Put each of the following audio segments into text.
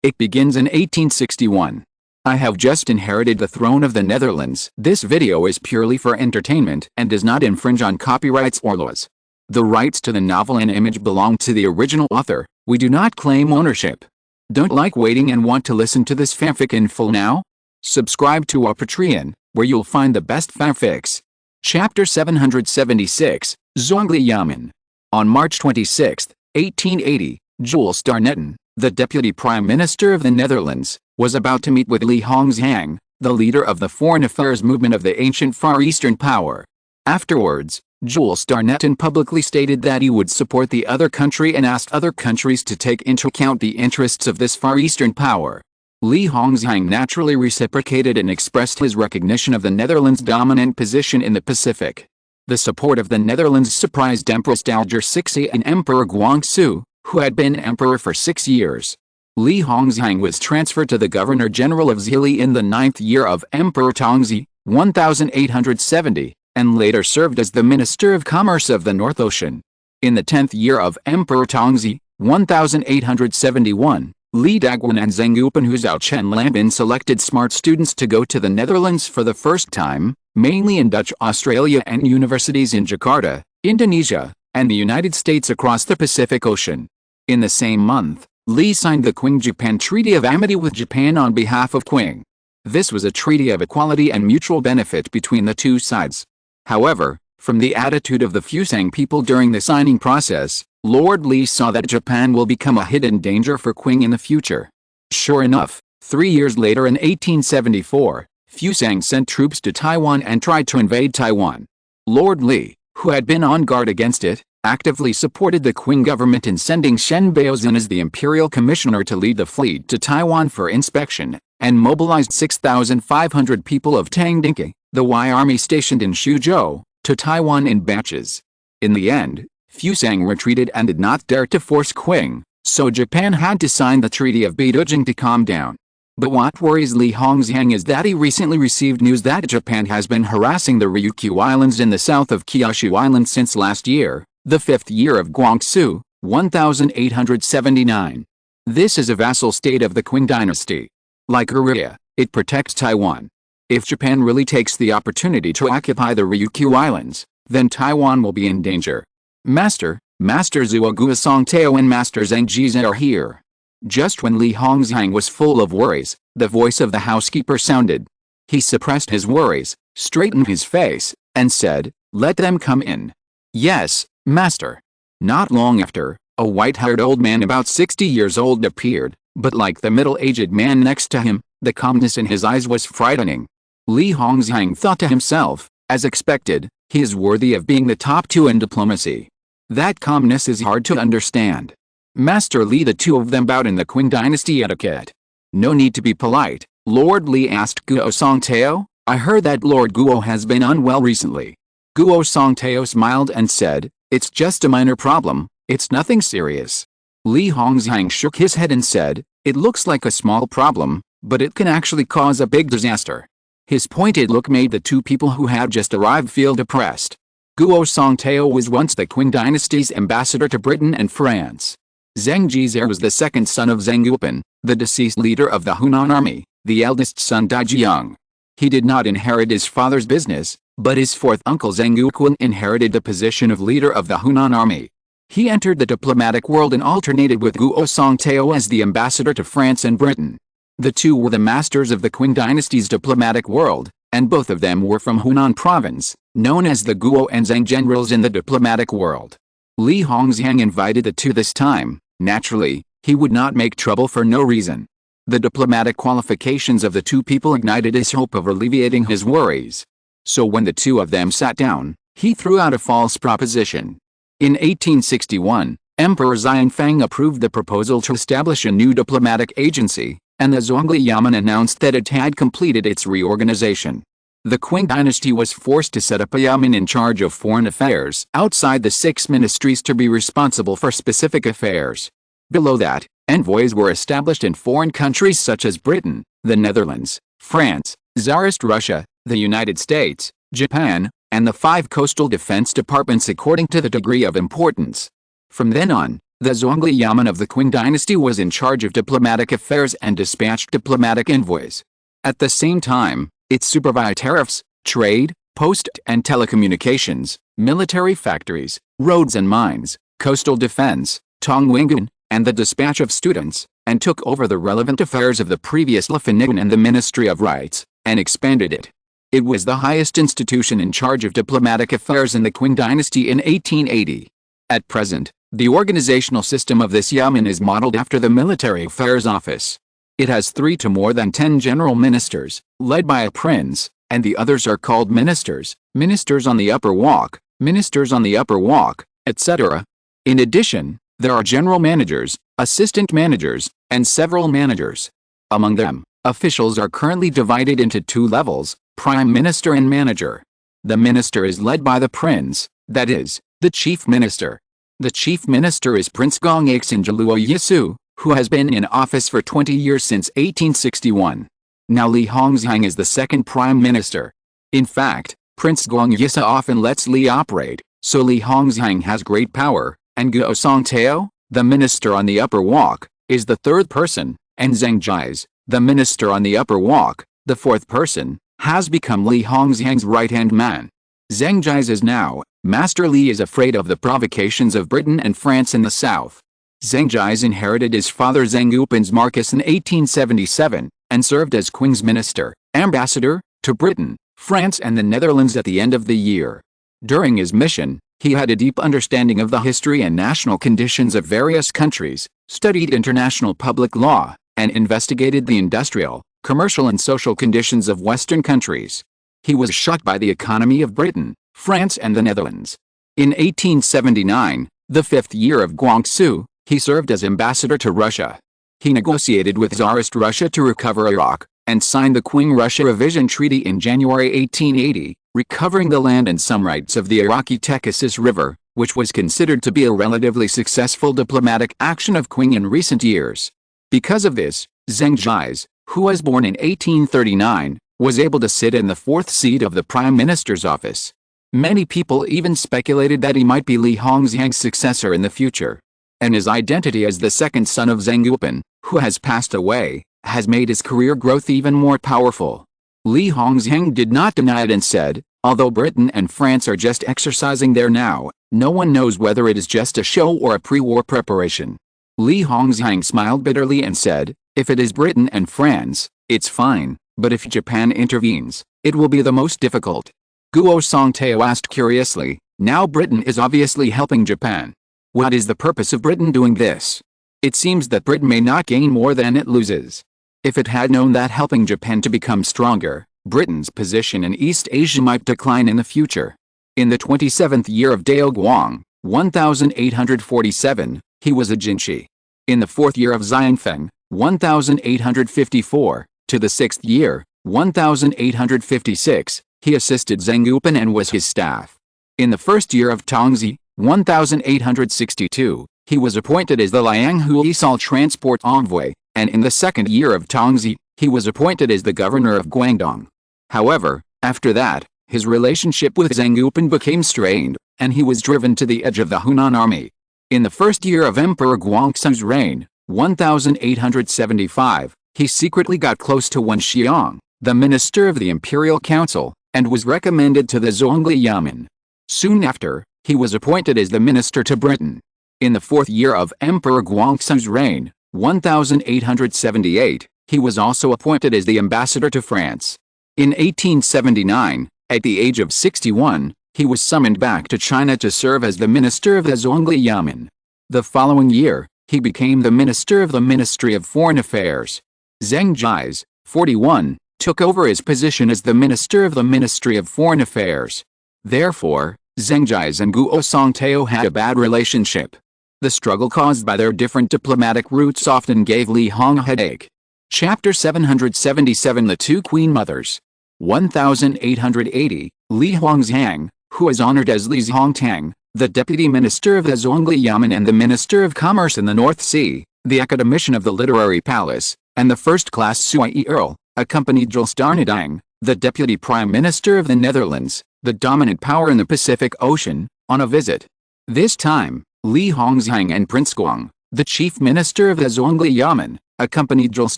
It begins in 1861. I have just inherited the throne of the Netherlands. This video is purely for entertainment and does not infringe on copyrights or laws. The rights to the novel and image belong to the original author. We do not claim ownership. Don't like waiting and want to listen to this fanfic in full now? Subscribe to our Patreon, where you'll find the best fanfics. Chapter 776, Zongliyaman. On March 26, 1880, Jules Starnetten, the Deputy Prime Minister of the Netherlands, was about to meet with Li Hongzhang, the leader of the foreign affairs movement of the ancient Far Eastern power. Afterwards, Jules Starnetten publicly stated that he would support the other country and asked other countries to take into account the interests of this Far Eastern power. Li Hongzhang naturally reciprocated and expressed his recognition of the Netherlands' dominant position in the Pacific. The support of the Netherlands surprised Empress Dowager Cixi and Emperor Guangxu, who had been emperor for 6 years. Li Hongzhang was transferred to the Governor-General of Zili in the 9th year of Emperor Tongzhi, 1870, and later served as the Minister of Commerce of the North Ocean. In the 10th year of Emperor Tongzhi, 1871, Li Daguan and Zheng Yupen Huzhao Chen Lambin selected smart students to go to the Netherlands for the first time, mainly in Dutch Australia and universities in Jakarta, Indonesia, and the United States across the Pacific Ocean. In the same month, Li signed the Qing-Japan Treaty of Amity with Japan on behalf of Qing. This was a treaty of equality and mutual benefit between the two sides. However, from the attitude of the Fusang people during the signing process, Lord Li saw that Japan will become a hidden danger for Qing in the future. Sure enough, 3 years later in 1874, Fusang sent troops to Taiwan and tried to invade Taiwan. Lord Li, who had been on guard against it, actively supported the Qing government in sending Shen Baozhen as the imperial commissioner to lead the fleet to Taiwan for inspection, and mobilized 6,500 people of Tangdinke, the Y Army stationed in Suzhou, to Taiwan in batches. In the end, Fusang retreated and did not dare to force Qing, so Japan had to sign the Treaty of Beijing to calm down. But what worries Li Hongzhang is that he recently received news that Japan has been harassing the Ryukyu Islands in the south of Kyushu Island since last year, the 5th year of Guangxu, 1879. This is a vassal state of the Qing dynasty. Like Korea, it protects Taiwan. If Japan really takes the opportunity to occupy the Ryukyu Islands, then Taiwan will be in danger. Master Zhuo Guosongtao and Master Zheng Jize are here. Just when Li Hongzhang was full of worries, the voice of the housekeeper sounded. He suppressed his worries, straightened his face, and said, "Let them come in." "Yes, master." Not long after, a white-haired old man about 60 years old appeared, but like the middle-aged man next to him, the calmness in his eyes was frightening. Li Hongzhang thought to himself, as expected, he is worthy of being the top 2 in diplomacy. That calmness is hard to understand. Master Li, the two of them bowed in the Qing dynasty etiquette. "No need to be polite," Lord Li asked Guosongtao. "I heard that Lord Guo has been unwell recently." Guosongtao smiled and said, "It's just a minor problem, it's nothing serious." Li Hongzhang shook his head and said, "It looks like a small problem, but it can actually cause a big disaster." His pointed look made the two people who had just arrived feel depressed. Guosongtao was once the Qing dynasty's ambassador to Britain and France. Zheng Jize was the second son of Zheng Yupen, the deceased leader of the Hunan army, the eldest son Daijiang. He did not inherit his father's business, but his fourth uncle Zheng Yuquan inherited the position of leader of the Hunan army. He entered the diplomatic world and alternated with Guosongtao as the ambassador to France and Britain. The two were the masters of the Qing dynasty's diplomatic world, and both of them were from Hunan province, known as the Guo and Zheng generals in the diplomatic world. Li Hongzhang invited the two this time. Naturally, he would not make trouble for no reason. The diplomatic qualifications of the two people ignited his hope of alleviating his worries. So when the two of them sat down, he threw out a false proposition. In 1861, Emperor Xianfang approved the proposal to establish a new diplomatic agency, and the Zongliyaman announced that it had completed its reorganization. The Qing dynasty was forced to set up a yamen in charge of foreign affairs outside the 6 ministries to be responsible for specific affairs. Below that, envoys were established in foreign countries such as Britain, the Netherlands, France, Tsarist Russia, the United States, Japan, and the 5 coastal defense departments according to the degree of importance. From then on, The Zhongli Yamen of the Qing dynasty was in charge of diplomatic affairs and dispatched diplomatic envoys. At the same time, it supervised tariffs, trade, post and telecommunications, military factories, roads and mines, coastal defense, Tongwingen, and the dispatch of students, and took over the relevant affairs of the previous Lefinigan and the Ministry of Rights, and expanded it. It was the highest institution in charge of diplomatic affairs in the Qing dynasty in 1880. At present, the organizational system of this yamen is modeled after the Military Affairs Office. It has 3 to more than 10 general ministers, led by a prince, and the others are called ministers, ministers on the upper walk, ministers on the upper walk, etc. In addition, there are general managers, assistant managers, and several managers. Among them, officials are currently divided into 2 levels, prime minister and manager. The minister is led by the prince, that is, the chief minister. The chief minister is Prince Gongxin Jalua Yisu, who has been in office for 20 years since 1861. Now Li Hongzhang is the second prime minister. In fact, Prince Gongxin often lets Li operate, so Li Hongzhang has great power, and Guo Songtao, the minister on the upper walk, is the 3rd person, and Zheng Jais, the minister on the upper walk, the 4th person, has become Li Hongzhang's right-hand man. Zheng Jais is now, Master Li is afraid of the provocations of Britain and France in the south. Zheng Jais inherited his father Zheng Yupin's Marquis in 1877, and served as Qing's minister, ambassador, to Britain, France and the Netherlands at the end of the year. During his mission, he had a deep understanding of the history and national conditions of various countries, studied international public law, and investigated the industrial, commercial and social conditions of Western countries. He was shocked by the economy of Britain, France and the Netherlands. In 1879, the 5th year of Guangxu, he served as ambassador to Russia. He negotiated with Tsarist Russia to recover Iraq, and signed the Qing-Russia Revision Treaty in January 1880, recovering the land and some rights of the Iraqi Caucasus River, which was considered to be a relatively successful diplomatic action of Qing in recent years. Because of this, Zheng Jais, who was born in 1839, was able to sit in the 4th seat of the Prime Minister's office. Many people even speculated that he might be Li Hongzhang's successor in the future. And his identity as the second son of Zheng Yupin, who has passed away, has made his career growth even more powerful. Li Hongzhang did not deny it and said, although Britain and France are just exercising there now, no one knows whether it is just a show or a pre-war preparation. Li Hongzhang smiled bitterly and said, if it is Britain and France, it's fine, but if Japan intervenes, it will be the most difficult. Guo Songtao asked curiously, now Britain is obviously helping Japan. What is the purpose of Britain doing this? It seems that Britain may not gain more than it loses. If it had known that helping Japan to become stronger, Britain's position in East Asia might decline in the future. In the 27th year of Dao Guang, 1847, he was a jinshi. In the 4th year of Xianfeng, 1854, to the 6th year, 1856, he assisted Zheng Yupin and was his staff. In the 1st year of Tongzi, 1862, he was appointed as the Lianghu Yisal transport envoy, and in the 2nd year of Tongzi, he was appointed as the governor of Guangdong. However, after that, his relationship with Zheng Yupin became strained, and he was driven to the edge of the Hunan army. In the 1st year of Emperor Guangxu's reign, 1875, he secretly got close to Wen Xiang, the minister of the Imperial Council, and was recommended to the Zhongli Yamen. Soon after, he was appointed as the minister to Britain. In the 4th year of Emperor Guangxu's reign, 1878, he was also appointed as the ambassador to France. In 1879, at the age of 61, he was summoned back to China to serve as the minister of the Zhongli Yamen. The following year, he became the minister of the Ministry of Foreign Affairs. Zheng Jais, 41, took over his position as the minister of the Ministry of Foreign Affairs. Therefore, Zheng Jais and Guo Songtao had a bad relationship. The struggle caused by their different diplomatic routes often gave Li Hong a headache. Chapter 777 The Two Queen Mothers. 1880, Li Hongzhang, who is honored as Li Zhongtang, the deputy minister of the Zhongli Yamen and the minister of commerce in the North Sea, the academician of the literary palace, and the first-class Sui Earl, accompanied Jules Darnadang, the deputy prime minister of the Netherlands, the dominant power in the Pacific Ocean, on a visit. This time, Li Hongzhang and Prince Guang, the chief minister of the Zhongli Yamen, accompanied Jules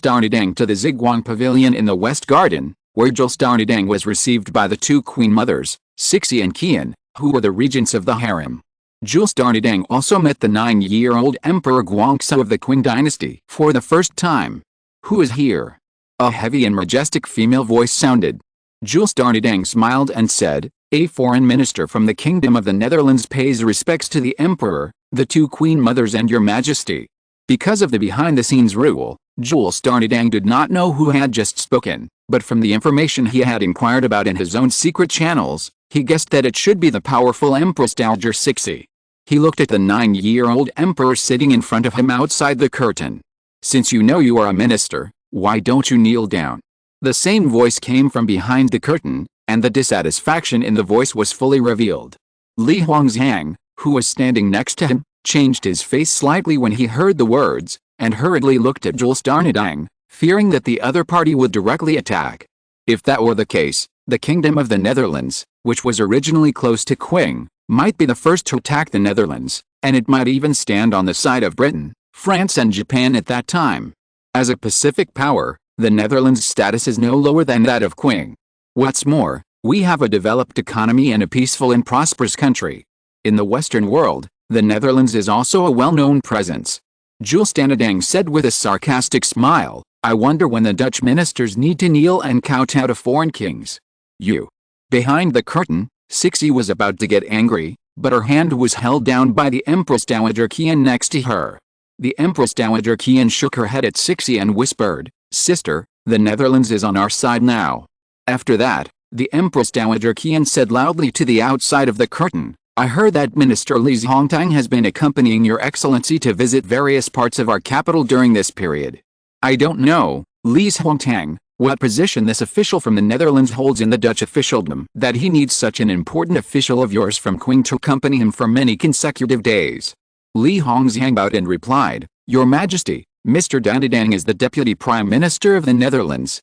Darnidang to the Ziguang Pavilion in the West Garden, where Jules Darnidang was received by the two queen mothers, Cixi and Qian, who were the regents of the harem. Jules Darnidang also met the 9-year-old Emperor Guangxu of the Qing dynasty for the first time. "Who is here?" A heavy and majestic female voice sounded. Jules Darnidang smiled and said, "A foreign minister from the Kingdom of the Netherlands pays respects to the Emperor, the two Queen Mothers and your Majesty." Because of the behind-the-scenes rule, Jules Darnidang did not know who had just spoken, but from the information he had inquired about in his own secret channels, he guessed that it should be the powerful Empress Dowager Cixi. He looked at the 9-year-old emperor sitting in front of him outside the curtain. "Since you know you are a minister, why don't you kneel down?" The same voice came from behind the curtain, and the dissatisfaction in the voice was fully revealed. Li Hongzhang, who was standing next to him, changed his face slightly when he heard the words, and hurriedly looked at Jules Darnidang, fearing that the other party would directly attack. If that were the case, the Kingdom of the Netherlands, which was originally close to Qing, might be the first to attack the Netherlands, and it might even stand on the side of Britain, France and Japan at that time. As a Pacific power, the Netherlands' status is no lower than that of Qing. What's more, we have a developed economy and a peaceful and prosperous country. In the Western world, the Netherlands is also a well-known presence. Jules Darnidang said with a sarcastic smile, "I wonder when the Dutch ministers need to kneel and kowtow to foreign kings." You. Behind the curtain, Cixi was about to get angry, but her hand was held down by the Empress Dowager Qian next to her. The Empress Dowager Qian shook her head at Cixi and whispered, "Sister, the Netherlands is on our side now." After that, the Empress Dowager Qian said loudly to the outside of the curtain, "I heard that Minister Li Hongtang has been accompanying Your Excellency to visit various parts of our capital during this period. I don't know, Li Hongtang, what position this official from the Netherlands holds in the Dutch officialdom that he needs such an important official of yours from Qing to accompany him for many consecutive days." Li Hongzhang bowed and replied, "Your Majesty, Mr. Darnidang is the Deputy Prime Minister of the Netherlands,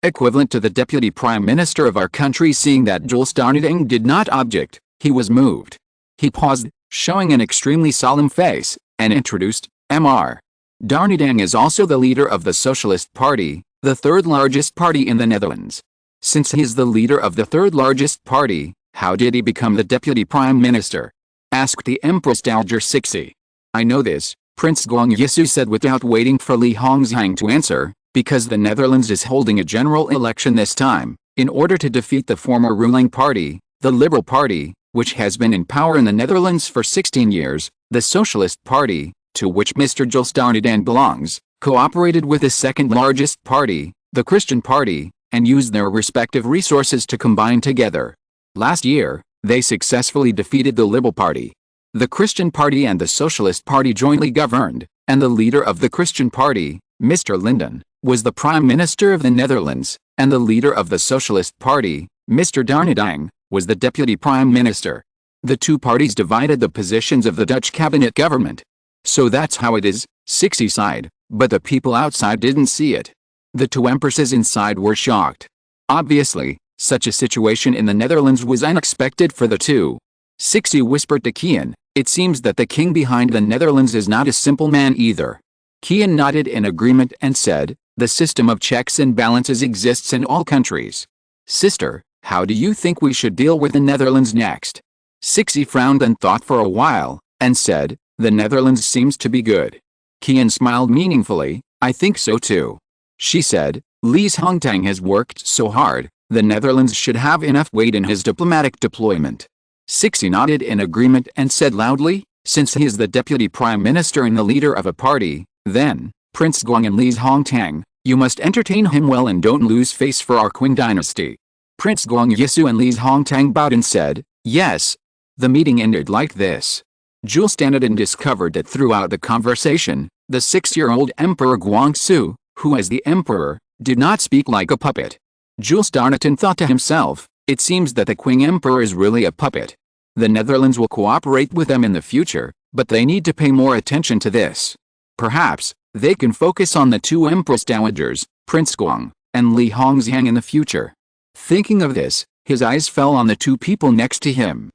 equivalent to the Deputy Prime Minister of our country." Seeing that Jules Darnidang did not object, he was moved. He paused, showing an extremely solemn face, and introduced, "Mr. Darnidang is also the leader of the Socialist Party, the third largest party in the Netherlands." "Since he is the leader of the third largest party, how did he become the Deputy Prime Minister?" asked the Empress Dowager Cixi. "I know this," Prince Guangxu said without waiting for Li Hongzhang to answer, "because the Netherlands is holding a general election this time, in order to defeat the former ruling party, the Liberal Party, which has been in power in the Netherlands for 16 years, the Socialist Party, to which Mr. Jules Darnidang belongs, cooperated with the second largest party, the Christian Party, and used their respective resources to combine together. Last year, they successfully defeated the Liberal Party. The Christian Party and the Socialist Party jointly governed, and the leader of the Christian Party, Mr. Linden, was the Prime Minister of the Netherlands, and the leader of the Socialist Party, Mr. Darnidang, was the Deputy Prime Minister. The two parties divided the positions of the Dutch cabinet government. So that's how it is," Cixi sighed, but the people outside didn't see it. The two empresses inside were shocked. Obviously, such a situation in the Netherlands was unexpected for the two. Cixi whispered to Qian, "It seems that the king behind the Netherlands is not a simple man either." Qian nodded in agreement and said, "The system of checks and balances exists in all countries. Sister, how do you think we should deal with the Netherlands next?" Cixi frowned and thought for a while, and said, "The Netherlands seems to be good." Qian smiled meaningfully, "I think so too." She said, "Li Hongtang has worked so hard, the Netherlands should have enough weight in his diplomatic deployment." Cixi nodded in agreement and said loudly, "Since he is the Deputy Prime Minister and the leader of a party, then, Prince Guang and Li Hongtang, you must entertain him well and don't lose face for our Qing dynasty." Prince Guangxu and Li Hongtang bowed and said, "Yes." The meeting ended like this. Jules Darnidang discovered that throughout the conversation, the 6-year-old Emperor Guangxu, who as the emperor, did not speak like a puppet. Jules Darnidang thought to himself, "It seems that the Qing emperor is really a puppet. The Netherlands will cooperate with them in the future, but they need to pay more attention to this. Perhaps, they can focus on the two Empress Dowagers, Prince Guang, and Li Hongzhang in the future." Thinking of this, his eyes fell on the two people next to him.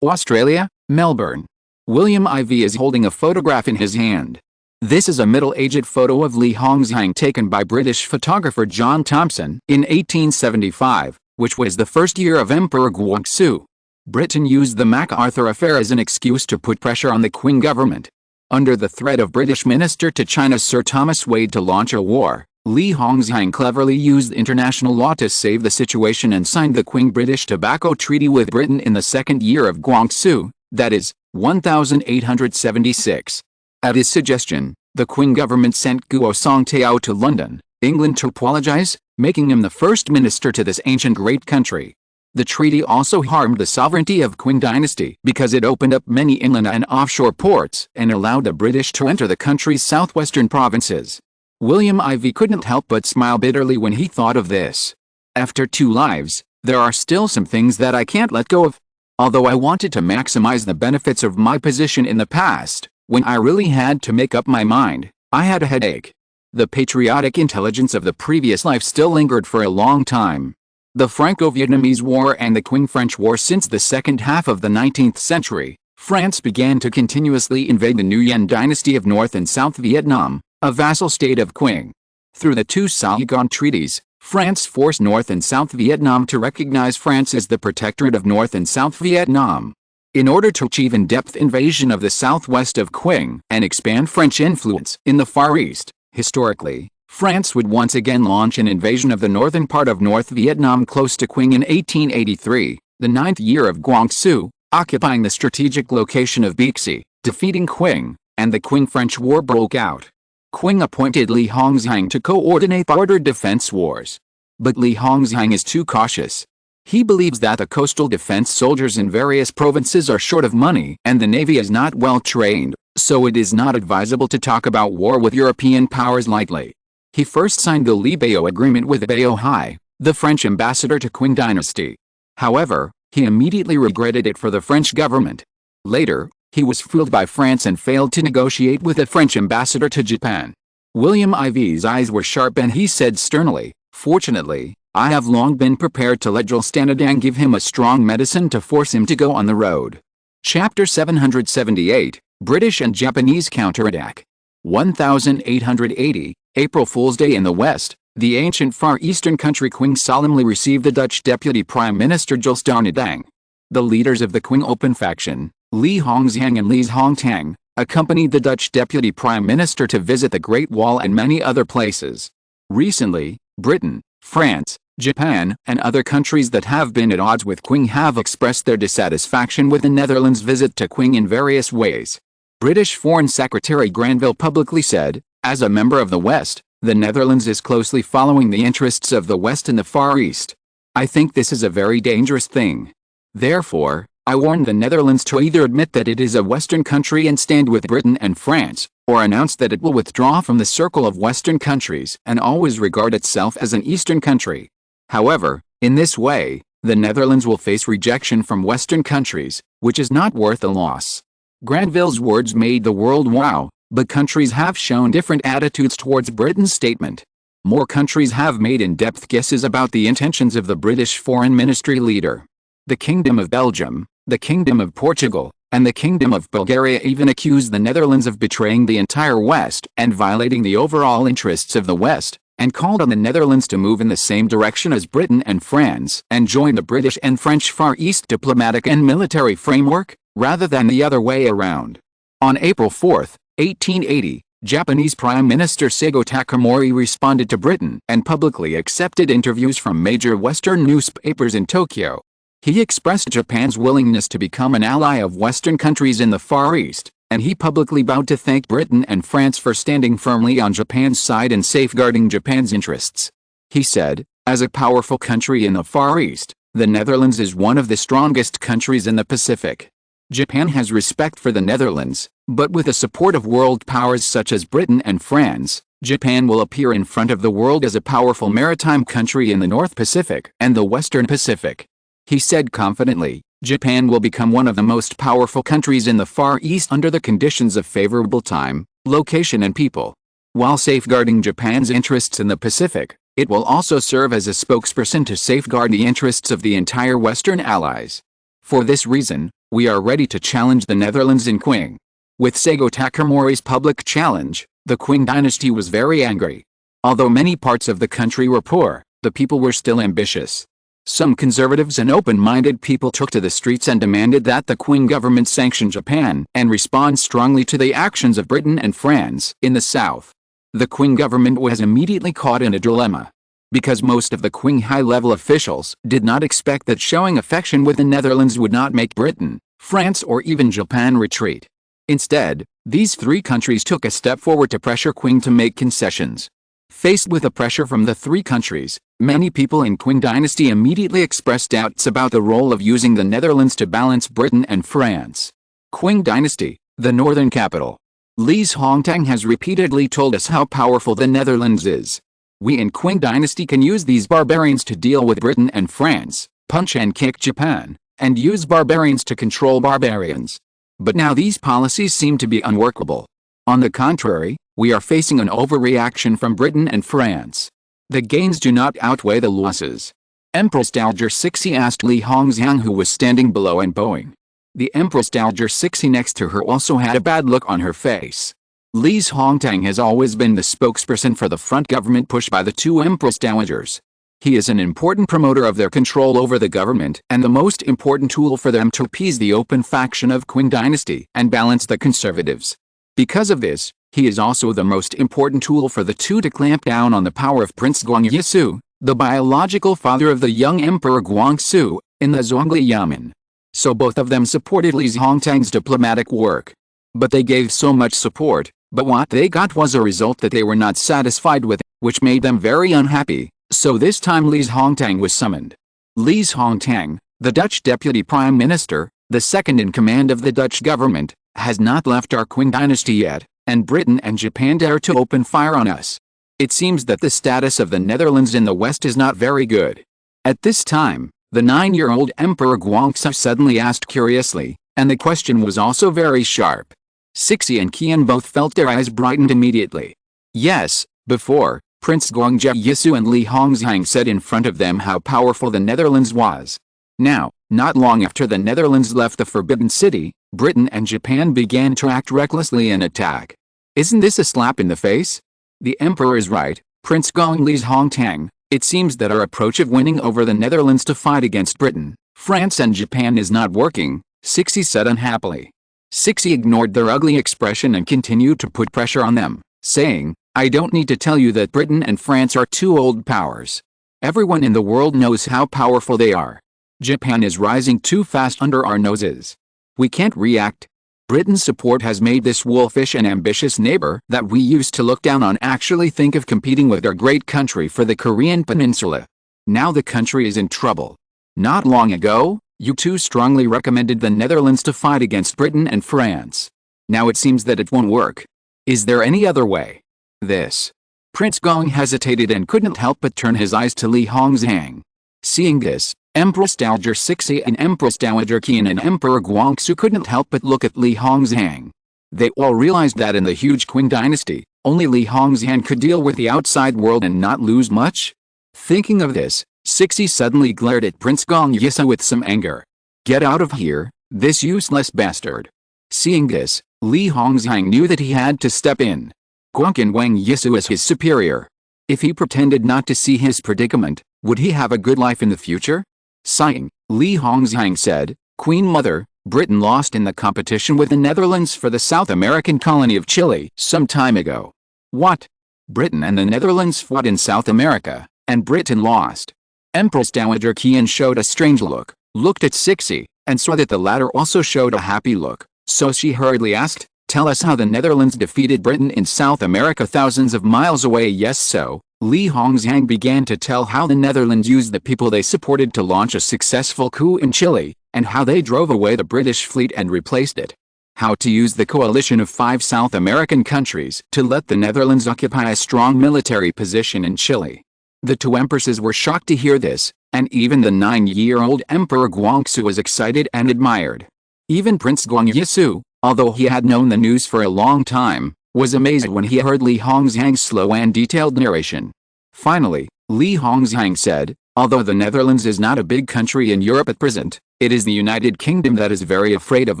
Australia, Melbourne. William IV is holding a photograph in his hand. This is a middle-aged photo of Li Hongzhang taken by British photographer John Thompson in 1875, which was the first year of Emperor Guangxu. Britain used the MacArthur affair as an excuse to put pressure on the Qing government. Under the threat of British Minister to China Sir Thomas Wade to launch a war, Li Hongzhang cleverly used international law to save the situation and signed the Qing-British Tobacco Treaty with Britain in the second year of Guangxu, that is, 1876. At his suggestion, the Qing government sent Guo Songtao to London, England to apologize, making him the first minister to this ancient great country. The treaty also harmed the sovereignty of Qing dynasty because it opened up many inland and offshore ports and allowed the British to enter the country's southwestern provinces. William IV couldn't help but smile bitterly when he thought of this. After 2 lives, there are still some things that I can't let go of. Although I wanted to maximize the benefits of my position in the past, when I really had to make up my mind, I had a headache. The patriotic intelligence of the previous life still lingered for a long time. The Franco-Vietnamese War and the Qing-French War. Since the second half of the 19th century, France began to continuously invade the Nguyen dynasty of North and South Vietnam, a vassal state of Qing. Through the 2 Saigon treaties, France forced North and South Vietnam to recognize France as the protectorate of North and South Vietnam. In order to achieve in-depth invasion of the southwest of Qing and expand French influence in the Far East, historically, France would once again launch an invasion of the northern part of North Vietnam close to Qing in 1883, the 9th year of Guangxu, occupying the strategic location of Bixi, defeating Qing, and the Qing-French War broke out. Qing appointed Li Hongzhang to coordinate border defense wars. But Li Hongzhang is too cautious. He believes that the coastal defense soldiers in various provinces are short of money and the navy is not well trained, so it is not advisable to talk about war with European powers lightly. He first signed the Li-Bao agreement with Bao Hai, the French ambassador to Qing dynasty. However, he immediately regretted it for the French government. Later, he was fooled by France and failed to negotiate with the French ambassador to Japan. William IV's eyes were sharp and he said sternly, "Fortunately, I have long been prepared to let Jules Stanadang give him a strong medicine to force him to go on the road." Chapter 778, British and Japanese Counterattack. 1880, April Fool's Day in the West, the ancient Far Eastern country Qing solemnly received the Dutch Deputy Prime Minister Jules Stanadang. The leaders of the Qing Open faction, Li Hongzhang and Li Hongtang, accompanied the Dutch Deputy Prime Minister to visit the Great Wall and many other places. Recently, Britain, France, Japan, and other countries that have been at odds with Qing have expressed their dissatisfaction with the Netherlands' visit to Qing in various ways. British Foreign Secretary Granville publicly said, "As a member of the West, the Netherlands is closely following the interests of the West in the Far East. I think this is a very dangerous thing. Therefore, I warn the Netherlands to either admit that it is a Western country and stand with Britain and France, or announce that it will withdraw from the circle of Western countries and always regard itself as an Eastern country. However, in this way, the Netherlands will face rejection from Western countries, which is not worth a loss." Granville's words made the world wow, but countries have shown different attitudes towards Britain's statement. More countries have made in-depth guesses about the intentions of the British Foreign Ministry leader. The Kingdom of Belgium, the Kingdom of Portugal, and the Kingdom of Bulgaria even accused the Netherlands of betraying the entire West and violating the overall interests of the West, and called on the Netherlands to move in the same direction as Britain and France and join the British and French Far East diplomatic and military framework, rather than the other way around. On April 4, 1880, Japanese Prime Minister Seigo Takamori responded to Britain and publicly accepted interviews from major Western newspapers in Tokyo. He expressed Japan's willingness to become an ally of Western countries in the Far East, and he publicly vowed to thank Britain and France for standing firmly on Japan's side and safeguarding Japan's interests. He said, "As a powerful country in the Far East, the Netherlands is one of the strongest countries in the Pacific. Japan has respect for the Netherlands, but with the support of world powers such as Britain and France, Japan will appear in front of the world as a powerful maritime country in the North Pacific and the Western Pacific." He said confidently, "Japan will become one of the most powerful countries in the Far East under the conditions of favorable time, location and people. While safeguarding Japan's interests in the Pacific, it will also serve as a spokesperson to safeguard the interests of the entire Western allies. For this reason, We are ready to challenge the Netherlands in Qing. With Sego Takamori's public challenge, the Qing dynasty was very angry. Although many parts of the country were poor, the people were still ambitious. Some conservatives and open-minded people took to the streets and demanded that the Qing government sanction Japan and respond strongly to the actions of Britain and France in the south. The Qing government was immediately caught in a dilemma. Because most of the Qing high-level officials did not expect that showing affection with the Netherlands would not make Britain, France or even Japan retreat. Instead, these three countries took a step forward to pressure Qing to make concessions. Faced with the pressure from the three countries, many people in Qing dynasty immediately expressed doubts about the role of using the Netherlands to balance Britain and France. Qing dynasty, the northern capital. Li's Hongtang has repeatedly told us how powerful the Netherlands is. We in Qing dynasty can use these barbarians to deal with Britain and France, punch and kick Japan, and use barbarians to control barbarians. But now these policies seem to be unworkable. On the contrary, we are facing an overreaction from Britain and France. The gains do not outweigh the losses. Empress Dowager Cixi asked Li Hongxiang, who was standing below and bowing. The Empress Dowager Cixi next to her also had a bad look on her face. Li's Hongtang has always been the spokesperson for the front government push by the two Empress Dowagers. He is an important promoter of their control over the government and the most important tool for them to appease the open faction of Qing dynasty and balance the conservatives. Because of this, he is also the most important tool for the two to clamp down on the power of Prince Guangxu, the biological father of the young Emperor Guangxu, in the Zhongli Yamen. So both of them supported Li Hongtang's diplomatic work. But they gave so much support, but what they got was a result that they were not satisfied with, which made them very unhappy. So this time Li Hongtang was summoned. Li Hongtang, the Dutch deputy prime minister, the second in command of the Dutch government, has not left our Qing dynasty yet, and Britain and Japan dare to open fire on us. It seems that the status of the Netherlands in the West is not very good. At this time, the 9-year-old Emperor Guangxu suddenly asked curiously, and the question was also very sharp. Cixi and Qian both felt their eyes brightened immediately. Yes, before, Prince Guangxu and Li Hongxiang said in front of them how powerful the Netherlands was. Now, not long after the Netherlands left the Forbidden City, Britain and Japan began to act recklessly and attack. Isn't this a slap in the face? The Emperor is right, Prince Gong Li Hongtang. It seems that our approach of winning over the Netherlands to fight against Britain, France and Japan is not working, Cixi said unhappily. Cixi ignored their ugly expression and continued to put pressure on them, saying, I don't need to tell you that Britain and France are two old powers. Everyone in the world knows how powerful they are. Japan is rising too fast under our noses. We can't react. Britain's support has made this wolfish and ambitious neighbor that we used to look down on actually think of competing with our great country for the Korean peninsula. Now the country is in trouble. Not long ago, you two strongly recommended the Netherlands to fight against Britain and France. Now it seems that it won't work. Is there any other way? This. Prince Gong hesitated and couldn't help but turn his eyes to Li Hongxiang. Seeing this, Empress Dowager Cixi and Empress Dowager Qian and Emperor Guangxu couldn't help but look at Li Hongxiang. They all realized that in the huge Qing dynasty, only Li Hongxiang could deal with the outside world and not lose much. Thinking of this, Cixi suddenly glared at Prince Guangxu with some anger. Get out of here, this useless bastard. Seeing this, Li Hongxiang knew that he had to step in. Guangxu is his superior. If he pretended not to see his predicament, would he have a good life in the future? Sighing, Li Hongxiang said, Queen Mother, Britain lost in the competition with the Netherlands for the South American colony of Chile some time ago. What? Britain and the Netherlands fought in South America, and Britain lost. Empress Dowager Qian showed a strange look, looked at Cixi, and saw that the latter also showed a happy look, so she hurriedly asked, tell us how the Netherlands defeated Britain in South America thousands of miles away. Yes, so. Li Hongxiang began to tell how the Netherlands used the people they supported to launch a successful coup in Chile, and how they drove away the British fleet and replaced it. How to use the coalition of 5 South American countries to let the Netherlands occupy a strong military position in Chile. The two empresses were shocked to hear this, and even the 9-year-old Emperor Guangxu was excited and admired. Even Prince Guangxu, although he had known the news for a long time, was amazed when he heard Li Hongxiang's slow and detailed narration. Finally, Li Hongxiang said, Although the Netherlands is not a big country in Europe at present, it is the United Kingdom that is very afraid of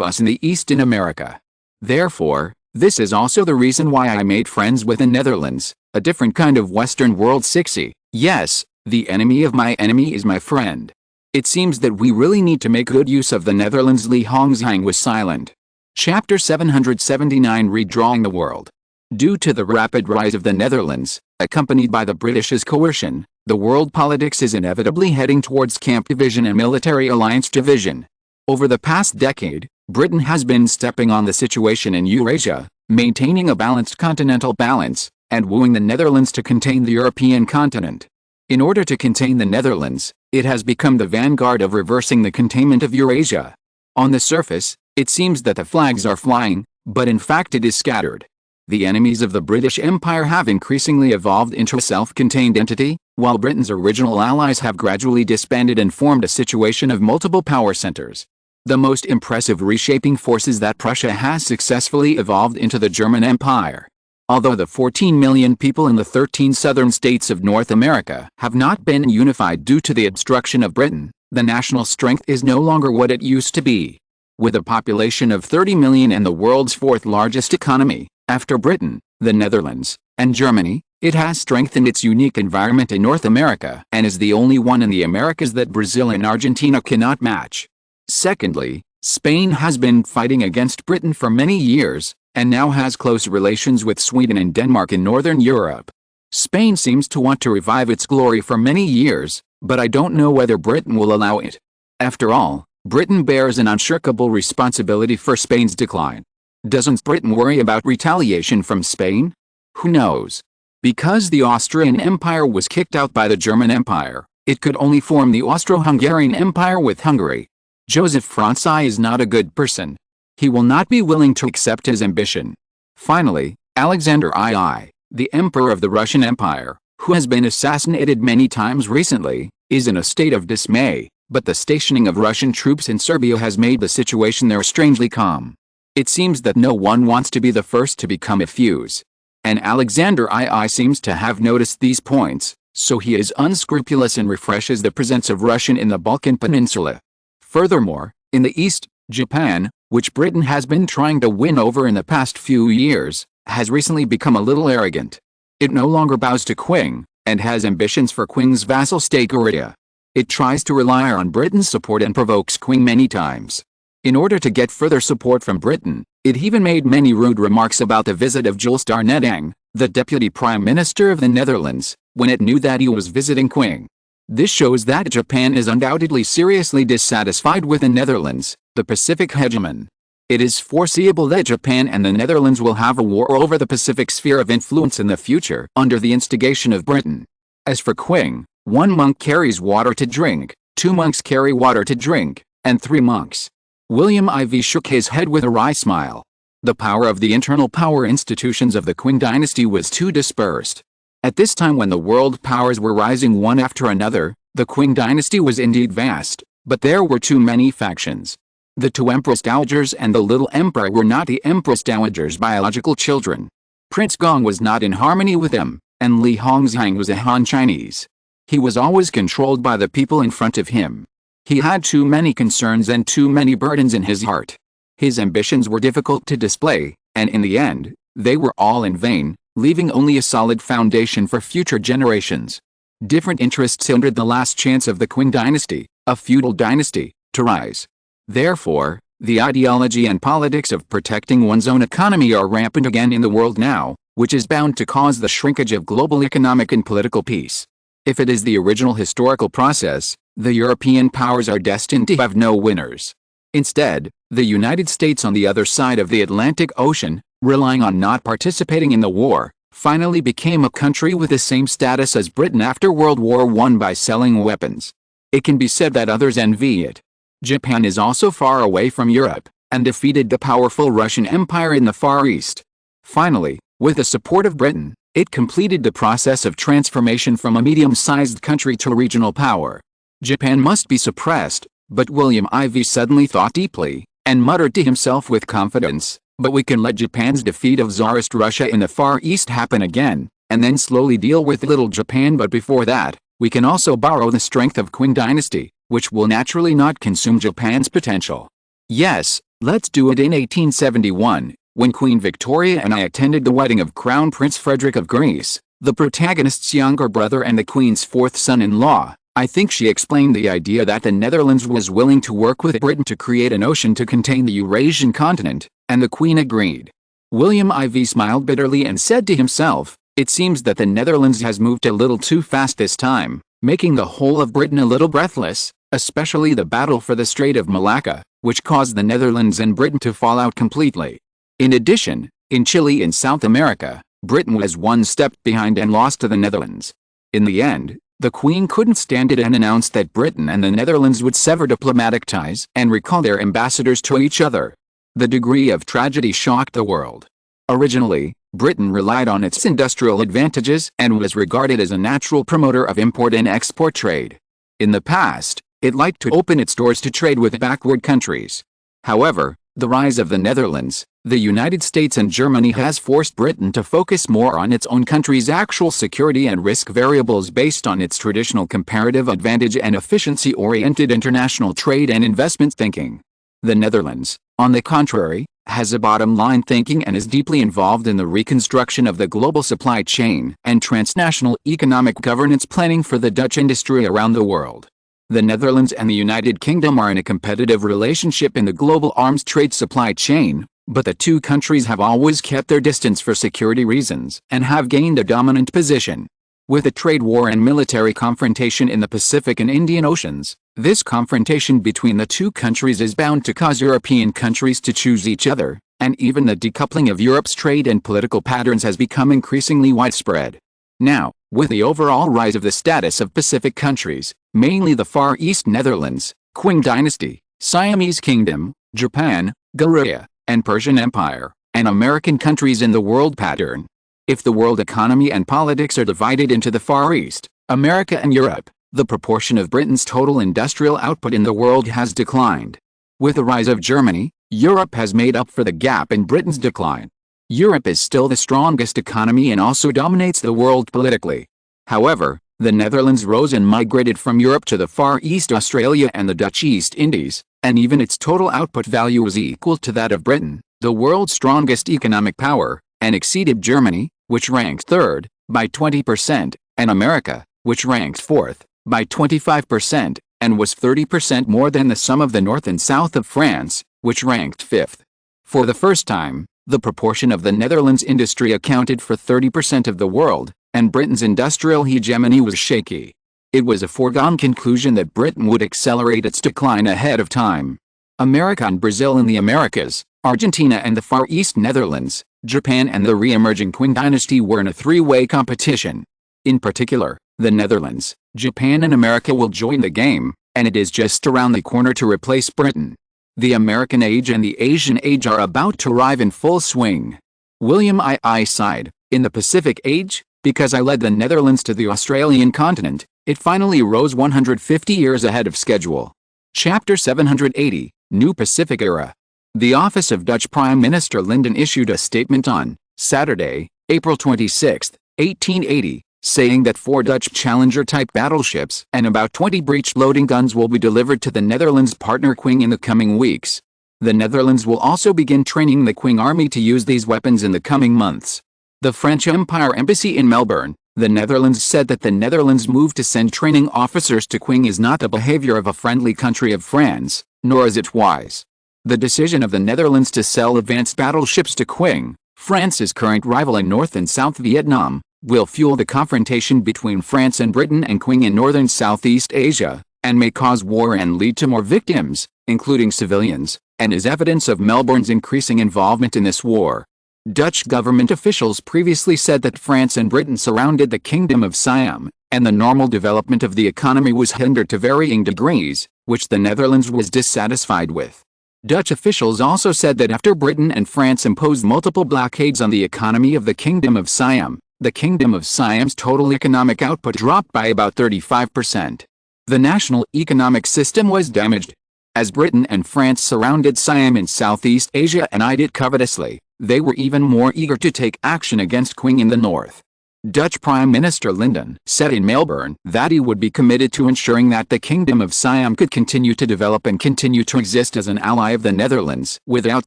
us in the East in America. Therefore, this is also the reason why I made friends with the Netherlands, a different kind of Western world 60. Yes, the enemy of my enemy is my friend. It seems that we really need to make good use of the Netherlands. Li Hongzhang was silent. Chapter 779 Redrawing the World. Due to the rapid rise of the Netherlands, accompanied by the British's coercion, the world politics is inevitably heading towards camp division and military alliance division. Over the past decade, Britain has been stepping on the situation in Eurasia, maintaining a balanced continental balance, and wooing the Netherlands to contain the European continent. In order to contain the Netherlands, it has become the vanguard of reversing the containment of Eurasia. On the surface, it seems that the flags are flying, but in fact it is scattered. The enemies of the British Empire have increasingly evolved into a self-contained entity, while Britain's original allies have gradually disbanded and formed a situation of multiple power centers. The most impressive reshaping force is that Prussia has successfully evolved into the German Empire. Although the 14 million people in the 13 southern states of North America have not been unified due to the obstruction of Britain, the national strength is no longer what it used to be. With a population of 30 million and the world's fourth largest economy, after Britain, the Netherlands, and Germany, it has strengthened its unique environment in North America and is the only one in the Americas that Brazil and Argentina cannot match. Secondly, Spain has been fighting against Britain for many years, and now has close relations with Sweden and Denmark in Northern Europe. Spain seems to want to revive its glory for many years, but I don't know whether Britain will allow it. After all, Britain bears an unshirkable responsibility for Spain's decline. Doesn't Britain worry about retaliation from Spain? Who knows? Because the Austrian Empire was kicked out by the German Empire, it could only form the Austro-Hungarian Empire with Hungary. Joseph Franci is not a good person. He will not be willing to accept his ambition. Finally, Alexander II, the Emperor of the Russian Empire, who has been assassinated many times recently, is in a state of dismay, but the stationing of Russian troops in Serbia has made the situation there strangely calm. It seems that no one wants to be the first to become a fuse. And Alexander II seems to have noticed these points, so he is unscrupulous and refreshes the presence of Russian in the Balkan Peninsula. Furthermore, in the east, Japan, which Britain has been trying to win over in the past few years, has recently become a little arrogant. It no longer bows to Qing, and has ambitions for Qing's vassal state Korea. It tries to rely on Britain's support and provokes Qing many times. In order to get further support from Britain, it even made many rude remarks about the visit of Jules Darnetang, the Deputy Prime Minister of the Netherlands, when it knew that he was visiting Qing. This shows that Japan is undoubtedly seriously dissatisfied with the Netherlands, the Pacific hegemon. It is foreseeable that Japan and the Netherlands will have a war over the Pacific sphere of influence in the future under the instigation of Britain. As for Qing, 1 monk carries water to drink, 2 monks carry water to drink, and 3 monks. William IV shook his head with a wry smile. The power of the internal power institutions of the Qing dynasty was too dispersed. At this time when the world powers were rising one after another, the Qing dynasty was indeed vast, but there were too many factions. The 2 Empress Dowagers and the little emperor were not the Empress Dowager's biological children. Prince Gong was not in harmony with them, and Li Hongzhang was a Han Chinese. He was always controlled by the people in front of him. He had too many concerns and too many burdens in his heart. His ambitions were difficult to display, and in the end, they were all in vain, leaving only a solid foundation for future generations. Different interests hindered the last chance of the Qing dynasty, a feudal dynasty, to rise. Therefore, the ideology and politics of protecting one's own economy are rampant again in the world now, which is bound to cause the shrinkage of global economic and political peace. If it is the original historical process, the European powers are destined to have no winners. Instead, the United States on the other side of the Atlantic Ocean, relying on not participating in the war, finally became a country with the same status as Britain after World War I by selling weapons. It can be said that others envy it. Japan is also far away from Europe, and defeated the powerful Russian Empire in the Far East. Finally, with the support of Britain, it completed the process of transformation from a medium-sized country to a regional power. Japan must be suppressed, but William IV suddenly thought deeply, and muttered to himself with confidence, but we can let Japan's defeat of Tsarist Russia in the Far East happen again, and then slowly deal with Little Japan, but before that, We can also borrow the strength of Qing dynasty, which will naturally not consume Japan's potential. Yes, let's do it. In 1871, when Queen Victoria and I attended the wedding of Crown Prince Frederick of Greece, the protagonist's younger brother and the Queen's fourth son-in-law, I think she explained the idea that the Netherlands was willing to work with Britain to create an ocean to contain the Eurasian continent, and the Queen agreed. William IV smiled bitterly and said to himself, "It seems that the Netherlands has moved a little too fast this time, making the whole of Britain a little breathless, especially the battle for the Strait of Malacca, which caused the Netherlands and Britain to fall out completely." In addition, in Chile in South America, Britain was one step behind and lost to the Netherlands. In the end, the Queen couldn't stand it and announced that Britain and the Netherlands would sever diplomatic ties and recall their ambassadors to each other. The degree of tragedy shocked the world. Originally, Britain relied on its industrial advantages and was regarded as a natural promoter of import and export trade. In the past, it liked to open its doors to trade with backward countries. However, the rise of the Netherlands, the United States and Germany has forced Britain to focus more on its own country's actual security and risk variables based on its traditional comparative advantage and efficiency-oriented international trade and investment thinking. The Netherlands, on the contrary, has a bottom-line thinking and is deeply involved in the reconstruction of the global supply chain and transnational economic governance planning for the Dutch industry around the world. The Netherlands and the United Kingdom are in a competitive relationship in the global arms trade supply chain, but the two countries have always kept their distance for security reasons and have gained a dominant position. With a trade war and military confrontation in the Pacific and Indian Oceans, this confrontation between the two countries is bound to cause European countries to choose each other, and even the decoupling of Europe's trade and political patterns has become increasingly widespread. Now, with the overall rise of the status of Pacific countries, mainly the Far East Netherlands, Qing dynasty, Siamese Kingdom, Japan, Korea, and Persian Empire, and American countries in the world pattern. If the world economy and politics are divided into the Far East, America and Europe, the proportion of Britain's total industrial output in the world has declined. With the rise of Germany, Europe has made up for the gap in Britain's decline. Europe is still the strongest economy and also dominates the world politically. However, the Netherlands rose and migrated from Europe to the Far East, Australia and the Dutch East Indies, and even its total output value was equal to that of Britain, the world's strongest economic power, and exceeded Germany, which ranked third, by 20%, and America, which ranked fourth, by 25%, and was 30% more than the sum of the north and south of France, which ranked fifth. For the first time, the proportion of the Netherlands industry accounted for 30% of the world, and Britain's industrial hegemony was shaky. It was a foregone conclusion that Britain would accelerate its decline ahead of time. America and Brazil in the Americas, Argentina and the Far East Netherlands, Japan and the re-emerging Qing dynasty were in a three-way competition. In particular, the Netherlands, Japan and America will join the game, and it is just around the corner to replace Britain. The American age and the Asian age are about to arrive in full swing. William I sighed, in the Pacific age, because I led the Netherlands to the Australian continent, it finally rose 150 years ahead of schedule. Chapter 780, New Pacific Era. The office of Dutch Prime Minister Linden issued a statement on Saturday, April 26, 1880, saying that 4 Dutch Challenger-type battleships and about 20 breech-loading guns will be delivered to the Netherlands partner Qing in the coming weeks. The Netherlands will also begin training the Qing army to use these weapons in the coming months. The French Empire Embassy in Melbourne, the Netherlands said that the Netherlands' move to send training officers to Qing is not the behavior of a friendly country of France, nor is it wise. The decision of the Netherlands to sell advanced battleships to Qing, France's current rival in North and South Vietnam, will fuel the confrontation between France and Britain and Qing in Northern Southeast Asia, and may cause war and lead to more victims, including civilians, and is evidence of Melbourne's increasing involvement in this war. Dutch government officials previously said that France and Britain surrounded the Kingdom of Siam, and the normal development of the economy was hindered to varying degrees, which the Netherlands was dissatisfied with. Dutch officials also said that after Britain and France imposed multiple blockades on the economy of the Kingdom of Siam, the Kingdom of Siam's total economic output dropped by about 35%. The national economic system was damaged. As Britain and France surrounded Siam in Southeast Asia and eyed it covetously, they were even more eager to take action against Qing in the north. Dutch Prime Minister Linden said in Melbourne that he would be committed to ensuring that the Kingdom of Siam could continue to develop and continue to exist as an ally of the Netherlands without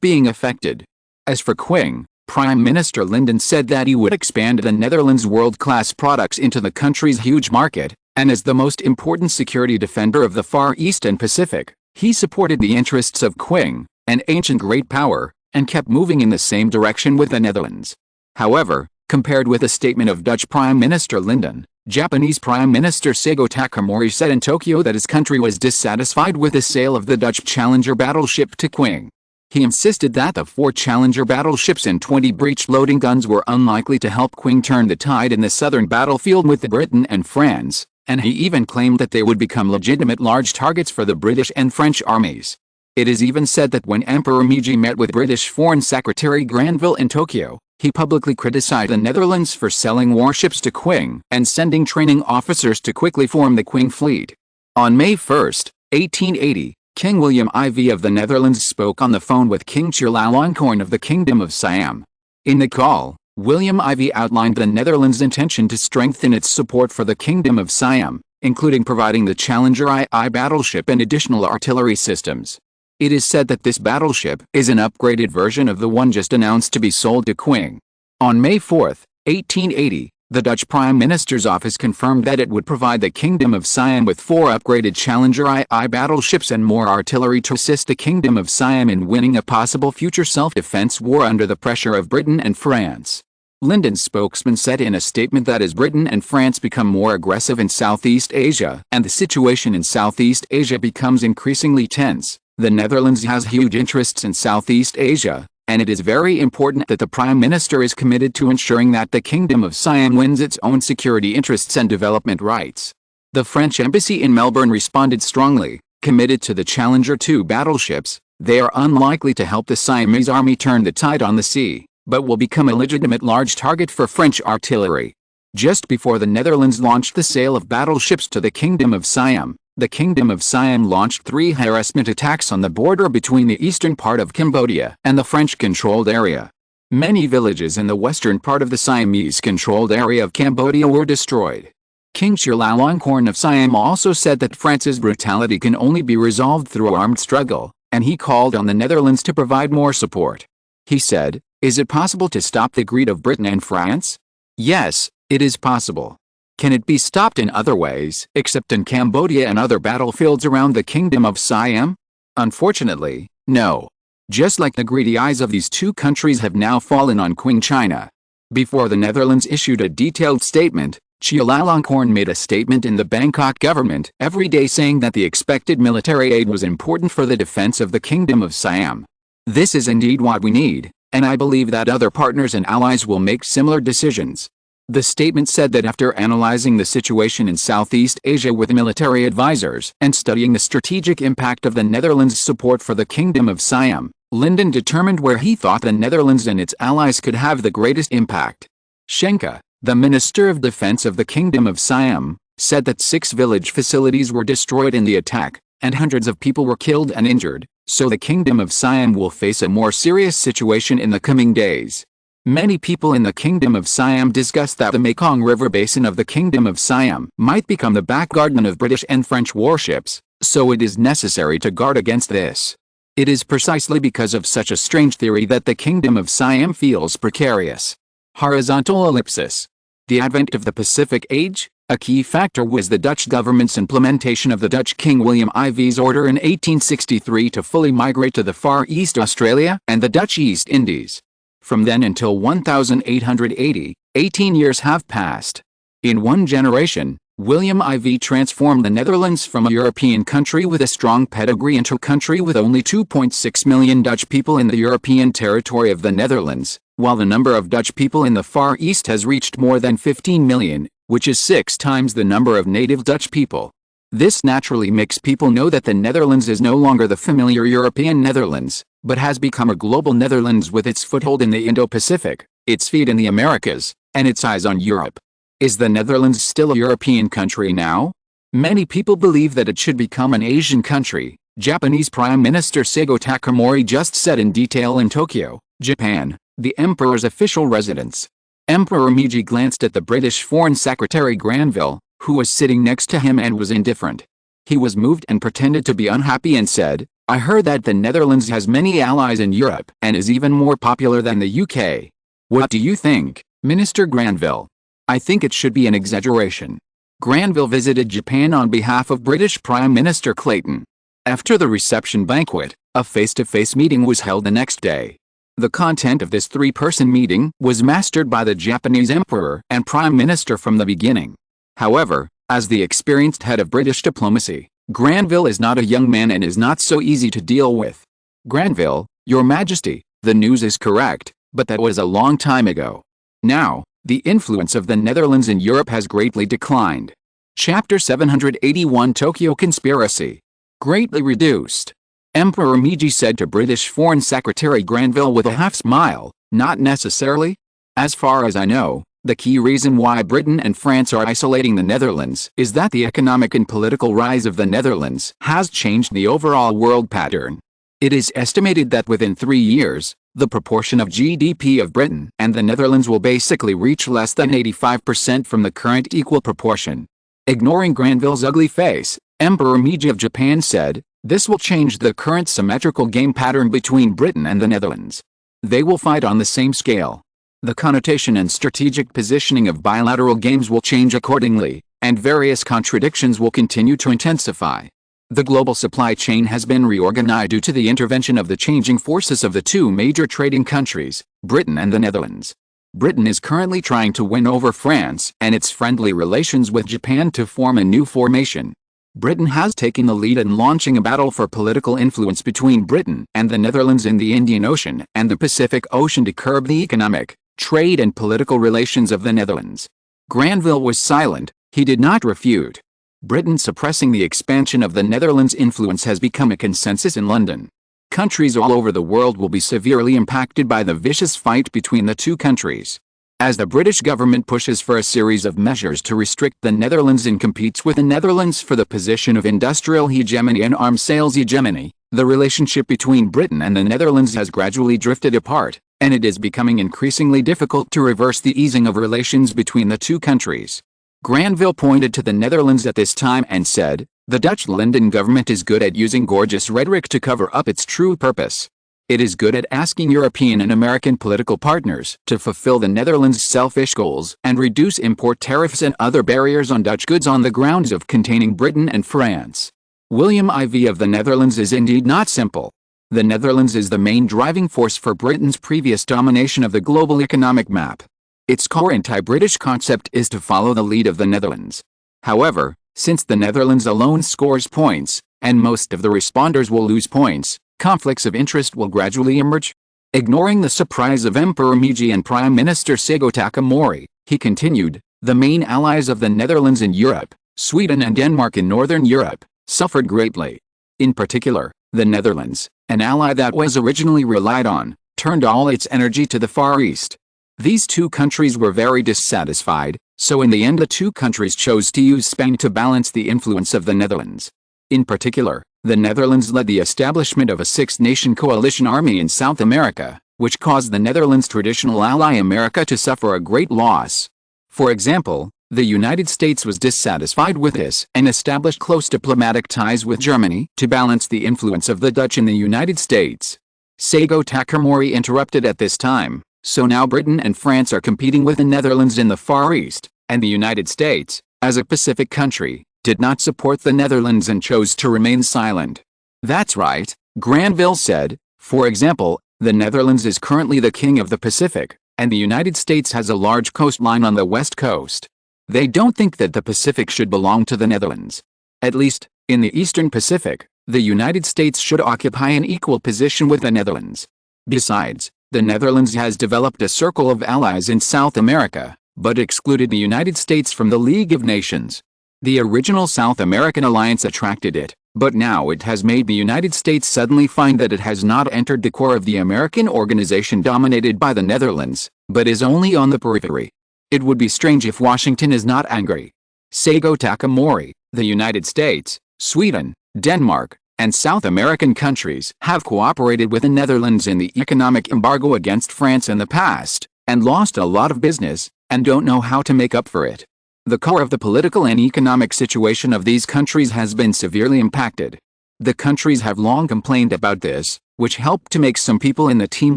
being affected. As for Qing, Prime Minister Linden said that he would expand the Netherlands' world-class products into the country's huge market, and as the most important security defender of the Far East and Pacific, he supported the interests of Qing, an ancient great power, and kept moving in the same direction with the Netherlands. However, compared with the statement of Dutch Prime Minister Linden, Japanese Prime Minister Seigo Takamori said in Tokyo that his country was dissatisfied with the sale of the Dutch Challenger battleship to Qing. He insisted that the 4 Challenger battleships and 20 breech-loading guns were unlikely to help Qing turn the tide in the southern battlefield with Britain and France, and he even claimed that they would become legitimate large targets for the British and French armies. It is even said that when Emperor Meiji met with British Foreign Secretary Granville in Tokyo, he publicly criticized the Netherlands for selling warships to Qing and sending training officers to quickly form the Qing fleet. On May 1, 1880, King William IV of the Netherlands spoke on the phone with King Chulalongkorn of the Kingdom of Siam. In the call, William IV outlined the Netherlands' intention to strengthen its support for the Kingdom of Siam, including providing the Challenger II battleship and additional artillery systems. It is said that this battleship is an upgraded version of the one just announced to be sold to Qing. On May 4, 1880, the Dutch Prime Minister's office confirmed that it would provide the Kingdom of Siam with 4 upgraded Challenger II battleships and more artillery to assist the Kingdom of Siam in winning a possible future self-defense war under the pressure of Britain and France. Linden's spokesman said in a statement that as Britain and France become more aggressive in Southeast Asia and the situation in Southeast Asia becomes increasingly tense, the Netherlands has huge interests in Southeast Asia, and it is very important that the Prime Minister is committed to ensuring that the Kingdom of Siam wins its own security interests and development rights. The French embassy in Melbourne responded strongly, committed to the Challenger II battleships. They are unlikely to help the Siamese army turn the tide on the sea, but will become a legitimate large target for French artillery. Just before the Netherlands launched the sale of battleships to the Kingdom of Siam, the Kingdom of Siam launched 3 harassment attacks on the border between the eastern part of Cambodia and the French-controlled area. Many villages in the western part of the Siamese-controlled area of Cambodia were destroyed. King Chulalongkorn of Siam also said that France's brutality can only be resolved through armed struggle, and he called on the Netherlands to provide more support. He said, "Is it possible to stop the greed of Britain and France? Yes, it is possible. Can it be stopped in other ways, except in Cambodia and other battlefields around the Kingdom of Siam? Unfortunately, no. Just like the greedy eyes of these 2 countries have now fallen on Qing China." Before the Netherlands issued a detailed statement, Chulalongkorn made a statement in the Bangkok government every day saying that the expected military aid was important for the defense of the Kingdom of Siam. "This is indeed what we need, and I believe that other partners and allies will make similar decisions." The statement said that after analyzing the situation in Southeast Asia with military advisors and studying the strategic impact of the Netherlands' support for the Kingdom of Siam, Linden determined where he thought the Netherlands and its allies could have the greatest impact. Schenke, the Minister of Defense of the Kingdom of Siam, said that 6 village facilities were destroyed in the attack, and hundreds of people were killed and injured, so the Kingdom of Siam will face a more serious situation in the coming days. Many people in the Kingdom of Siam discussed that the Mekong River basin of the Kingdom of Siam might become the back garden of British and French warships, so it is necessary to guard against this. It is precisely because of such a strange theory that the Kingdom of Siam feels precarious. Horizontal ellipsis. The advent of the Pacific Age, a key factor was the Dutch government's implementation of the Dutch King William IV's order in 1863 to fully migrate to the Far East Australia and the Dutch East Indies. From then until 1880, 18 years have passed. In one generation, William IV transformed the Netherlands from a European country with a strong pedigree into a country with only 2.6 million Dutch people in the European territory of the Netherlands, while the number of Dutch people in the Far East has reached more than 15 million, which is 6 times the number of native Dutch people. This naturally makes people know that the Netherlands is no longer the familiar European Netherlands, but has become a global Netherlands with its foothold in the Indo-Pacific, its feet in the Americas, and its eyes on Europe. Is the Netherlands still a European country now? Many people believe that it should become an Asian country, Japanese Prime Minister Seigo Takamori just said in detail in Tokyo, Japan, the emperor's official residence. Emperor Meiji glanced at the British Foreign Secretary Granville, who was sitting next to him and was indifferent. He was moved and pretended to be unhappy and said, "I heard that the Netherlands has many allies in Europe and is even more popular than the UK. What do you think, Minister Granville?" "I think it should be an exaggeration." Granville visited Japan on behalf of British Prime Minister Clayton. After the reception banquet, a face-to-face meeting was held the next day. The content of this three-person meeting was mastered by the Japanese Emperor and Prime Minister from the beginning. However, as the experienced head of British diplomacy, Granville is not a young man and is not so easy to deal with. "Granville, Your Majesty, the news is correct, but that was a long time ago. Now, the influence of the Netherlands in Europe has greatly declined." Chapter 781 Tokyo Conspiracy. Greatly reduced. Emperor Meiji said to British Foreign Secretary Granville with a half-smile, "Not necessarily. As far as I know, the key reason why Britain and France are isolating the Netherlands is that the economic and political rise of the Netherlands has changed the overall world pattern. It is estimated that within 3 years, the proportion of GDP of Britain and the Netherlands will basically reach less than 85% from the current equal proportion." Ignoring Granville's ugly face, Emperor Meiji of Japan said, "This will change the current symmetrical game pattern between Britain and the Netherlands. They will fight on the same scale. The connotation and strategic positioning of bilateral games will change accordingly, and various contradictions will continue to intensify. The global supply chain has been reorganized due to the intervention of the changing forces of the two major trading countries, Britain and the Netherlands. Britain is currently trying to win over France and its friendly relations with Japan to form a new formation. Britain has taken the lead in launching a battle for political influence between Britain and the Netherlands in the Indian Ocean and the Pacific Ocean to curb the economic, trade and political relations of the Netherlands." Granville was silent. He did not refute. Britain suppressing the expansion of the Netherlands' influence has become a consensus in London. Countries all over the world will be severely impacted by the vicious fight between the two countries. As the British government pushes for a series of measures to restrict the Netherlands and competes with the Netherlands for the position of industrial hegemony and arms sales hegemony, the relationship between Britain and the Netherlands has gradually drifted apart, and it is becoming increasingly difficult to reverse the easing of relations between the two countries. Granville pointed to the Netherlands at this time and said, "The Dutch Linden government is good at using gorgeous rhetoric to cover up its true purpose. It is good at asking European and American political partners to fulfill the Netherlands' selfish goals and reduce import tariffs and other barriers on Dutch goods on the grounds of containing Britain and France. William IV of the Netherlands is indeed not simple. The Netherlands is the main driving force for Britain's previous domination of the global economic map. Its core anti-British concept is to follow the lead of the Netherlands. However, since the Netherlands alone scores points, and most of the responders will lose points, conflicts of interest will gradually emerge." Ignoring the surprise of Emperor Meiji and Prime Minister Seigo Takamori, he continued, "The main allies of the Netherlands in Europe, Sweden and Denmark in Northern Europe, suffered greatly. In particular, the Netherlands, an ally that was originally relied on, turned all its energy to the Far East. These two countries were very dissatisfied, so in the end the two countries chose to use Spain to balance the influence of the Netherlands. In particular, the Netherlands led the establishment of a six-nation coalition army in South America, which caused the Netherlands' traditional ally America to suffer a great loss. For example, the United States was dissatisfied with this and established close diplomatic ties with Germany to balance the influence of the Dutch in the United States." Seigo Takamori interrupted at this time, "So now Britain and France are competing with the Netherlands in the Far East, and the United States, as a Pacific country, did not support the Netherlands and chose to remain silent." "That's right," Granville said. "For example, the Netherlands is currently the king of the Pacific, and the United States has a large coastline on the west coast. They don't think that the Pacific should belong to the Netherlands. At least, in the Eastern Pacific, the United States should occupy an equal position with the Netherlands. Besides, the Netherlands has developed a circle of allies in South America, but excluded the United States from the League of Nations. The original South American alliance attracted it, but now it has made the United States suddenly find that it has not entered the core of the American organization dominated by the Netherlands, but is only on the periphery. It would be strange if Washington is not angry." Seigo Takamori, "The United States, Sweden, Denmark, and South American countries have cooperated with the Netherlands in the economic embargo against France in the past, and lost a lot of business, and don't know how to make up for it. The core of the political and economic situation of these countries has been severely impacted. The countries have long complained about this, which helped to make some people in the team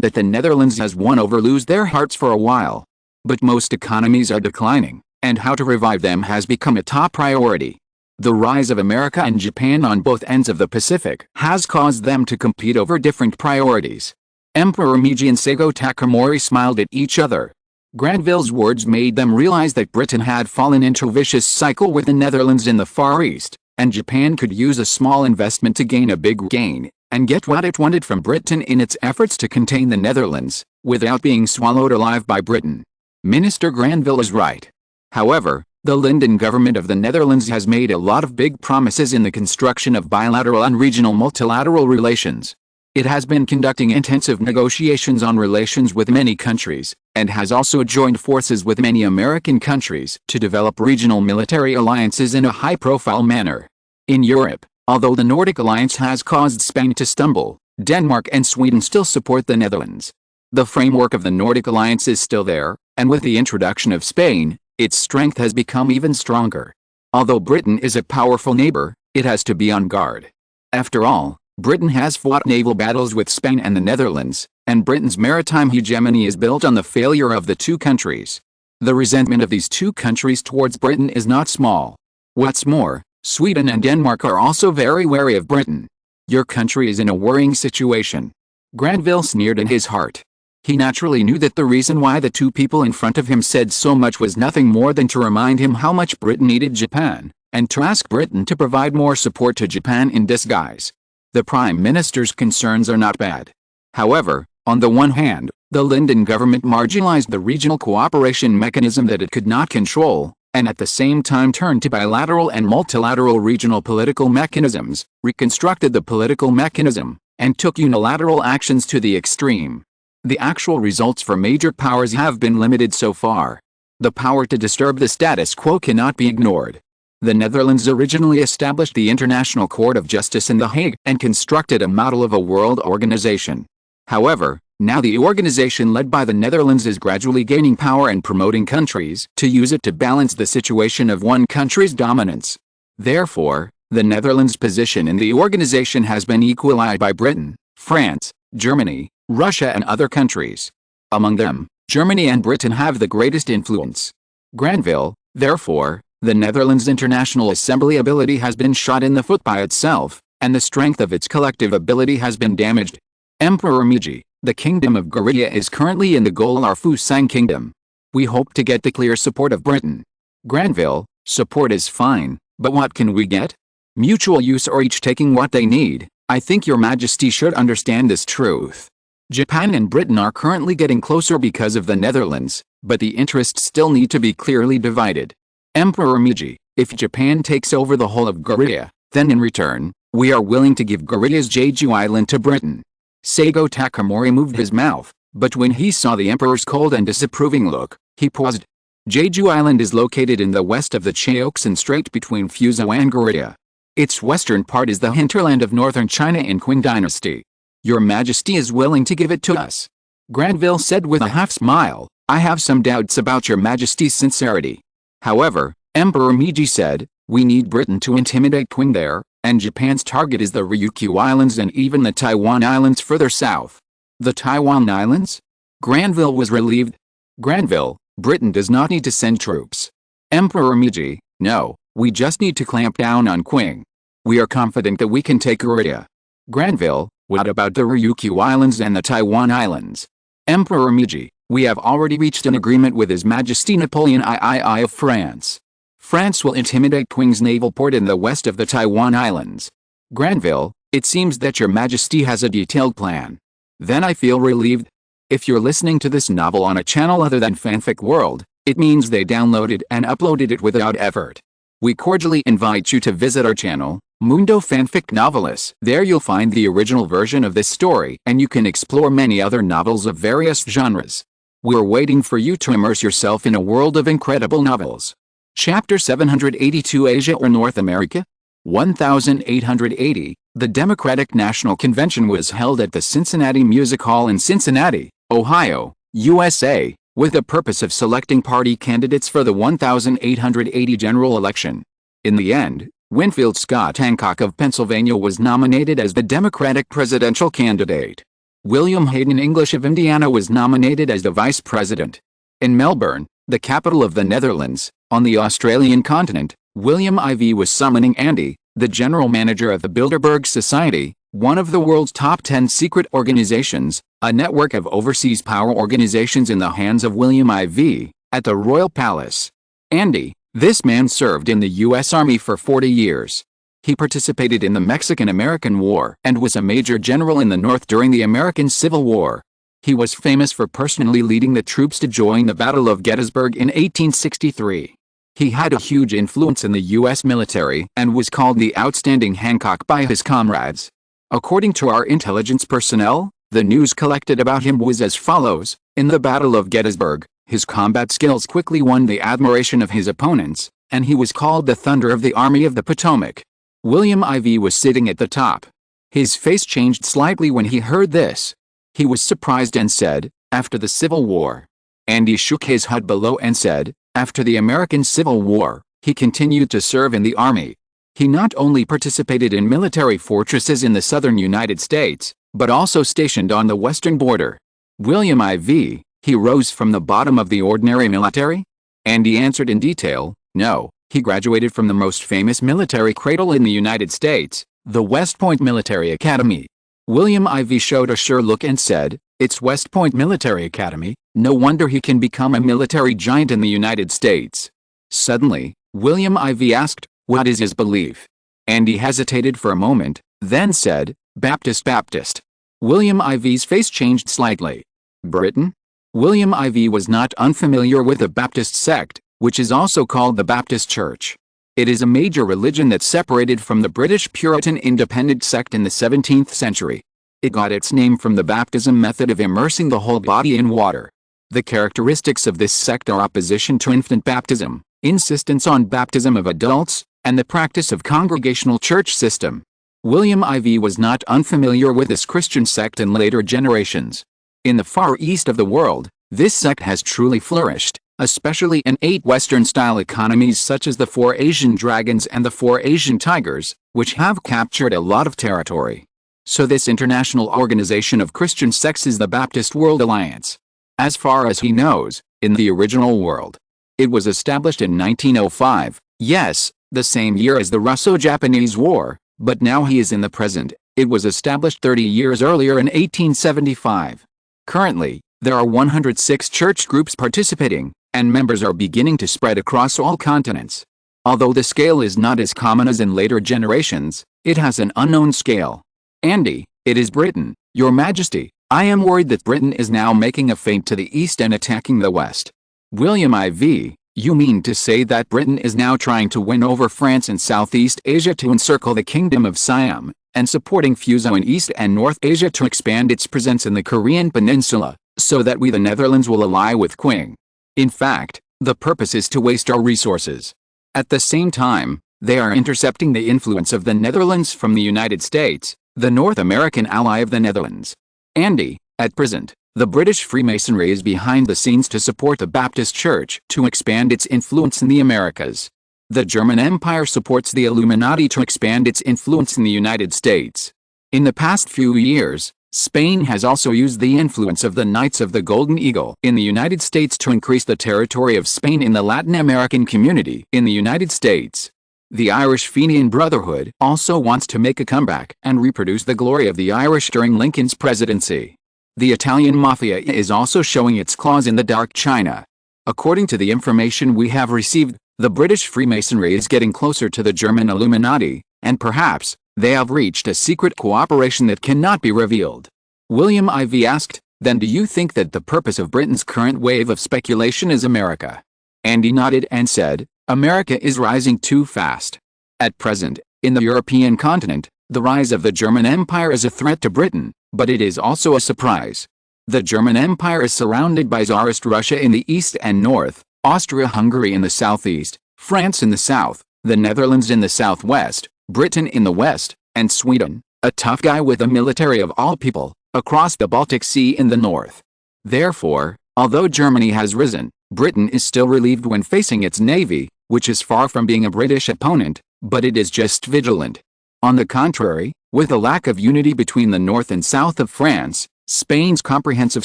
that the Netherlands has won over lose their hearts for a while. But most economies are declining, and how to revive them has become a top priority. The rise of America and Japan on both ends of the Pacific has caused them to compete over different priorities. Emperor Meiji and Seigo Takamori smiled at each other. Granville's words made them realize that Britain had fallen into a vicious cycle with the Netherlands in the Far East, and Japan could use a small investment to gain a big gain, and get what it wanted from Britain in its efforts to contain the Netherlands, without being swallowed alive by Britain. Minister Granville is right. However, the Linden government of the Netherlands has made a lot of big promises in the construction of bilateral and regional multilateral relations. It has been conducting intensive negotiations on relations with many countries, and has also joined forces with many American countries to develop regional military alliances in a high-profile manner. In Europe, although the Nordic alliance has caused Spain to stumble, Denmark and Sweden still support the Netherlands. The framework of the Nordic alliance is still there, and with the introduction of Spain, its strength has become even stronger. Although Britain is a powerful neighbor, it has to be on guard. After all, Britain has fought naval battles with Spain and the Netherlands, and Britain's maritime hegemony is built on the failure of the two countries. The resentment of these two countries towards Britain is not small. What's more, Sweden and Denmark are also very wary of Britain. Your country is in a worrying situation. Granville sneered in his heart. He naturally knew that the reason why the two people in front of him said so much was nothing more than to remind him how much Britain needed Japan, and to ask Britain to provide more support to Japan in disguise. The Prime Minister's concerns are not bad. However, on the one hand, the Linden government marginalized the regional cooperation mechanism that it could not control, and at the same time turned to bilateral and multilateral regional political mechanisms, reconstructed the political mechanism, and took unilateral actions to the extreme. The actual results for major powers have been limited so far. The power to disturb the status quo cannot be ignored. The Netherlands originally established the International Court of Justice in The Hague and constructed a model of a world organization. However, now the organization led by the Netherlands is gradually gaining power and promoting countries to use it to balance the situation of one country's dominance. Therefore, the Netherlands' position in the organization has been equalized by Britain, France, Germany, Russia and other countries. Among them, Germany and Britain have the greatest influence. Granville, therefore, the Netherlands' international assembly ability has been shot in the foot by itself, and the strength of its collective ability has been damaged. Emperor Meiji, the kingdom of Korea is currently in the Golar-Fusang kingdom. We hope to get the clear support of Britain. Granville, support is fine, but what can we get? Mutual use or each taking what they need. I think your Majesty should understand this truth. Japan and Britain are currently getting closer because of the Netherlands, but the interests still need to be clearly divided. Emperor Meiji, if Japan takes over the whole of Korea, then in return, we are willing to give Korea's Jeju Island to Britain. Seigo Takamori moved his mouth, but when he saw the emperor's cold and disapproving look, he paused. Jeju Island is located in the west of the Cheongsam Strait between Fuzhou and Korea. Its western part is the hinterland of northern China in Qing Dynasty. Your Majesty is willing to give it to us. Granville said with a half-smile, I have some doubts about your Majesty's sincerity. However, Emperor Meiji said, we need Britain to intimidate Qing there, and Japan's target is the Ryukyu Islands and even the Taiwan Islands further south. The Taiwan Islands? Granville was relieved. Granville, Britain does not need to send troops. Emperor Meiji, no, we just need to clamp down on Qing. We are confident that we can take Korea. Granville, what about the Ryukyu Islands and the Taiwan Islands? Emperor Meiji, we have already reached an agreement with His Majesty Napoleon III of France. France will intimidate Qing's naval port in the west of the Taiwan Islands. Granville, it seems that your Majesty has a detailed plan. Then I feel relieved. If you're listening to this novel on a channel other than Fanfic World, it means they downloaded and uploaded it without effort. We cordially invite you to visit our channel, Mundo Fanfic Novelis. There you'll find the original version of this story and you can explore many other novels of various genres. We're waiting for you to immerse yourself in a world of incredible novels. Chapter 782 Asia or North America? 1880, the Democratic National Convention was held at the Cincinnati Music Hall in Cincinnati, Ohio, USA, with the purpose of selecting party candidates for the 1880 general election. In the end, Winfield Scott Hancock of Pennsylvania was nominated as the Democratic presidential candidate. William Hayden English of Indiana was nominated as the vice president. In Melbourne, the capital of the Netherlands, on the Australian continent, William IV was summoning Andy, the general manager of the Bilderberg Society, one of the world's top 10 secret organizations, a network of overseas power organizations in the hands of William IV, at the Royal Palace. Andy, this man served in the U.S. Army for 40 years. He participated in the Mexican-American War and was a major general in the North during the American Civil War. He was famous for personally leading the troops to join the Battle of Gettysburg in 1863. He had a huge influence in the U.S. military and was called the Outstanding Hancock by his comrades. According to our intelligence personnel, the news collected about him was as follows: in the Battle of Gettysburg, his combat skills quickly won the admiration of his opponents, and he was called the Thunder of the Army of the Potomac. William IV was sitting at the top. His face changed slightly when he heard this. He was surprised and said, "After the Civil War." Andy shook his head below and said, "After the American Civil War, he continued to serve in the Army. He not only participated in military fortresses in the southern United States, but also stationed on the western border." William IV, he rose from the bottom of the ordinary military? Andy answered in detail, "No, he graduated from the most famous military cradle in the United States, the West Point Military Academy." William IV showed a sure look and said, "It's West Point Military Academy, no wonder he can become a military giant in the United States." Suddenly, William IV asked, "What is his belief?" Andy hesitated for a moment, then said, Baptist." William IV's face changed slightly. "Britain?" William IV was not unfamiliar with the Baptist sect, which is also called the Baptist Church. It is a major religion that separated from the British Puritan independent sect in the 17th century. It got its name from the baptism method of immersing the whole body in water. The characteristics of this sect are opposition to infant baptism, insistence on baptism of adults, and the practice of congregational church system. William IV was not unfamiliar with this Christian sect in later generations. In the Far East of the world, this sect has truly flourished, especially in 8 Western-style economies such as the 4 Asian dragons and the 4 Asian tigers, which have captured a lot of territory. So this international organization of Christian sects is the Baptist World Alliance. As far as he knows, in the original world. It was established in 1905, yes, the same year as the Russo-Japanese War, but now he is in the present. It was established 30 years earlier in 1875. Currently, there are 106 church groups participating, and members are beginning to spread across all continents. Although the scale is not as common as in later generations, it has an unknown scale. Andy, it is Britain, Your Majesty. I am worried that Britain is now making a feint to the east and attacking the west. William IV, you mean to say that Britain is now trying to win over France in Southeast Asia to encircle the Kingdom of Siam, and supporting Fuzhou in East and North Asia to expand its presence in the Korean Peninsula, so that we the Netherlands will ally with Qing. In fact, the purpose is to waste our resources. At the same time, they are intercepting the influence of the Netherlands from the United States, the North American ally of the Netherlands. Andy, at present, the British Freemasonry is behind the scenes to support the Baptist Church to expand its influence in the Americas. The German Empire supports the Illuminati to expand its influence in the United States. In the past few years, Spain has also used the influence of the Knights of the Golden Eagle in the United States to increase the territory of Spain in the Latin American community in the United States. The Irish Fenian Brotherhood also wants to make a comeback and reproduce the glory of the Irish during Lincoln's presidency. The Italian Mafia is also showing its claws in the dark China. According to the information we have received, the British Freemasonry is getting closer to the German Illuminati, and perhaps, they have reached a secret cooperation that cannot be revealed. William IV asked, then do you think that the purpose of Britain's current wave of speculation is America? Andy nodded and said, America is rising too fast. At present, in the European continent, the rise of the German Empire is a threat to Britain, but it is also a surprise. The German Empire is surrounded by Tsarist Russia in the east and north, Austria-Hungary in the southeast, France in the south, the Netherlands in the southwest, Britain in the west, and Sweden, a tough guy with a military of all people, across the Baltic Sea in the north. Therefore, Although Germany has risen, Britain is still relieved when facing its navy, which is far from being a British opponent, but it is just vigilant. On the contrary, with a lack of unity between the north and south of France, Spain's comprehensive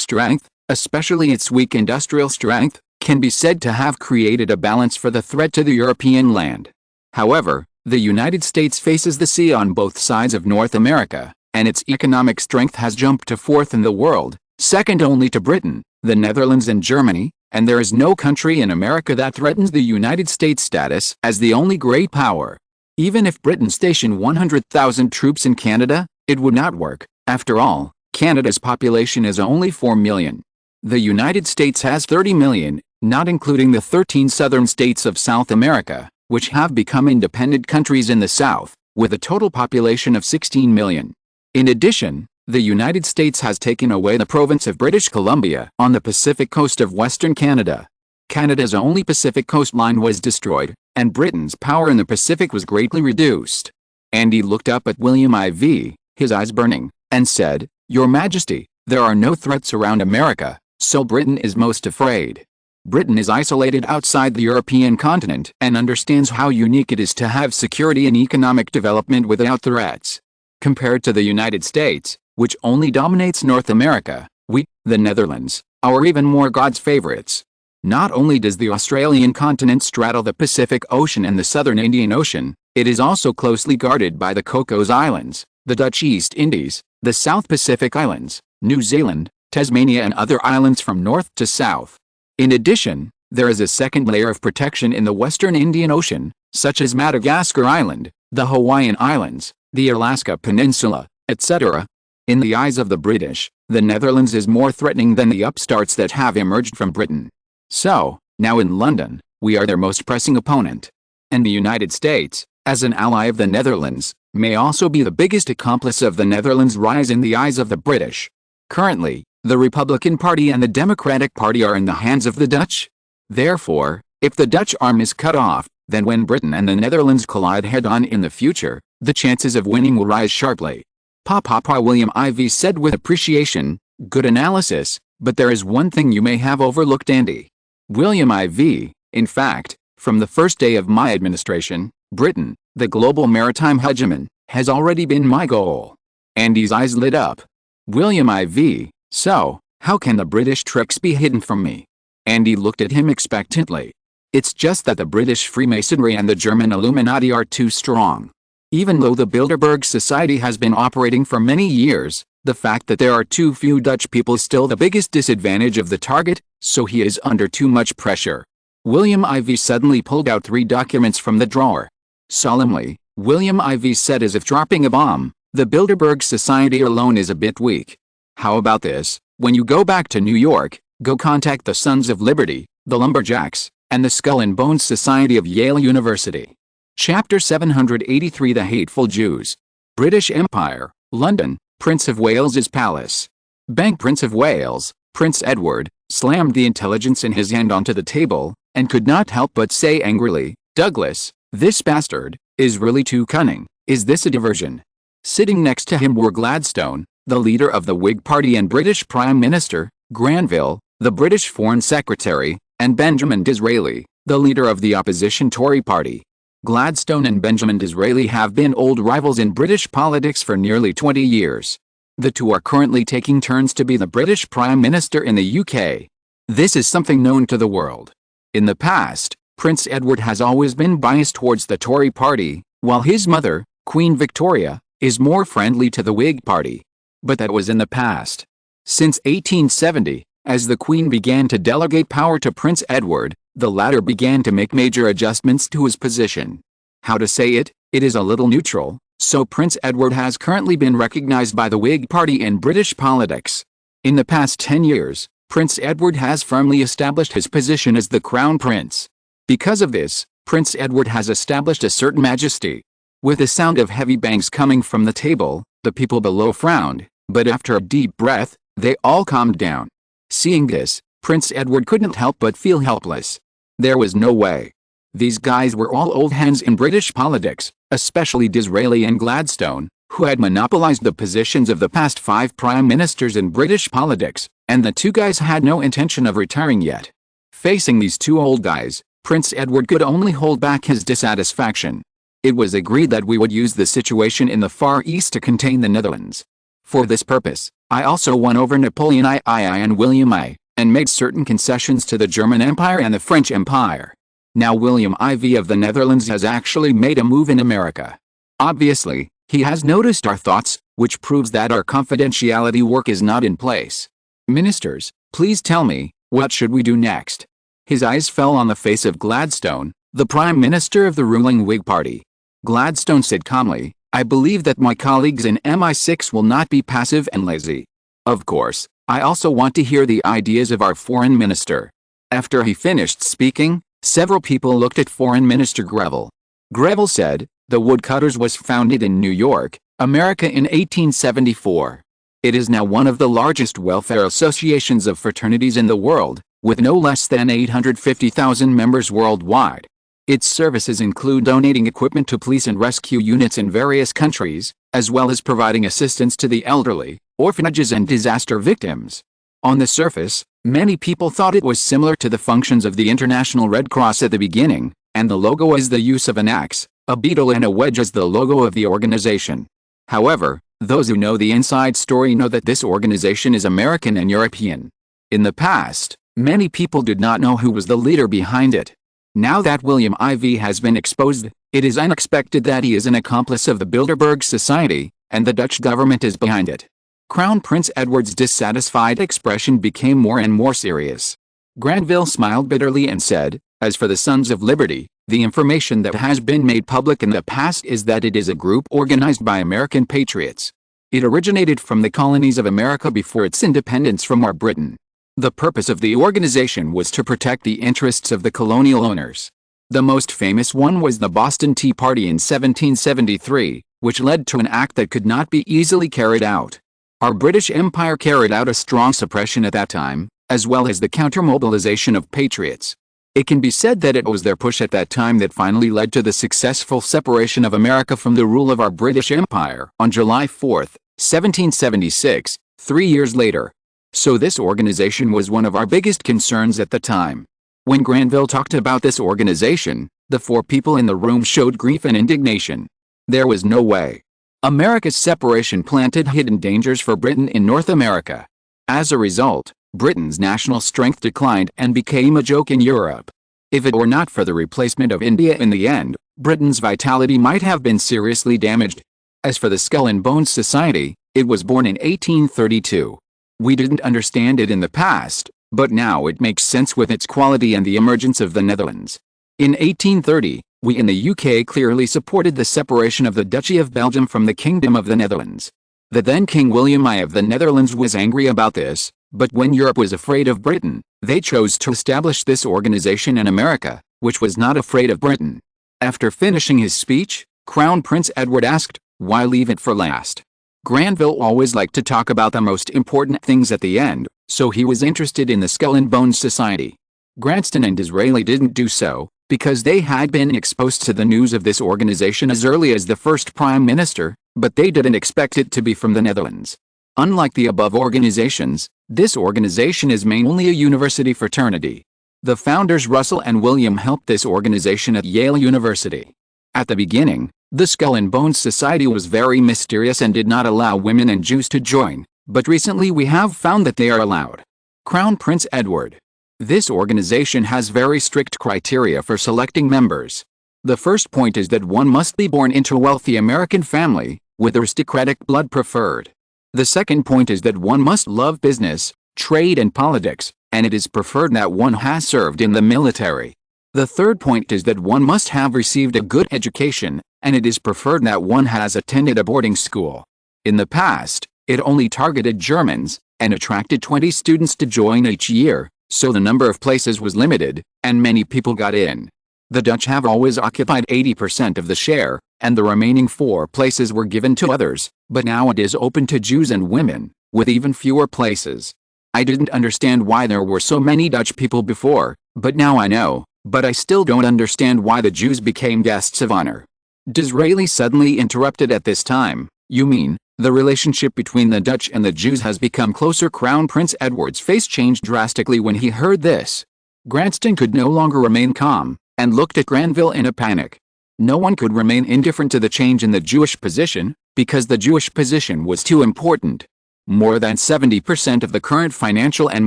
strength, especially its weak industrial strength, can be said to have created a balance for the threat to the European land. However, the United States faces the sea on both sides of North America, and its economic strength has jumped to fourth in the world, second only to Britain, the Netherlands and Germany, and there is no country in America that threatens the United States' status as the only great power. Even if Britain stationed 100,000 troops in Canada, it would not work. After all, Canada's population is only 4 million. The United States has 30 million, not including the 13 southern states of South America, which have become independent countries in the South, with a total population of 16 million. In addition, the United States has taken away the province of British Columbia on the Pacific coast of Western Canada. Canada's only Pacific coastline was destroyed, and Britain's power in the Pacific was greatly reduced. Andy looked up at William IV, his eyes burning, and said, "Your Majesty, there are no threats around America, so Britain is most afraid. Britain is isolated outside the European continent and understands how unique it is to have security and economic development without threats. Compared to the United States, which only dominates North America, we, the Netherlands, are even more God's favorites. Not only does the Australian continent straddle the Pacific Ocean and the southern Indian Ocean, it is also closely guarded by the Cocos Islands, the Dutch East Indies, the South Pacific Islands, New Zealand, Tasmania and other islands from north to south. In addition, there is a second layer of protection in the western Indian Ocean, such as Madagascar Island, the Hawaiian Islands, the Alaska Peninsula, etc. In the eyes of the British, the Netherlands is more threatening than the upstarts that have emerged from Britain. So, now in London, we are their most pressing opponent. And the United States, as an ally of the Netherlands, may also be the biggest accomplice of the Netherlands' rise in the eyes of the British. Currently, the Republican Party and the Democratic Party are in the hands of the Dutch. Therefore, if the Dutch arm is cut off, then when Britain and the Netherlands collide head-on in the future, the chances of winning will rise sharply. Papa William IV said with appreciation, "Good analysis, but there is one thing you may have overlooked, Andy." William IV, in fact, from the first day of my administration, Britain, the global maritime hegemon, has already been my goal. Andy's eyes lit up. William IV, so, how can the British tricks be hidden from me? Andy looked at him expectantly. It's just that the British Freemasonry and the German Illuminati are too strong. Even though the Bilderberg Society has been operating for many years, the fact that there are too few Dutch people is still the biggest disadvantage of the target, so he is under too much pressure. William IV suddenly pulled out 3 documents from the drawer. Solemnly, William IV said as if dropping a bomb, "The Bilderberg Society alone is a bit weak. How about this? When you go back to New York, go contact the Sons of Liberty, the Lumberjacks, and the Skull and Bones Society of Yale University." Chapter 783 The Hateful Jews. British Empire, London, Prince of Wales's Palace. Bank Prince of Wales, Prince Edward, slammed the intelligence in his hand onto the table, and could not help but say angrily, "Douglas, this bastard, is really too cunning. Is this a diversion?" Sitting next to him were Gladstone, the leader of the Whig Party and British Prime Minister, Granville, the British Foreign Secretary, and Benjamin Disraeli, the leader of the opposition Tory Party. Gladstone and Benjamin Disraeli have been old rivals in British politics for nearly 20 years. The two are currently taking turns to be the British Prime Minister in the UK. This is something known to the world. In the past, Prince Edward has always been biased towards the Tory Party, while his mother, Queen Victoria, is more friendly to the Whig Party. But that was in the past. Since 1870, as the Queen began to delegate power to Prince Edward, the latter began to make major adjustments to his position. How to say it, it is a little neutral, so Prince Edward has currently been recognized by the Whig Party in British politics. In the past 10 years, Prince Edward has firmly established his position as the Crown Prince. Because of this, Prince Edward has established a certain majesty. With a sound of heavy bangs coming from the table, the people below frowned, but after a deep breath, they all calmed down. Seeing this, Prince Edward couldn't help but feel helpless. There was no way. These guys were all old hands in British politics, especially Disraeli and Gladstone, who had monopolized the positions of the past 5 prime ministers in British politics, and the two guys had no intention of retiring yet. Facing these two old guys, Prince Edward could only hold back his dissatisfaction. It was agreed that we would use the situation in the Far East to contain the Netherlands. For this purpose, I also won over Napoleon III and William I, and made certain concessions to the German Empire and the French Empire. Now William IV of the Netherlands has actually made a move in America. Obviously, he has noticed our thoughts, which proves that our confidentiality work is not in place. Ministers, please tell me, what should we do next? His eyes fell on the face of Gladstone, the Prime Minister of the ruling Whig Party. Gladstone said calmly, I believe that my colleagues in MI6 will not be passive and lazy. Of course, I also want to hear the ideas of our Foreign Minister. After he finished speaking, several people looked at Foreign Minister Greville. Greville said, the Woodcutters was founded in New York, America in 1874. It is now one of the largest welfare associations of fraternities in the world, with no less than 850,000 members worldwide. Its services include donating equipment to police and rescue units in various countries, as well as providing assistance to the elderly, orphanages and disaster victims. On the surface, many people thought it was similar to the functions of the International Red Cross at the beginning, and the logo is the use of an axe, a beetle and a wedge as the logo of the organization. However, those who know the inside story know that this organization is American and European. In the past, many people did not know who was the leader behind it. Now that William IV has been exposed, it is unexpected that he is an accomplice of the Bilderberg Society, and the Dutch government is behind it. Crown Prince Edward's dissatisfied expression became more and more serious. Granville smiled bitterly and said, as for the Sons of Liberty, the information that has been made public in the past is that it is a group organized by American patriots. It originated from the colonies of America before its independence from our Britain. The purpose of the organization was to protect the interests of the colonial owners. The most famous one was the Boston Tea Party in 1773, which led to an act that could not be easily carried out. Our British Empire carried out a strong suppression at that time, as well as the counter-mobilization of patriots. It can be said that it was their push at that time that finally led to the successful separation of America from the rule of our British Empire on July 4, 1776, 3 years later. So this organization was one of our biggest concerns at the time. When Granville talked about this organization, the four people in the room showed grief and indignation. There was no way. America's separation planted hidden dangers for Britain in North America. As a result, Britain's national strength declined and became a joke in Europe. If it were not for the replacement of India in the end, Britain's vitality might have been seriously damaged. As for the Skull and Bones Society, it was born in 1832. We didn't understand it in the past, but now it makes sense with its quality and the emergence of the Netherlands. In 1830, we in the UK clearly supported the separation of the Duchy of Belgium from the Kingdom of the Netherlands. The then King William I of the Netherlands was angry about this, but when Europe was afraid of Britain, they chose to establish this organization in America, which was not afraid of Britain. After finishing his speech, Crown Prince Edward asked, why leave it for last? Granville always liked to talk about the most important things at the end, so he was interested in the Skull and Bones Society. Granville and Disraeli didn't do so, because they had been exposed to the news of this organization as early as the first Prime Minister, but they didn't expect it to be from the Netherlands. Unlike the above organizations, this organization is mainly a university fraternity. The founders Russell and William helped this organization at Yale University. At the beginning, the Skull and Bones Society was very mysterious and did not allow women and Jews to join, but recently we have found that they are allowed. Crown Prince Edward. This organization has very strict criteria for selecting members. The first point is that one must be born into a wealthy American family, with aristocratic blood preferred. The second point is that one must love business, trade and politics, and it is preferred that one has served in the military. The third point is that one must have received a good education, and it is preferred that one has attended a boarding school. In the past, it only targeted Germans, and attracted 20 students to join each year, so the number of places was limited, and many people got in. The Dutch have always occupied 80% of the share, and the remaining 4 places were given to others, but now it is open to Jews and women, with even fewer places. I didn't understand why there were so many Dutch people before, but now I know, but I still don't understand why the Jews became guests of honor. Disraeli suddenly interrupted at this time, you mean, The relationship between the Dutch and the Jews has become closer. Crown Prince Edward's face changed drastically when he heard this. Grandston could no longer remain calm, and looked at Granville in a panic. No one could remain indifferent to the change in the Jewish position, because the Jewish position was too important. More than 70% of the current financial and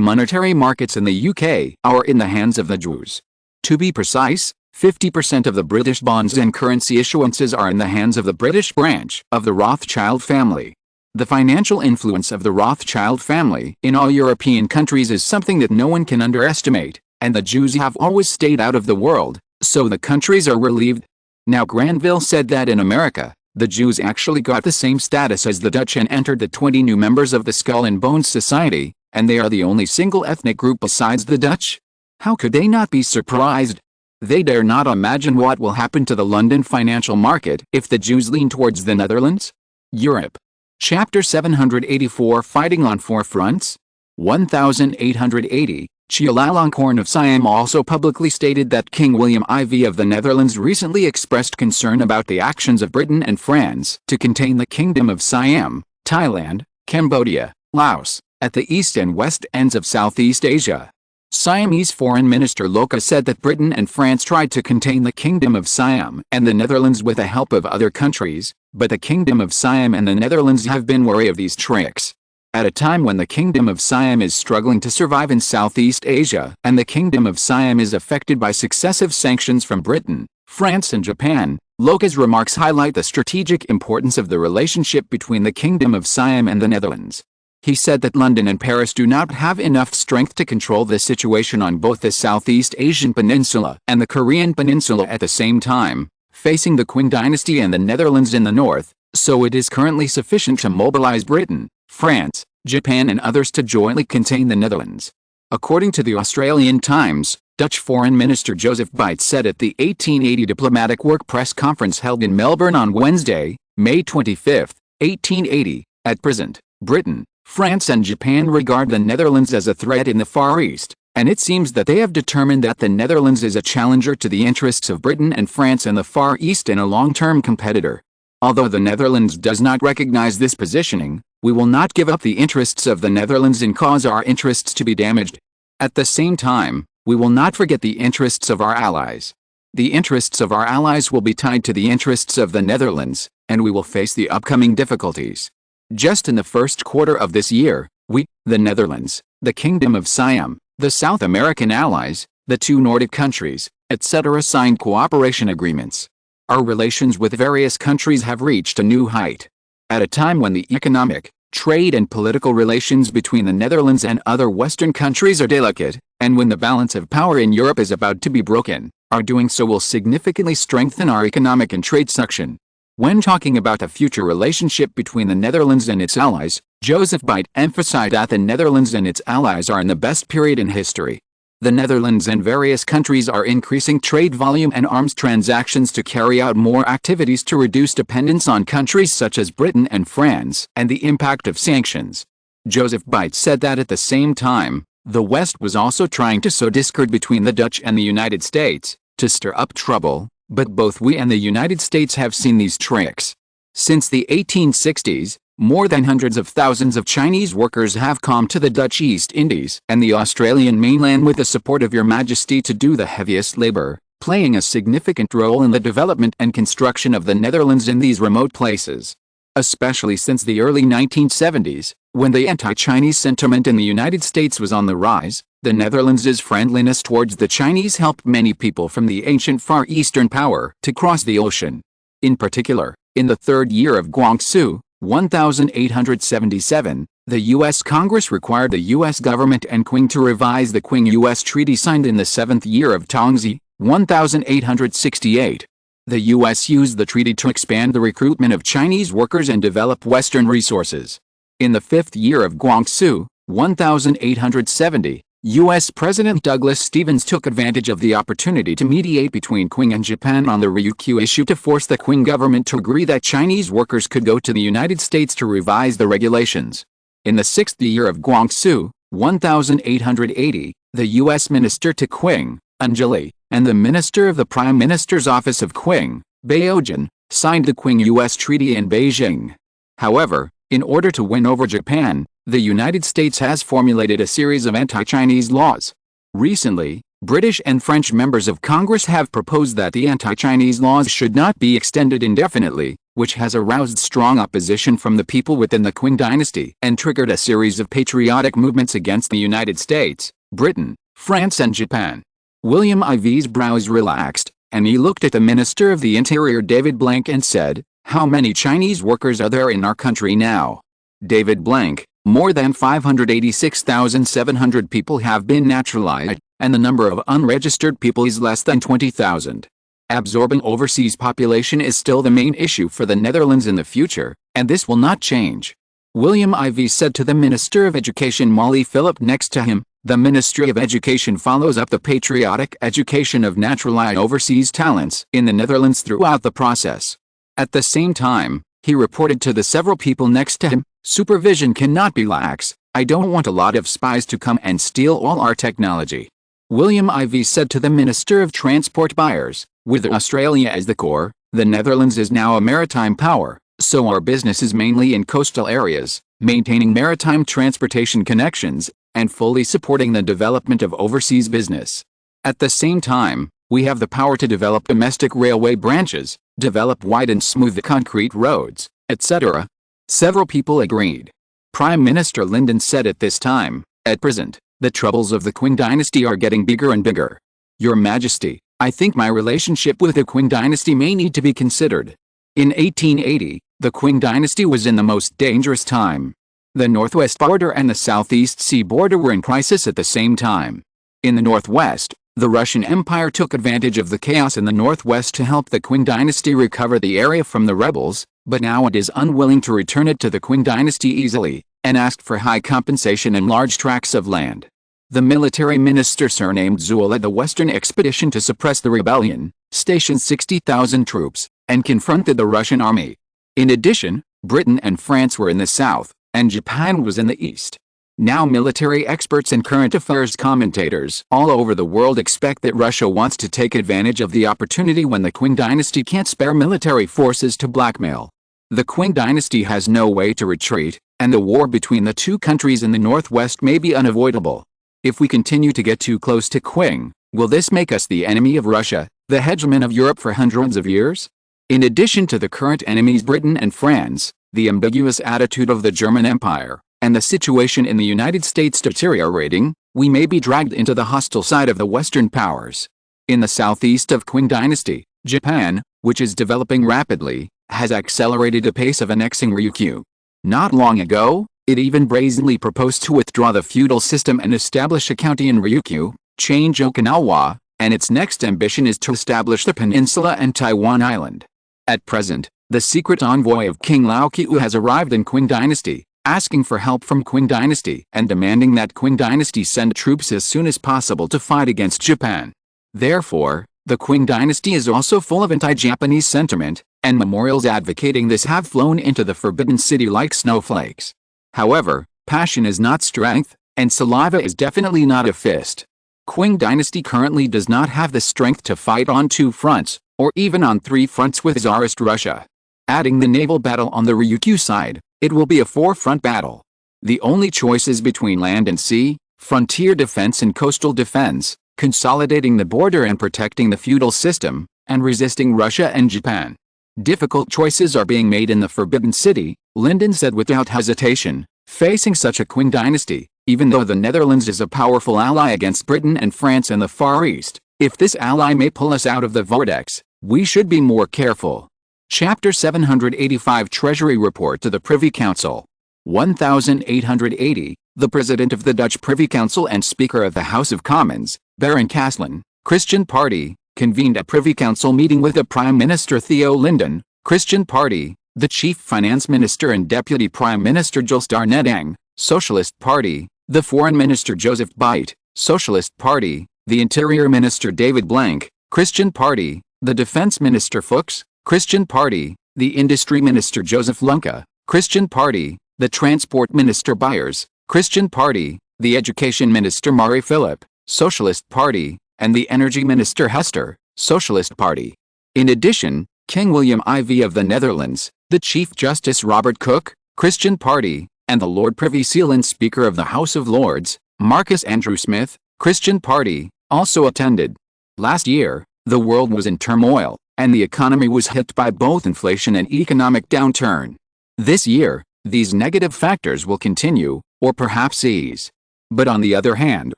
monetary markets in the UK are in the hands of the Jews. To be precise, 50% of the British bonds and currency issuances are in the hands of the British branch of the Rothschild family. The financial influence of the Rothschild family in all European countries is something that no one can underestimate, and the Jews have always stayed out of the world, so the countries are relieved. Now Granville said that in America, the Jews actually got the same status as the Dutch and entered the 20 new members of the Skull and Bones Society, and they are the only single ethnic group besides the Dutch? How could they not be surprised? They dare not imagine what will happen to the London financial market if the Jews lean towards the Netherlands. Europe. Chapter 784 Fighting on Four Fronts. 1880. Chulalongkorn of Siam also publicly stated that King William IV of the Netherlands recently expressed concern about the actions of Britain and France to contain the Kingdom of Siam, Thailand, Cambodia, Laos, at the east and west ends of Southeast Asia. Siamese Foreign Minister Loka said that Britain and France tried to contain the Kingdom of Siam and the Netherlands with the help of other countries, but the Kingdom of Siam and the Netherlands have been wary of these tricks. At a time when the Kingdom of Siam is struggling to survive in Southeast Asia and the Kingdom of Siam is affected by successive sanctions from Britain, France and Japan, Loka's remarks highlight the strategic importance of the relationship between the Kingdom of Siam and the Netherlands. He said that London and Paris do not have enough strength to control the situation on both the Southeast Asian peninsula and the Korean peninsula at the same time, facing the Qing dynasty and the Netherlands in the north, so it is currently sufficient to mobilize Britain, France, Japan and others to jointly contain the Netherlands. According to the Australian Times, Dutch Foreign Minister Joseph Beit said at the 1880 diplomatic work press conference held in Melbourne on Wednesday, May 25, 1880, at present, Britain, France and Japan regard the Netherlands as a threat in the Far East, and it seems that they have determined that the Netherlands is a challenger to the interests of Britain and France in the Far East and a long-term competitor. Although the Netherlands does not recognize this positioning, we will not give up the interests of the Netherlands and cause our interests to be damaged. At the same time, we will not forget the interests of our allies. The interests of our allies will be tied to the interests of the Netherlands, and we will face the upcoming difficulties. Just in the first quarter of this year, we, the Netherlands, the Kingdom of Siam, the South American allies, the two Nordic countries, etc. signed cooperation agreements. Our relations with various countries have reached a new height. At a time when the economic, trade and political relations between the Netherlands and other Western countries are delicate, and when the balance of power in Europe is about to be broken, our doing so will significantly strengthen our economic and trade section. When talking about the future relationship between the Netherlands and its allies, Joseph Beit emphasized that the Netherlands and its allies are in the best period in history. The Netherlands and various countries are increasing trade volume and arms transactions to carry out more activities to reduce dependence on countries such as Britain and France and the impact of sanctions. Joseph Beit said that at the same time, the West was also trying to sow discord between the Dutch and the United States, to stir up trouble, but both we and the United States have seen these tricks. Since the 1860s, more than hundreds of thousands of Chinese workers have come to the Dutch East Indies and the Australian mainland with the support of Your Majesty to do the heaviest labor, playing a significant role in the development and construction of the Netherlands in these remote places. Especially since the early 1970s, when the anti-Chinese sentiment in the United States was on the rise, the Netherlands' friendliness towards the Chinese helped many people from the ancient Far Eastern power to cross the ocean. In particular, in the third year of Guangxu, 1877, the U.S. Congress required the U.S. government and Qing to revise the Qing-U.S. Treaty signed in the seventh year of Tongzhi, 1868. The U.S. used the treaty to expand the recruitment of Chinese workers and develop Western resources. In the fifth year of Guangxu, 1870, U.S. President Douglas Stevens took advantage of the opportunity to mediate between Qing and Japan on the Ryukyu issue to force the Qing government to agree that Chinese workers could go to the United States to revise the regulations. In the sixth year of Guangxu, 1880, the U.S. Minister to Qing, Anjali, and the Minister of the Prime Minister's Office of Qing, Baojun, signed the Qing-U.S. Treaty in Beijing. However, In order to win over Japan, the United States has formulated a series of anti-Chinese laws. Recently, British and French members of Congress have proposed that the anti-Chinese laws should not be extended indefinitely, which has aroused strong opposition from the people within the Qing dynasty and triggered a series of patriotic movements against the United States, Britain, France and Japan. William Ivy's brows relaxed, and he looked at the Minister of the Interior David Blank and said, "How many Chinese workers are there in our country now?" David Blank: "More than 586,700 people have been naturalized, and the number of unregistered people is less than 20,000. Absorbing overseas population is still the main issue for the Netherlands in the future, and this will not change." William Ivy said to the Minister of Education Molly Phillip next to him. The Ministry of Education follows up the patriotic education of naturalized overseas talents in the Netherlands throughout the process. At the same time, he reported to the several people next to him, "Supervision cannot be lax. I don't want a lot of spies to come and steal all our technology." William Ivy said to the Minister of Transport Buyers, "With Australia as the core, the Netherlands is now a maritime power, so our business is mainly in coastal areas, maintaining maritime transportation connections, and fully supporting the development of overseas business. At the same time, we have the power to develop domestic railway branches, develop wide and smooth concrete roads, etc." Several people agreed. Prime Minister Lyndon said at this time, "At present, the troubles of the Qing dynasty are getting bigger and bigger. Your Majesty, I think my relationship with the Qing dynasty may need to be considered." In 1880, the Qing dynasty was in the most dangerous time. The northwest border and the southeast sea border were in crisis at the same time. In the northwest, the Russian Empire took advantage of the chaos in the northwest to help the Qing dynasty recover the area from the rebels, but now it is unwilling to return it to the Qing dynasty easily, and asked for high compensation and large tracts of land. The military minister surnamed Zhuo led the western expedition to suppress the rebellion, stationed 60,000 troops, and confronted the Russian army. In addition, Britain and France were in the south, and Japan was in the east. Now military experts and current affairs commentators all over the world expect that Russia wants to take advantage of the opportunity when the Qing dynasty can't spare military forces to blackmail. The Qing dynasty has no way to retreat, and the war between the two countries in the northwest may be unavoidable. If we continue to get too close to Qing, will this make us the enemy of Russia, the hegemon of Europe for hundreds of years? In addition to the current enemies Britain and France, the ambiguous attitude of the German Empire, and the situation in the United States deteriorating, we may be dragged into the hostile side of the Western powers. In the southeast of Qing dynasty, Japan, which is developing rapidly, has accelerated the pace of annexing Ryukyu. Not long ago, it even brazenly proposed to withdraw the feudal system and establish a county in Ryukyu, change Okinawa, and its next ambition is to establish the peninsula and Taiwan Island. At present, the secret envoy of King Laoqiu has arrived in Qing dynasty, asking for help from Qing dynasty and demanding that Qing dynasty send troops as soon as possible to fight against Japan. Therefore, the Qing dynasty is also full of anti-Japanese sentiment, and memorials advocating this have flown into the Forbidden City like snowflakes. However, passion is not strength, and saliva is definitely not a fist. Qing dynasty currently does not have the strength to fight on two fronts, or even on three fronts with Tsarist Russia. Adding the naval battle on the Ryukyu side, it will be a four-front battle. The only choices between land and sea, frontier defense and coastal defense, consolidating the border and protecting the feudal system, and resisting Russia and Japan. Difficult choices are being made in the Forbidden City, Lyndon said without hesitation, facing such a Qing dynasty, even though the Netherlands is a powerful ally against Britain and France in the Far East. If this ally may pull us out of the vortex, we should be more careful. Chapter 785 Treasury Report to the Privy Council. 1880, the President of the Dutch Privy Council and Speaker of the House of Commons, Baron Caslin, Christian Party, convened a Privy Council meeting with the Prime Minister Theo Linden, Christian Party, the Chief Finance Minister and Deputy Prime Minister Jules Darnetang, Socialist Party, the Foreign Minister Joseph Beit, Socialist Party, the Interior Minister David Blank, Christian Party, the Defense Minister Fuchs, Christian Party, the Industry Minister Joseph Lunka, Christian Party, the Transport Minister Byers, Christian Party, the Education Minister Murray Phillip, Socialist Party, and the Energy Minister Hester, Socialist Party. In addition, King William IV of the Netherlands, the Chief Justice Robert Cook, Christian Party, and the Lord Privy Seal and Speaker of the House of Lords, Marcus Andrew Smith, Christian Party, also attended. Last year, the world was in turmoil, and the economy was hit by both inflation and economic downturn. This year, these negative factors will continue, or perhaps ease. But on the other hand,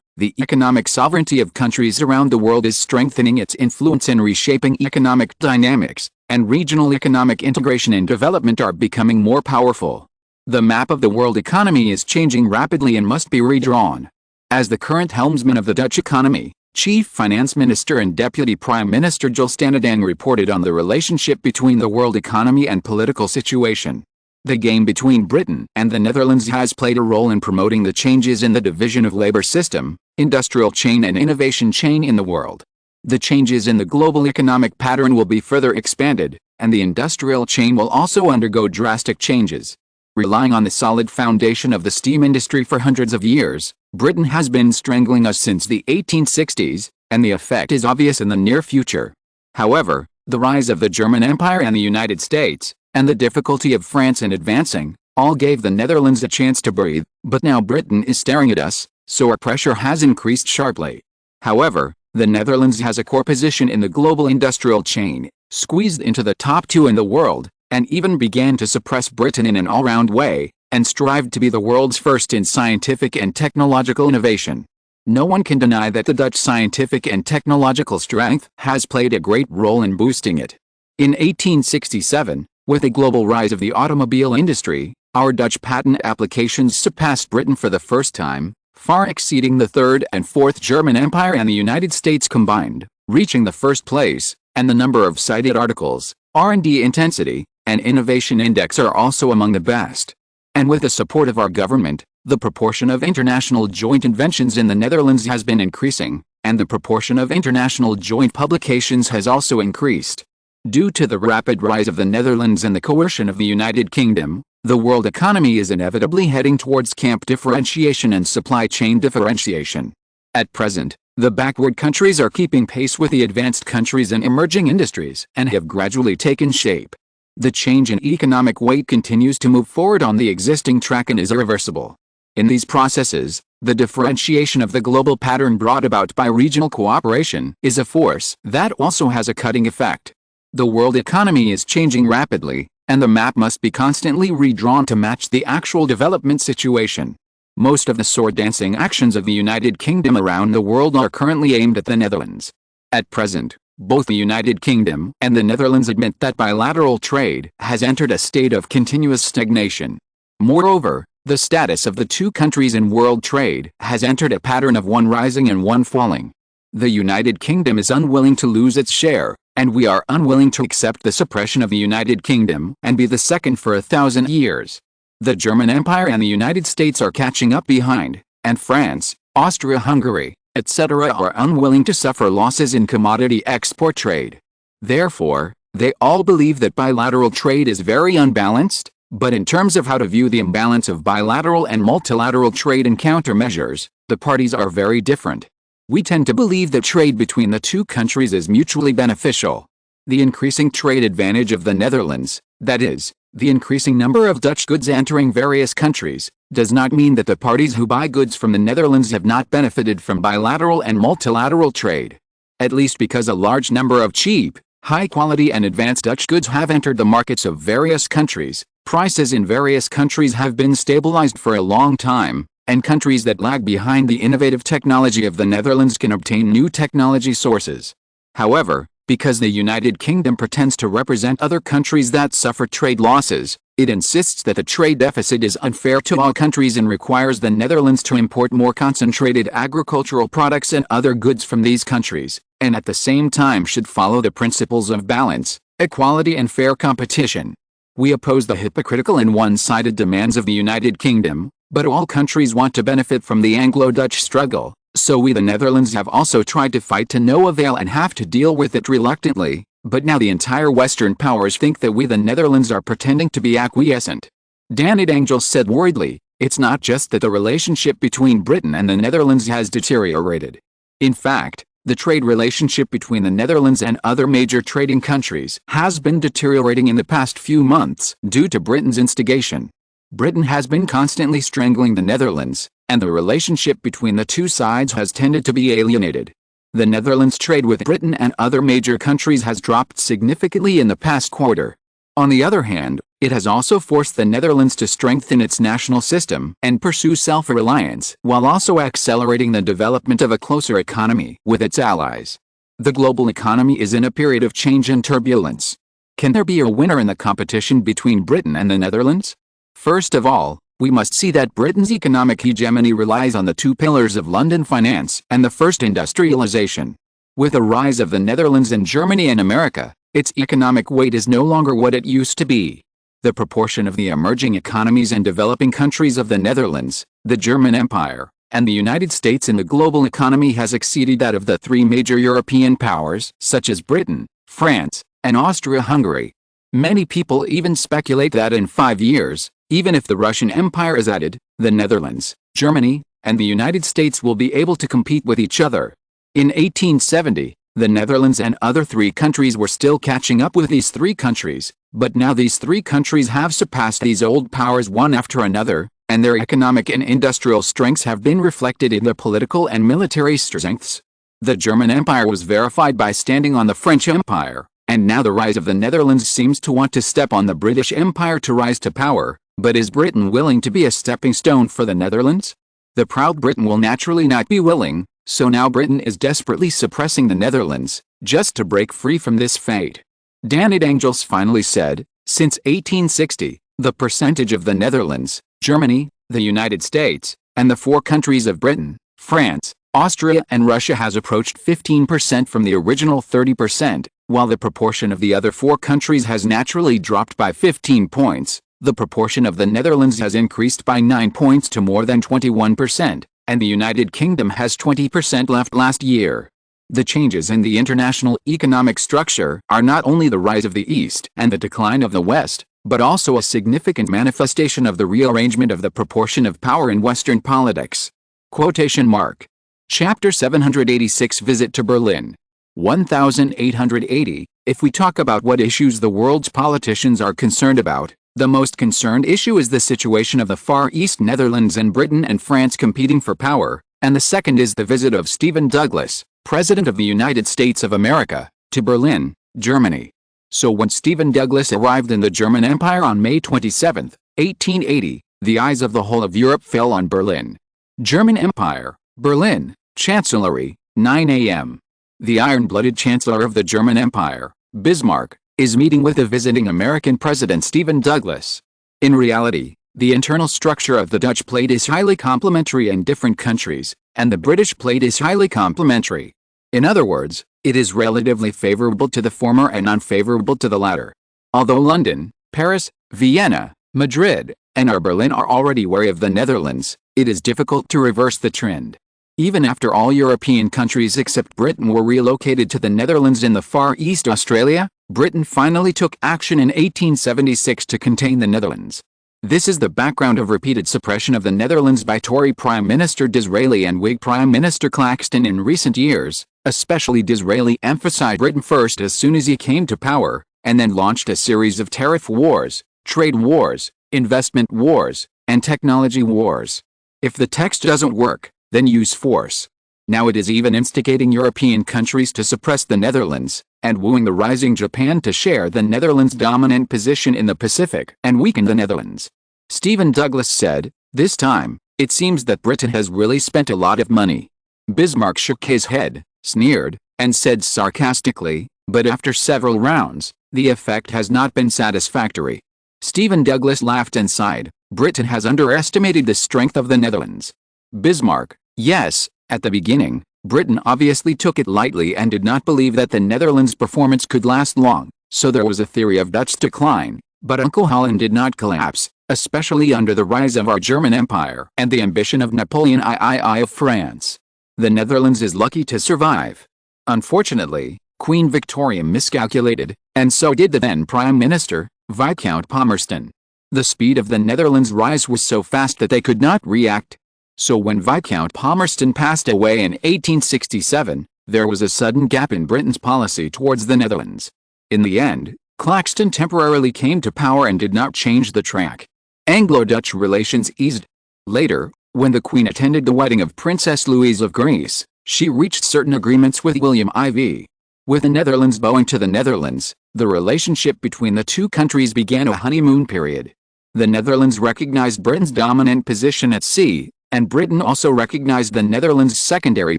the economic sovereignty of countries around the world is strengthening its influence in reshaping economic dynamics, and regional economic integration and development are becoming more powerful. The map of the world economy is changing rapidly and must be redrawn. As the current helmsman of the Dutch economy, Chief Finance Minister and Deputy Prime Minister Jules Stanendang reported on the relationship between the world economy and political situation. The game between Britain and the Netherlands has played a role in promoting the changes in the division of labor system, industrial chain and innovation chain in the world. The changes in the global economic pattern will be further expanded, and the industrial chain will also undergo drastic changes. Relying on the solid foundation of the steam industry for hundreds of years, Britain has been strangling us since the 1860s, and the effect is obvious in the near future. However, the rise of the German Empire and the United States, and the difficulty of France in advancing, all gave the Netherlands a chance to breathe, but now Britain is staring at us, so our pressure has increased sharply. However, the Netherlands has a core position in the global industrial chain, squeezed into the top 2 in the world, and even began to suppress Britain in an all-round way, and strived to be the world's first in scientific and technological innovation. No one can deny that the Dutch scientific and technological strength has played a great role in boosting it. In 1867, with the global rise of the automobile industry, our Dutch patent applications surpassed Britain for the first time, far exceeding the Third and Fourth German Empire and the United States combined, reaching the first place, and the number of cited articles, R&D intensity, and innovation index are also among the best. And with the support of our government, the proportion of international joint inventions in the Netherlands has been increasing, and the proportion of international joint publications has also increased. Due to the rapid rise of the Netherlands and the coercion of the United Kingdom, the world economy is inevitably heading towards camp differentiation and supply chain differentiation. At present, the backward countries are keeping pace with the advanced countries and emerging industries and have gradually taken shape. The change in economic weight continues to move forward on the existing track and is irreversible. In these processes, the differentiation of the global pattern brought about by regional cooperation is a force that also has a cutting effect. The world economy is changing rapidly, and the map must be constantly redrawn to match the actual development situation. Most of the sword-dancing actions of the United Kingdom around the world are currently aimed at the Netherlands. At present, both the United Kingdom and the Netherlands admit that bilateral trade has entered a state of continuous stagnation. Moreover, the status of the two countries in world trade has entered a pattern of one rising and one falling. The United Kingdom is unwilling to lose its share, and we are unwilling to accept the suppression of the United Kingdom and be the second for 1,000 years. The German Empire and the United States are catching up behind, and France, Austria-Hungary, etc. are unwilling to suffer losses in commodity export trade. Therefore, they all believe that bilateral trade is very unbalanced, but in terms of how to view the imbalance of bilateral and multilateral trade and countermeasures, the parties are very different. We tend to believe that trade between the two countries is mutually beneficial. The increasing trade advantage of the Netherlands, that is, the increasing number of Dutch goods entering various countries, does not mean that the parties who buy goods from the Netherlands have not benefited from bilateral and multilateral trade. At least because a large number of cheap, high-quality and advanced Dutch goods have entered the markets of various countries, prices in various countries have been stabilized for a long time, and countries that lag behind the innovative technology of the Netherlands can obtain new technology sources. However, because the United Kingdom pretends to represent other countries that suffer trade losses, it insists that the trade deficit is unfair to all countries and requires the Netherlands to import more concentrated agricultural products and other goods from these countries, and at the same time should follow the principles of balance, equality and fair competition. We oppose the hypocritical and one-sided demands of the United Kingdom, but all countries want to benefit from the Anglo-Dutch struggle, so we the Netherlands have also tried to fight to no avail and have to deal with it reluctantly, but now the entire Western powers think that we the Netherlands are pretending to be acquiescent. Stanendang said worriedly, it's not just that the relationship between Britain and the Netherlands has deteriorated. In fact, the trade relationship between the Netherlands and other major trading countries has been deteriorating in the past few months due to Britain's instigation. Britain has been constantly strangling the Netherlands, and the relationship between the two sides has tended to be alienated. The Netherlands' trade with Britain and other major countries has dropped significantly in the past quarter. On the other hand, it has also forced the Netherlands to strengthen its national system and pursue self-reliance, while also accelerating the development of a closer economy with its allies. The global economy is in a period of change and turbulence. Can there be a winner in the competition between Britain and the Netherlands? First of all, we must see that Britain's economic hegemony relies on the two pillars of London finance and the first industrialization. With the rise of the Netherlands and Germany and America, its economic weight is no longer what it used to be. The proportion of the emerging economies and developing countries of the Netherlands, the German Empire, and the United States in the global economy has exceeded that of the three major European powers, such as Britain, France, and Austria-Hungary. Many people even speculate that in 5 years, even if the Russian Empire is added, the Netherlands, Germany, and the United States will be able to compete with each other. In 1870, the Netherlands and other three countries were still catching up with these three countries, but now these three countries have surpassed these old powers one after another, and their economic and industrial strengths have been reflected in their political and military strengths. The German Empire was verified by standing on the French Empire, and now the rise of the Netherlands seems to want to step on the British Empire to rise to power. But is Britain willing to be a stepping stone for the Netherlands? The proud Britain will naturally not be willing, so now Britain is desperately suppressing the Netherlands, just to break free from this fate. Danny Dangels finally said, since 1860, the percentage of the Netherlands, Germany, the United States, and the four countries of Britain, France, Austria and Russia has approached 15% from the original 30%, while the proportion of the other four countries has naturally dropped by 15 points. The proportion of the Netherlands has increased by 9 points to more than 21%, and the United Kingdom has 20% left last year. The changes in the international economic structure are not only the rise of the East and the decline of the West, but also a significant manifestation of the rearrangement of the proportion of power in Western politics. Quotation mark. Chapter 786 Visit to Berlin. 1880. If we talk about what issues the world's politicians are concerned about, the most concerned issue is the situation of the Far East Netherlands and Britain and France competing for power, and the second is the visit of Stephen Douglas, President of the United States of America, to Berlin, Germany. So when Stephen Douglas arrived in the German Empire on May 27, 1880, the eyes of the whole of Europe fell on Berlin. German Empire, Berlin, Chancellery, 9 a.m. The iron-blooded Chancellor of the German Empire, Bismarck, is meeting with the visiting American President Stephen Douglas. In reality, the internal structure of the Dutch plate is highly complementary in different countries, and the British plate is highly complementary. In other words, it is relatively favorable to the former and unfavorable to the latter. Although London, Paris, Vienna, Madrid, and Berlin are already wary of the Netherlands, it is difficult to reverse the trend. Even after all European countries except Britain were relocated to the Netherlands in the Far East Australia, Britain finally took action in 1876 to contain the Netherlands. This is the background of repeated suppression of the Netherlands by Tory Prime Minister Disraeli and Whig Prime Minister Claxton in recent years. Especially Disraeli emphasized Britain first as soon as he came to power, and then launched a series of tariff wars, trade wars, investment wars, and technology wars. If the text doesn't work, then use force. Now it is even instigating European countries to suppress the Netherlands, and wooing the rising Japan to share the Netherlands' dominant position in the Pacific and weaken the Netherlands. Stephen Douglas said, "This time, it seems that Britain has really spent a lot of money." Bismarck shook his head, sneered, and said sarcastically, "But after several rounds, the effect has not been satisfactory." Stephen Douglas laughed and sighed, "Britain has underestimated the strength of the Netherlands." Bismarck, "Yes, at the beginning, Britain obviously took it lightly and did not believe that the Netherlands' performance could last long, so there was a theory of Dutch decline, but Uncle Holland did not collapse, especially under the rise of our German Empire and the ambition of Napoleon III of France. The Netherlands is lucky to survive. Unfortunately, Queen Victoria miscalculated, and so did the then Prime Minister, Viscount Palmerston. The speed of the Netherlands' rise was so fast that they could not react. So when Viscount Palmerston passed away in 1867, there was a sudden gap in Britain's policy towards the Netherlands. In the end, Claxton temporarily came to power and did not change the track. Anglo-Dutch relations eased. Later, when the Queen attended the wedding of Princess Louise of Greece, she reached certain agreements with William IV. With the Netherlands bowing to the Netherlands, the relationship between the two countries began a honeymoon period. The Netherlands recognized Britain's dominant position at sea, and Britain also recognized the Netherlands' secondary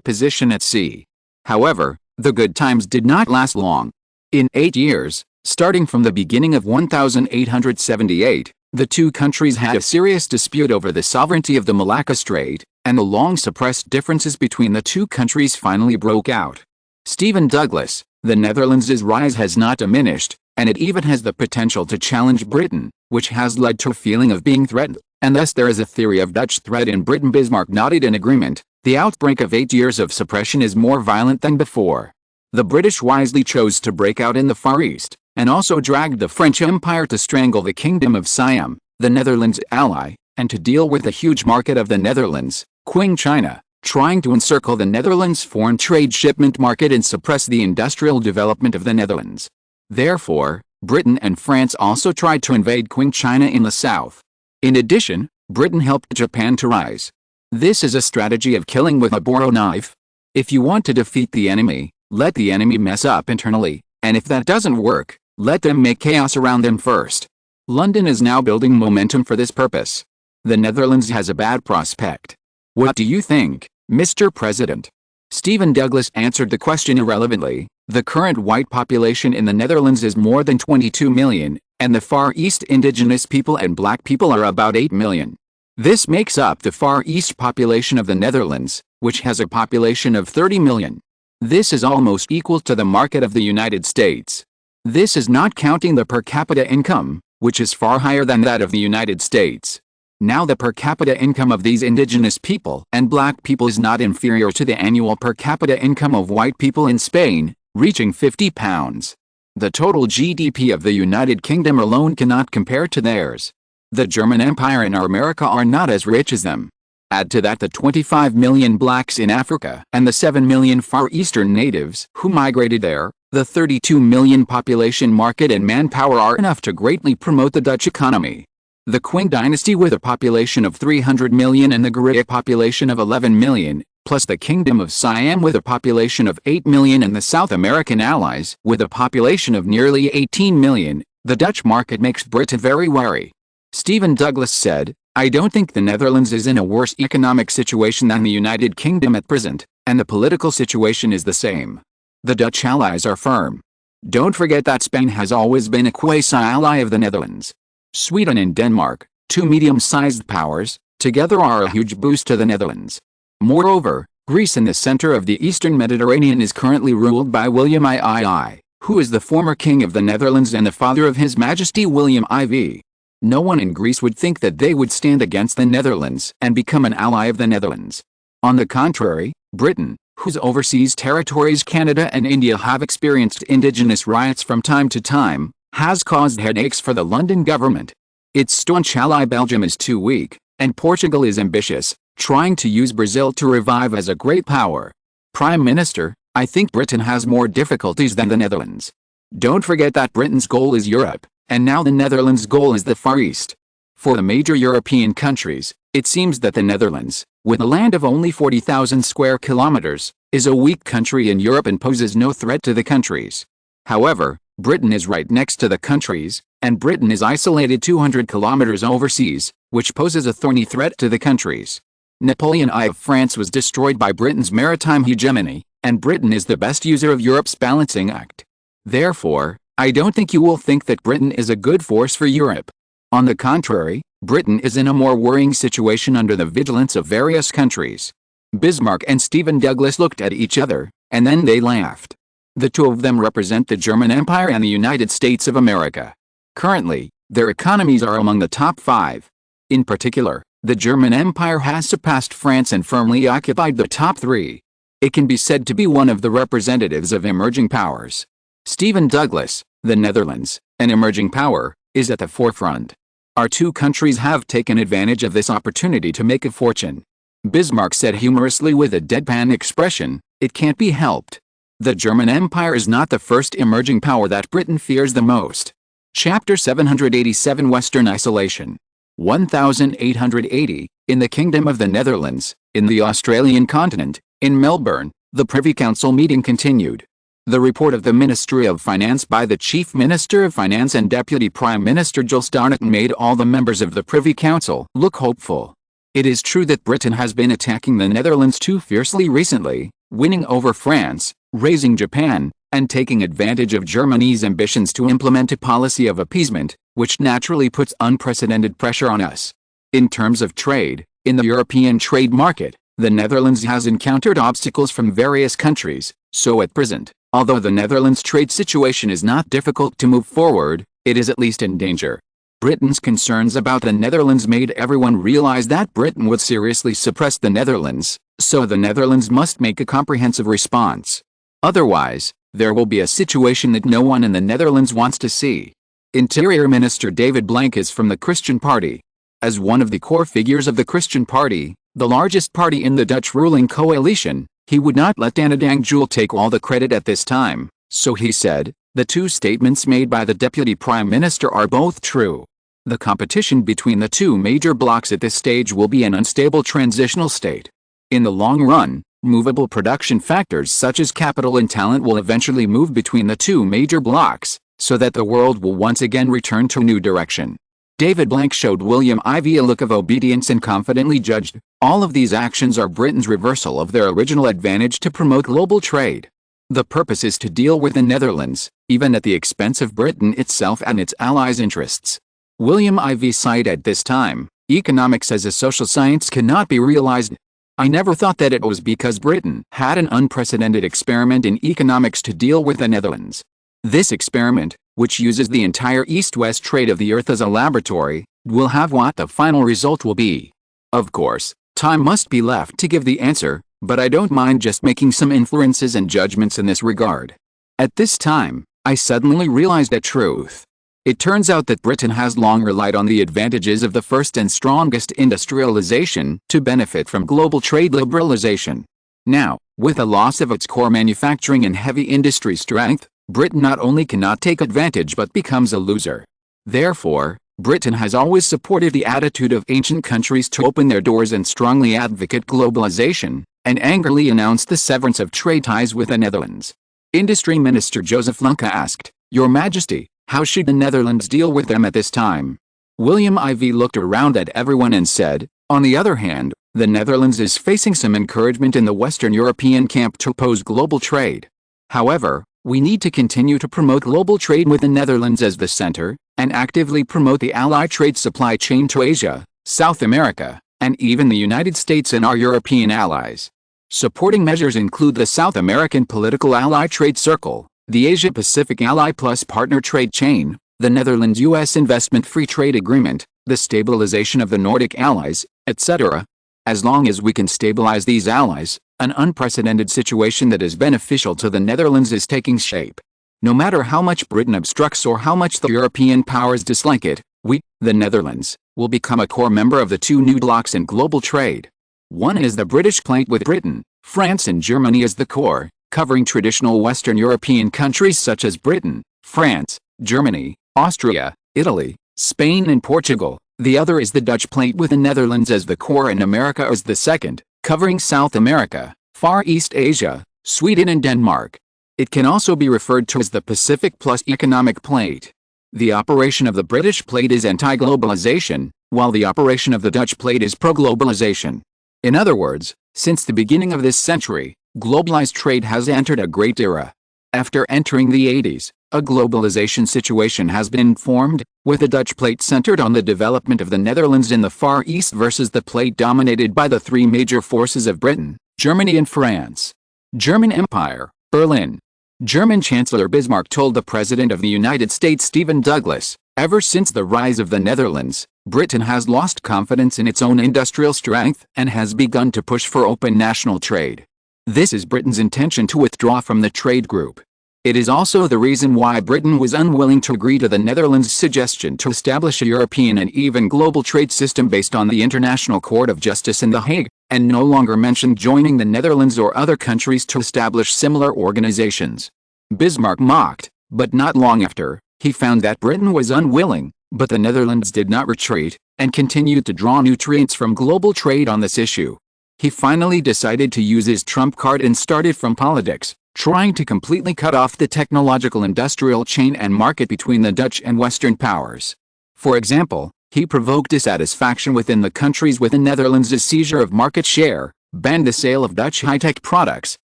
position at sea. However, the good times did not last long. In 8 years, starting from the beginning of 1878, the two countries had a serious dispute over the sovereignty of the Malacca Strait, and the long-suppressed differences between the two countries finally broke out. Stephen Douglas, the Netherlands' rise has not diminished, and it even has the potential to challenge Britain, which has led to a feeling of being threatened, and thus there is a theory of Dutch threat in Britain. Bismarck nodded in agreement. The outbreak of 8 years of suppression is more violent than before. The British wisely chose to break out in the Far East, and also dragged the French Empire to strangle the Kingdom of Siam, the Netherlands' ally, and to deal with the huge market of the Netherlands, Qing China, trying to encircle the Netherlands' foreign trade shipment market and suppress the industrial development of the Netherlands. Therefore, Britain and France also tried to invade Qing China in the south. In addition, Britain helped Japan to rise. This is a strategy of killing with a borrow knife. If you want to defeat the enemy, let the enemy mess up internally, and if that doesn't work, let them make chaos around them first. London is now building momentum for this purpose. The Netherlands has a bad prospect. What do you think, Mr. President? Stephen Douglas answered the question irrelevantly. The current white population in the Netherlands is more than 22 million, and the Far East indigenous people and black people are about 8 million. This makes up the Far East population of the Netherlands, which has a population of 30 million. This is almost equal to the market of the United States. This is not counting the per capita income, which is far higher than that of the United States. Now the per capita income of these indigenous people and black people is not inferior to the annual per capita income of white people in Spain, reaching £50. The total GDP of the United Kingdom alone cannot compare to theirs. The German Empire and America are not as rich as them. Add to that the 25 million blacks in Africa and the 7 million Far Eastern natives who migrated there. The 32 million population market and manpower are enough to greatly promote the Dutch economy. The Qing dynasty with a population of 300 million and the guerrilla population of 11 million, plus the Kingdom of Siam with a population of 8 million and the South American allies with a population of nearly 18 million, the Dutch market makes Britain very wary. Stephen Douglas said, I don't think the Netherlands is in a worse economic situation than the United Kingdom at present, and the political situation is the same. The Dutch allies are firm. Don't forget that Spain has always been a quasi-ally of the Netherlands. Sweden and Denmark, two medium-sized powers, together are a huge boost to the Netherlands. Moreover, Greece in the center of the eastern Mediterranean is currently ruled by William II, who is the former king of the Netherlands and the father of His Majesty William IV. No one in Greece would think that they would stand against the Netherlands and become an ally of the Netherlands. On the contrary, Britain, whose overseas territories Canada and India have experienced indigenous riots from time to time, has caused headaches for the London government. Its staunch ally Belgium is too weak, and Portugal is ambitious, trying to use Brazil to revive as a great power. Prime Minister, I think Britain has more difficulties than the Netherlands. Don't forget that Britain's goal is Europe, and now the Netherlands' goal is the Far East. For the major European countries, it seems that the Netherlands, with a land of only 40,000 square kilometers, is a weak country in Europe and poses no threat to the countries. However, Britain is right next to the countries, and Britain is isolated 200 kilometers overseas, which poses a thorny threat to the countries. Napoleon I of France was destroyed by Britain's maritime hegemony, and Britain is the best user of Europe's balancing act. Therefore, I don't think you will think that Britain is a good force for Europe. On the contrary, Britain is in a more worrying situation under the vigilance of various countries. Bismarck and Stephen Douglas looked at each other, and then they laughed. The two of them represent the German Empire and the United States of America. Currently, their economies are among the top 5. In particular, the German Empire has surpassed France and firmly occupied the top 3. It can be said to be one of the representatives of emerging powers. Stephen Douglas, the Netherlands, an emerging power, is at the forefront. Our two countries have taken advantage of this opportunity to make a fortune. Bismarck said humorously with a deadpan expression, it can't be helped. The German Empire is not the first emerging power that Britain fears the most. Chapter 787 Western Isolation. 1880, in the Kingdom of the Netherlands, in the Australian continent, in Melbourne, the Privy Council meeting continued. The report of the Ministry of Finance by the Chief Minister of Finance and Deputy Prime Minister Jules Darnton made all the members of the Privy Council look hopeful. It is true that Britain has been attacking the Netherlands too fiercely recently, winning over France, raising Japan, and taking advantage of Germany's ambitions to implement a policy of appeasement, which naturally puts unprecedented pressure on us. In terms of trade, in the European trade market, the Netherlands has encountered obstacles from various countries, so at present, although the Netherlands' trade situation is not difficult to move forward, it is at least in danger. Britain's concerns about the Netherlands made everyone realize that Britain would seriously suppress the Netherlands, so the Netherlands must make a comprehensive response. Otherwise, there will be a situation that no one in the Netherlands wants to see. Interior Minister David Blank is from the Christian Party. As one of the core figures of the Christian Party, the largest party in the Dutch ruling coalition, he would not let Anne Danjul take all the credit at this time, so he said, the two statements made by the Deputy Prime Minister are both true. The competition between the two major blocs at this stage will be an unstable transitional state. In the long run, movable production factors such as capital and talent will eventually move between the two major blocs, so that the world will once again return to a new direction. David Blank showed William Ivey a look of obedience and confidently judged, all of these actions are Britain's reversal of their original advantage to promote global trade. The purpose is to deal with the Netherlands, even at the expense of Britain itself and its allies' interests. William Ivey sighed at this time, economics as a social science cannot be realized. I never thought that it was because Britain had an unprecedented experiment in economics to deal with the Netherlands. This experiment, which uses the entire east-west trade of the earth as a laboratory, will have what the final result will be. Of course, time must be left to give the answer, but I don't mind just making some inferences and judgments in this regard. At this time, I suddenly realized a truth. It turns out that Britain has long relied on the advantages of the first and strongest industrialization to benefit from global trade liberalization. Now, with the loss of its core manufacturing and heavy industry strength, Britain not only cannot take advantage but becomes a loser. Therefore, Britain has always supported the attitude of ancient countries to open their doors and strongly advocate globalization, and angrily announced the severance of trade ties with the Netherlands. Industry Minister Joseph Lunke asked, Your Majesty, how should the Netherlands deal with them at this time? William Ivey looked around at everyone and said, on the other hand, the Netherlands is facing some encouragement in the Western European camp to oppose global trade. However, we need to continue to promote global trade with the Netherlands as the center, and actively promote the Allied trade supply chain to Asia, South America, and even the United States and our European allies. Supporting measures include the South American Political Ally Trade Circle, the Asia-Pacific Ally Plus Partner Trade Chain, the Netherlands-US Investment Free Trade Agreement, the stabilization of the Nordic allies, etc. As long as we can stabilize these allies, an unprecedented situation that is beneficial to the Netherlands is taking shape. No matter how much Britain obstructs or how much the European powers dislike it, we, the Netherlands, will become a core member of the two new blocs in global trade. One is the British plate with Britain, France and Germany as the core, covering traditional Western European countries such as Britain, France, Germany, Austria, Italy, Spain and Portugal. The other is the Dutch plate with the Netherlands as the core and America as the second, covering South America, Far East Asia, Sweden and Denmark. It can also be referred to as the Pacific Plus economic plate. The operation of the British plate is anti-globalization, while the operation of the Dutch plate is pro-globalization. In other words, since the beginning of this century, globalized trade has entered a great era. After entering the 80s, a globalization situation has been formed, with the Dutch plate centered on the development of the Netherlands in the Far East versus the plate dominated by the three major forces of Britain, Germany and France. German Empire, Berlin. German Chancellor Bismarck told the President of the United States Stephen Douglas, ever since the rise of the Netherlands, Britain has lost confidence in its own industrial strength and has begun to push for open national trade. This is Britain's intention to withdraw from the trade group. It is also the reason why Britain was unwilling to agree to the Netherlands' suggestion to establish a European and even global trade system based on the International Court of Justice in The Hague, and no longer mentioned joining the Netherlands or other countries to establish similar organizations. Bismarck mocked, but not long after, he found that Britain was unwilling, But the Netherlands did not retreat, and continued to draw nutrients from global trade on this issue. He finally decided to use his trump card and started from politics, trying to completely cut off the technological industrial chain and market between the Dutch and Western powers. For example, he provoked dissatisfaction within the countries with the Netherlands' seizure of market share, banned the sale of Dutch high-tech products,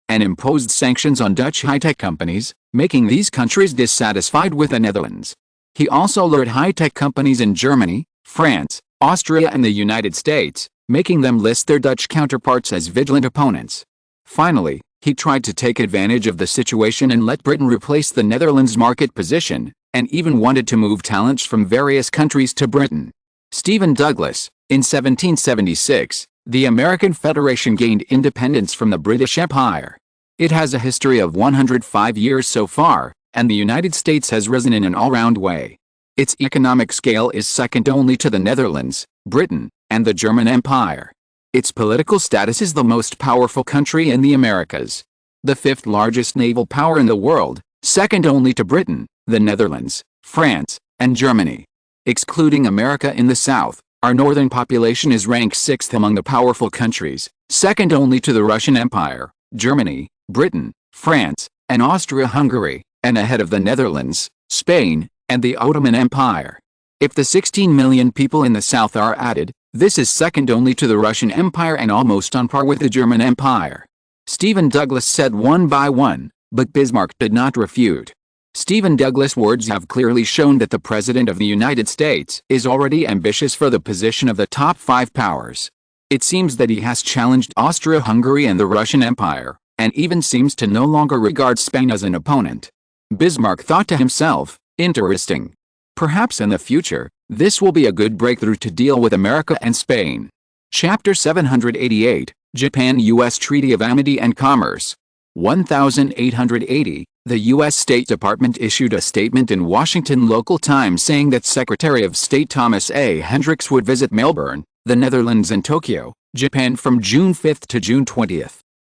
and imposed sanctions on Dutch high-tech companies, making these countries dissatisfied with the Netherlands. He also lured high-tech companies in Germany, France, Austria and the United States, making them list their Dutch counterparts as vigilant opponents. Finally, he tried to take advantage of the situation and let Britain replace the Netherlands' market position, and even wanted to move talents from various countries to Britain. Stephen Douglas, in 1776, the American Federation gained independence from the British Empire. It has a history of 105 years so far, and the United States has risen in an all-round way. Its economic scale is second only to the Netherlands, Britain, and the German Empire. Its political status is the most powerful country in the Americas. The fifth largest naval power in the world, second only to Britain, the Netherlands, France, and Germany. Excluding America in the south, our northern population is ranked sixth among the powerful countries, second only to the Russian Empire, Germany, Britain, France, and Austria-Hungary, and ahead of the Netherlands, Spain, and the Ottoman Empire. If the 16 million people in the south are added, this is second only to the Russian Empire and almost on par with the German Empire. Stephen Douglas said one by one, but Bismarck did not refute. Stephen Douglas' words have clearly shown that the President of the United States is already ambitious for the position of the top five powers. It seems that he has challenged Austria-Hungary and the Russian Empire, and even seems to no longer regard Spain as an opponent. Bismarck thought to himself, interesting. Perhaps in the future, this will be a good breakthrough to deal with America and Spain. Chapter 788, Japan-U.S. Treaty of Amity and Commerce. 1880, the U.S. State Department issued a statement in Washington local time saying that Secretary of State Thomas A. Hendricks would visit Melbourne, the Netherlands and Tokyo, Japan from June 5 to June 20.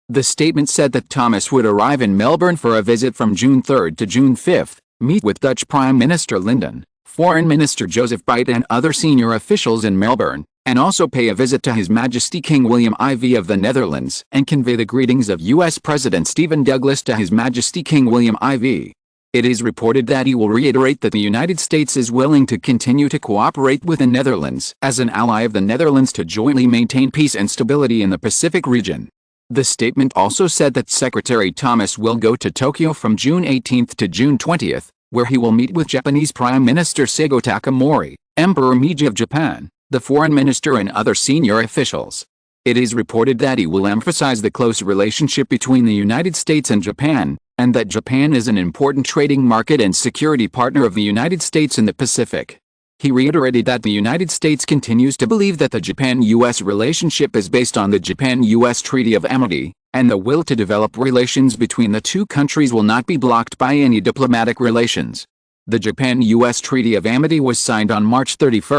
The statement said that Thomas would arrive in Melbourne for a visit from June 3 to June 5, meet with Dutch Prime Minister Linden, Foreign Minister Joseph Beit and other senior officials in Melbourne, and also pay a visit to His Majesty King William IV of the Netherlands and convey the greetings of U.S. President Stephen Douglas to His Majesty King William IV. It is reported that he will reiterate that the United States is willing to continue to cooperate with the Netherlands as an ally of the Netherlands to jointly maintain peace and stability in the Pacific region. The statement also said that Secretary Thomas will go to Tokyo from June 18 to June 20, where he will meet with Japanese Prime Minister Seigo Takamori, Emperor Meiji of Japan, the Foreign Minister and other senior officials. It is reported that he will emphasize the close relationship between the United States and Japan, and that Japan is an important trading market and security partner of the United States in the Pacific. He reiterated that the United States continues to believe that the Japan-U.S. relationship is based on the Japan-U.S. Treaty of Amity, and the will to develop relations between the two countries will not be blocked by any diplomatic relations. The Japan-U.S. Treaty of Amity was signed on March 31,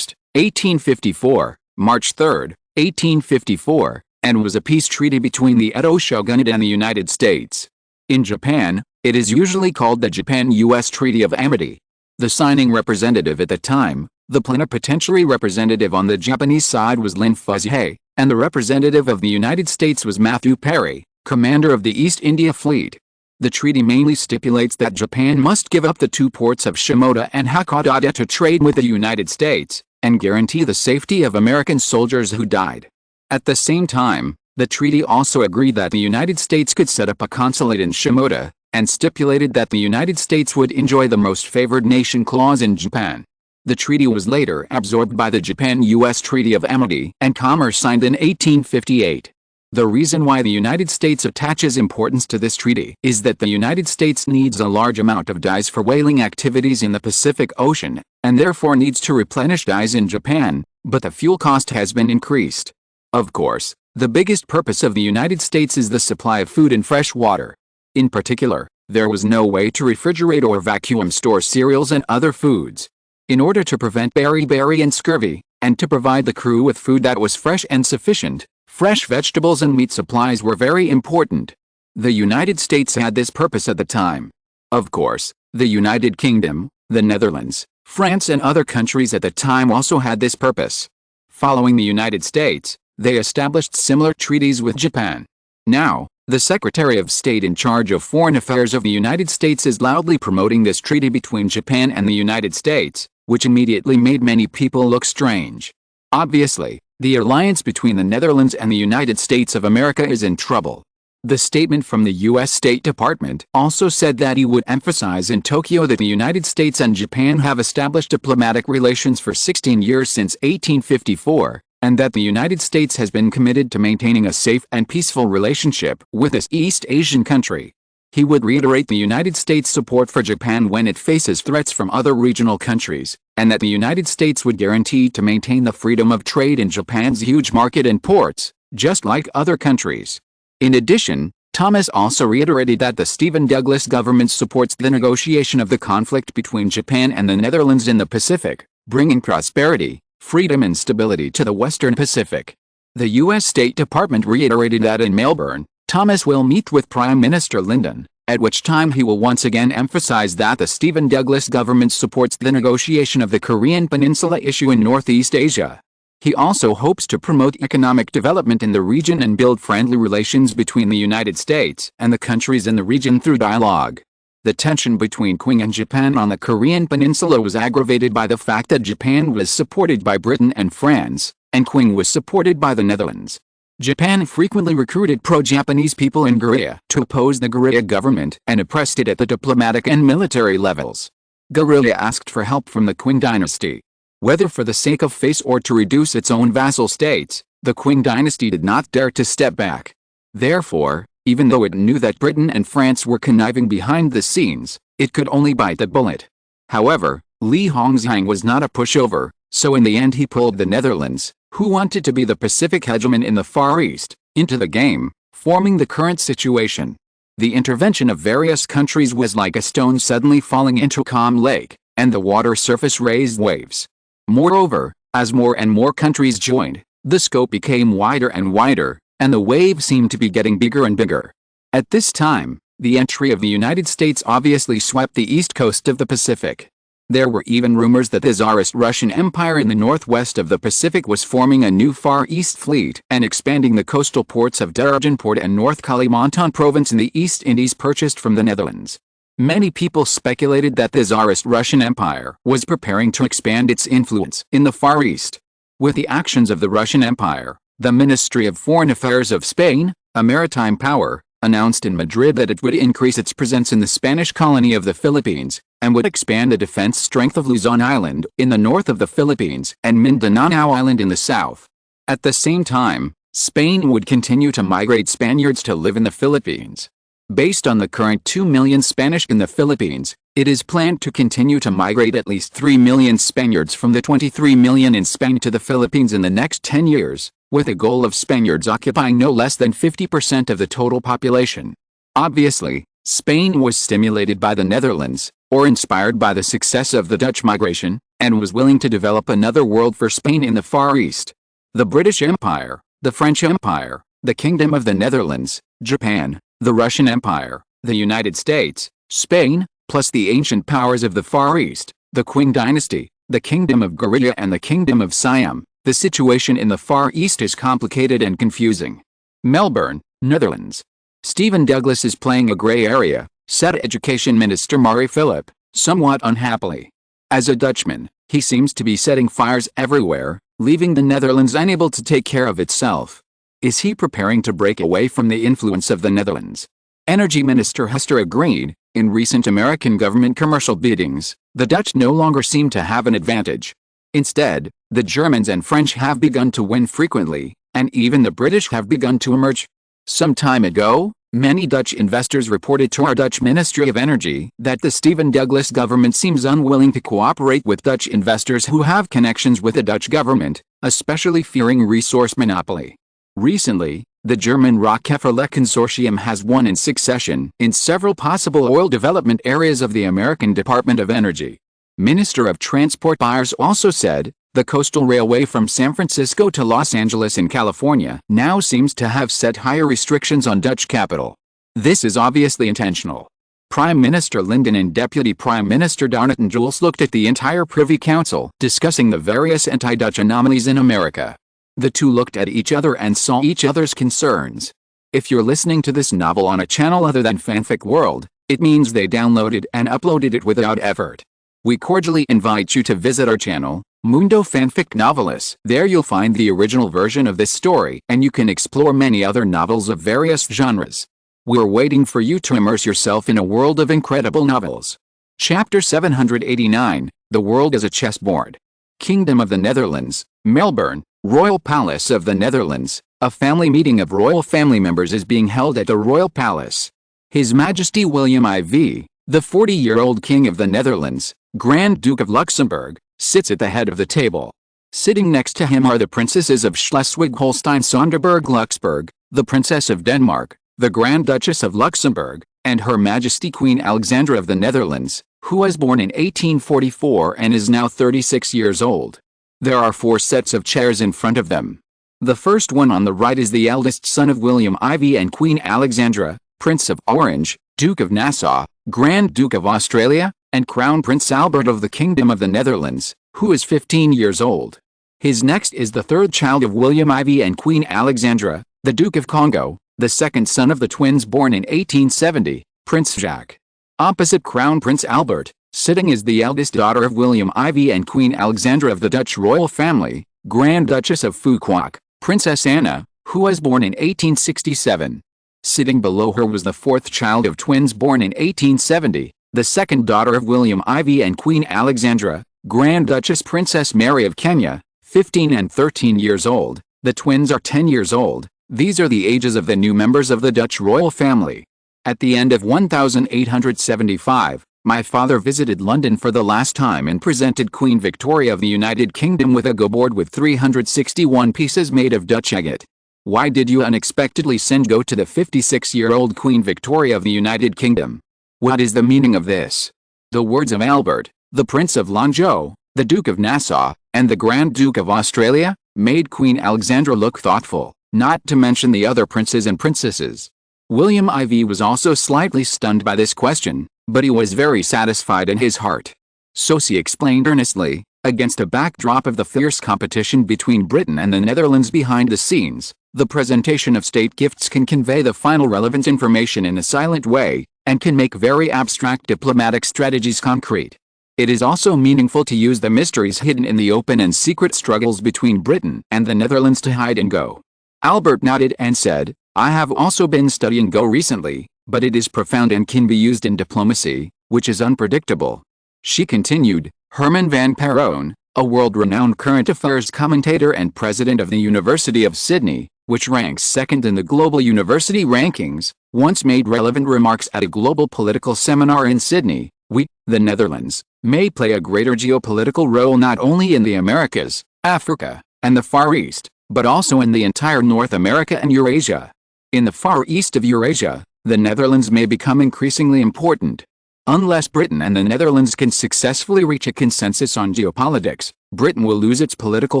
1854, March 3, 1854, and was a peace treaty between the Edo shogunate and the United States. In Japan, it is usually called the Japan-U.S. Treaty of Amity. The signing representative at the time, the plenipotentiary representative on the Japanese side was Lin Fuzihei, and the representative of the United States was Matthew Perry, commander of the East India Fleet. The treaty mainly stipulates that Japan must give up the two ports of Shimoda and Hakodate to trade with the United States, and guarantee the safety of American soldiers who died. At the same time, the treaty also agreed that the United States could set up a consulate in Shimoda, and stipulated that the United States would enjoy the most favored nation clause in Japan. The treaty was later absorbed by the Japan-U.S. Treaty of Amity and Commerce signed in 1858. The reason why the United States attaches importance to this treaty is that the United States needs a large amount of dyes for whaling activities in the Pacific Ocean, and therefore needs to replenish dyes in Japan, but the fuel cost has been increased. Of course, the biggest purpose of the United States is the supply of food and fresh water. In particular, there was no way to refrigerate or vacuum store cereals and other foods. In order to prevent beriberi and scurvy, and to provide the crew with food that was fresh and sufficient, fresh vegetables and meat supplies were very important. The United States had this purpose at the time. Of course, the United Kingdom, the Netherlands, France and other countries at the time also had this purpose. Following the United States, they established similar treaties with Japan. Now, the Secretary of State in charge of foreign affairs of the United States is loudly promoting this treaty between Japan and the United States, which immediately made many people look strange. Obviously, the alliance between the Netherlands and the United States of America is in trouble. The statement from the U.S. State Department also said that he would emphasize in Tokyo that the United States and Japan have established diplomatic relations for 16 years since 1854, and that the United States has been committed to maintaining a safe and peaceful relationship with this East Asian country. He would reiterate the United States' support for Japan when it faces threats from other regional countries, and that the United States would guarantee to maintain the freedom of trade in Japan's huge market and ports, just like other countries. In addition, Thomas also reiterated that the Stephen Douglas government supports the negotiation of the conflict between Japan and the Netherlands in the Pacific, bringing prosperity, freedom and stability to the Western Pacific. The U.S. State Department reiterated that in Melbourne, Thomas will meet with Prime Minister Lyndon, at which time he will once again emphasize that the Stephen Douglas government supports the negotiation of the Korean Peninsula issue in Northeast Asia. He also hopes to promote economic development in the region and build friendly relations between the United States and the countries in the region through dialogue. The tension between Qing and Japan on the Korean Peninsula was aggravated by the fact that Japan was supported by Britain and France, and Qing was supported by the Netherlands. Japan frequently recruited pro-Japanese people in Korea to oppose the guerrilla government and oppressed it at the diplomatic and military levels. Guerrilla asked for help from the Qing dynasty. Whether for the sake of face or to reduce its own vassal states, the Qing dynasty did not dare to step back. Therefore, even though it knew that Britain and France were conniving behind the scenes, it could only bite the bullet. However, Li Hongzhang was not a pushover, so in the end he pulled the Netherlands, who wanted to be the Pacific hegemon in the Far East, into the game, forming the current situation. The intervention of various countries was like a stone suddenly falling into a calm lake, and the water surface raised waves. Moreover, as more and more countries joined, the scope became wider and wider, and the wave seemed to be getting bigger and bigger. At this time, the entry of the United States obviously swept the east coast of the Pacific. There were even rumors that the Tsarist Russian Empire in the northwest of the Pacific was forming a new Far East fleet and expanding the coastal ports of Darajanport and North Kalimantan province in the East Indies purchased from the Netherlands. Many people speculated that the Tsarist Russian Empire was preparing to expand its influence in the Far East. With the actions of the Russian Empire, the Ministry of Foreign Affairs of Spain, a maritime power, announced in Madrid that it would increase its presence in the Spanish colony of the Philippines, and would expand the defense strength of Luzon Island in the north of the Philippines and Mindanao Island in the south. At the same time, Spain would continue to migrate Spaniards to live in the Philippines. Based on the current 2 million Spanish in the Philippines, it is planned to continue to migrate at least 3 million Spaniards from the 23 million in Spain to the Philippines in the next 10 years, with a goal of Spaniards occupying no less than 50% of the total population. Obviously, Spain was stimulated by the Netherlands, or inspired by the success of the Dutch migration, and was willing to develop another world for Spain in the Far East. The British Empire, the French Empire, the Kingdom of the Netherlands, Japan, the Russian Empire, the United States, Spain, plus the ancient powers of the Far East, the Qing dynasty, the Kingdom of Korea and the Kingdom of Siam. The situation in the Far East is complicated and confusing. Melbourne, Netherlands. Stephen Douglas is playing a grey area, said Education Minister Murray Philip, somewhat unhappily. As a Dutchman, he seems to be setting fires everywhere, leaving the Netherlands unable to take care of itself. Is he preparing to break away from the influence of the Netherlands? Energy Minister Hester agreed. In recent American government commercial biddings, the Dutch no longer seem to have an advantage. Instead, the Germans and French have begun to win frequently, and even the British have begun to emerge. Some time ago, many Dutch investors reported to our Dutch Ministry of Energy that the Stephen Douglas government seems unwilling to cooperate with Dutch investors who have connections with the Dutch government, especially fearing resource monopoly. Recently, the German Rockefeller Consortium has won in succession in several possible oil development areas of the American Department of Energy. Minister of Transport Byers also said, the coastal railway from San Francisco to Los Angeles in California now seems to have set higher restrictions on Dutch capital. This is obviously intentional. Prime Minister Lyndon and Deputy Prime Minister Donat and Jules looked at the entire Privy Council, discussing the various anti-Dutch anomalies in America. The two looked at each other and saw each other's concerns. If you're listening to this novel on a channel other than Fanfic World, it means they downloaded and uploaded it without effort. We cordially invite you to visit our channel, Mundo Fanfic Novelists. There you'll find the original version of this story, and you can explore many other novels of various genres. We're waiting for you to immerse yourself in a world of incredible novels. Chapter 789, The World as a Chessboard. Kingdom of the Netherlands, Melbourne, Royal Palace of the Netherlands. A family meeting of royal family members is being held at the Royal Palace. His Majesty William IV, the 40-year-old King of the Netherlands, Grand Duke of Luxembourg, sits at the head of the table. Sitting next to him are the Princesses of Schleswig-Holstein-Sonderburg-Luxembourg, the Princess of Denmark, the Grand Duchess of Luxembourg, and Her Majesty Queen Alexandra of the Netherlands, who was born in 1844 and is now 36 years old. There are 4 sets of chairs in front of them. The first one on the right is the eldest son of William IV and Queen Alexandra, Prince of Orange, Duke of Nassau, Grand Duke of Australia, and Crown Prince Albert of the Kingdom of the Netherlands, who is 15 years old. His next is the third child of William IV and Queen Alexandra, the Duke of Congo, the second son of the twins born in 1870, Prince Jacques. Opposite Crown Prince Albert, sitting is the eldest daughter of William IV and Queen Alexandra of the Dutch royal family, Grand Duchess of Fuquoc, Princess Anna, who was born in 1867. Sitting below her was the fourth child of twins born in 1870, the second daughter of William IV and Queen Alexandra, Grand Duchess Princess Mary of Kenya, 15 and 13 years old. The twins are 10 years old. These are the ages of the new members of the Dutch royal family. At the end of 1875, my father visited London for the last time and presented Queen Victoria of the United Kingdom with a go board with 361 pieces made of Dutch agate. Why did you unexpectedly send go to the 56-year-old Queen Victoria of the United Kingdom? What is the meaning of this? The words of Albert, the Prince of Langeau, the Duke of Nassau, and the Grand Duke of Australia, made Queen Alexandra look thoughtful, not to mention the other princes and princesses. William IV was also slightly stunned by this question, but he was very satisfied in his heart. Sosie explained earnestly, against a backdrop of the fierce competition between Britain and the Netherlands behind the scenes, the presentation of state gifts can convey the final relevant information in a silent way, and can make very abstract diplomatic strategies concrete. It is also meaningful to use the mysteries hidden in the open and secret struggles between Britain and the Netherlands to hide and go. Albert nodded and said, I have also been studying Go recently, but it is profound and can be used in diplomacy, which is unpredictable. She continued, Herman van Perron, a world-renowned current affairs commentator and president of the University of Sydney, which ranks second in the global university rankings, once made relevant remarks at a global political seminar in Sydney. We, the Netherlands, may play a greater geopolitical role not only in the Americas, Africa, and the Far East, but also in the entire North America and Eurasia. In the Far East of Eurasia, the Netherlands may become increasingly important. Unless Britain and the Netherlands can successfully reach a consensus on geopolitics, Britain will lose its political